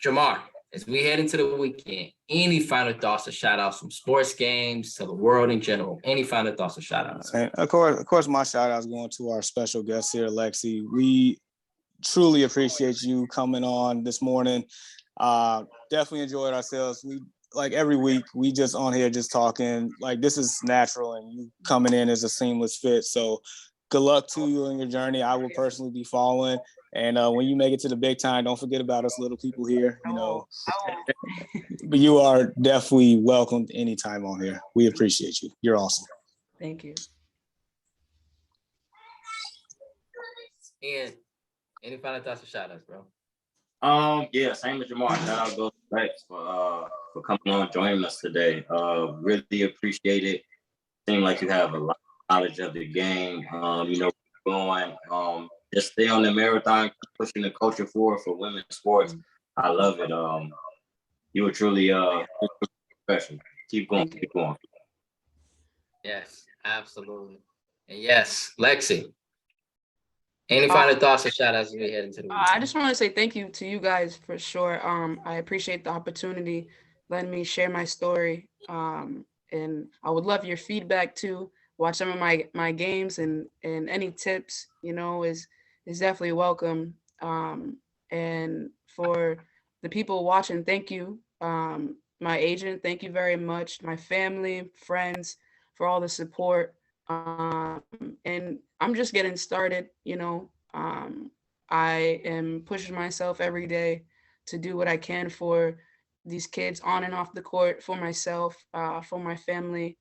[SPEAKER 1] Jamar, as we head into the weekend, any final thoughts or shout outs from sports games to the world in general? Any final thoughts or shout outs?
[SPEAKER 3] And of course, my shout out is going to our special guest here, Lexi. We truly appreciate you coming on this morning. Definitely enjoyed ourselves. We like every week we just on here just talking. Like this is natural, and you coming in is a seamless fit. So good luck to you in your journey. I will personally be following. And when you make it to the big time, don't forget about us little people here. You know, but you are definitely welcomed anytime on here. We appreciate you. You're awesome.
[SPEAKER 2] Thank you.
[SPEAKER 1] Ian, any final thoughts or shout outs, bro?
[SPEAKER 4] Yeah, same as Jamar. Shout out goes to Lex for coming on, joining us today. Really appreciate it. Seem like you have a lot of knowledge of the game. You know, going. Just stay on the marathon, keep pushing the culture forward for women's sports. I love it. You were truly special. Keep going, keep going.
[SPEAKER 1] Yes, absolutely. And yes, Lexi, any final thoughts or shout outs as we head into the weekend?
[SPEAKER 2] I just want to say thank you to you guys for sure. I appreciate the opportunity, letting me share my story. And I would love your feedback too. Watch some of my games, and any tips, you know, is definitely welcome. And for the people watching, thank you. My agent, thank you very much. My family, friends, for all the support. And I'm just getting started, you know. I am pushing myself every day to do what I can for these kids on and off the court, for myself, for my family.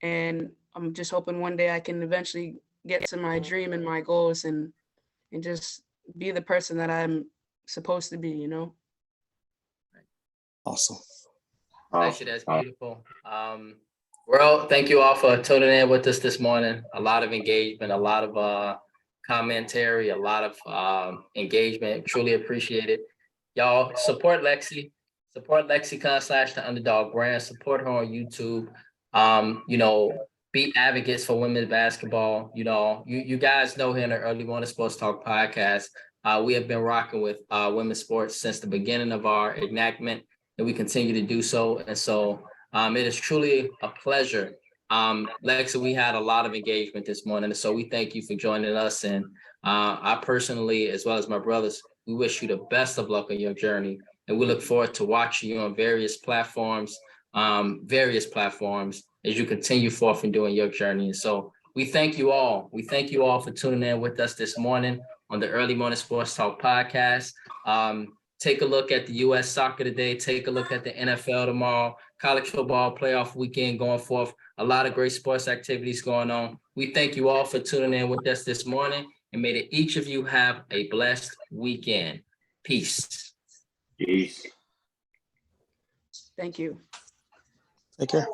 [SPEAKER 2] And I'm just hoping one day I can eventually get to my dream and my goals, and just be the person that I'm supposed to be, you know?
[SPEAKER 3] Awesome.
[SPEAKER 1] Actually, that's beautiful. Well, thank you all for tuning in with us this morning. A lot of engagement, a lot of commentary, a lot of engagement. Truly appreciate it. Y'all support Lexi. Support Lexicon / the Underdog Brand. Support her on YouTube. You know, be advocates for women's basketball. You know, you guys know here in the Early Morning Sports Talk podcast, we have been rocking with women's sports since the beginning of our enactment, and we continue to do so. And so it is truly a pleasure. Lexi, we had a lot of engagement this morning, and so we thank you for joining us. And I personally, as well as my brothers, we wish you the best of luck on your journey, and we look forward to watching you on various platforms as you continue forth and doing your journey. And so we thank you all. We thank you all for tuning in with us this morning on the Early Morning Sports Talk podcast. Take a look at the U.S. soccer today. Take a look at the NFL tomorrow. College football playoff weekend going forth. A lot of great sports activities going on. We thank you all for tuning in with us this morning, and may that each of you have a blessed weekend. Peace.
[SPEAKER 4] Peace.
[SPEAKER 2] Thank you.
[SPEAKER 3] Take care.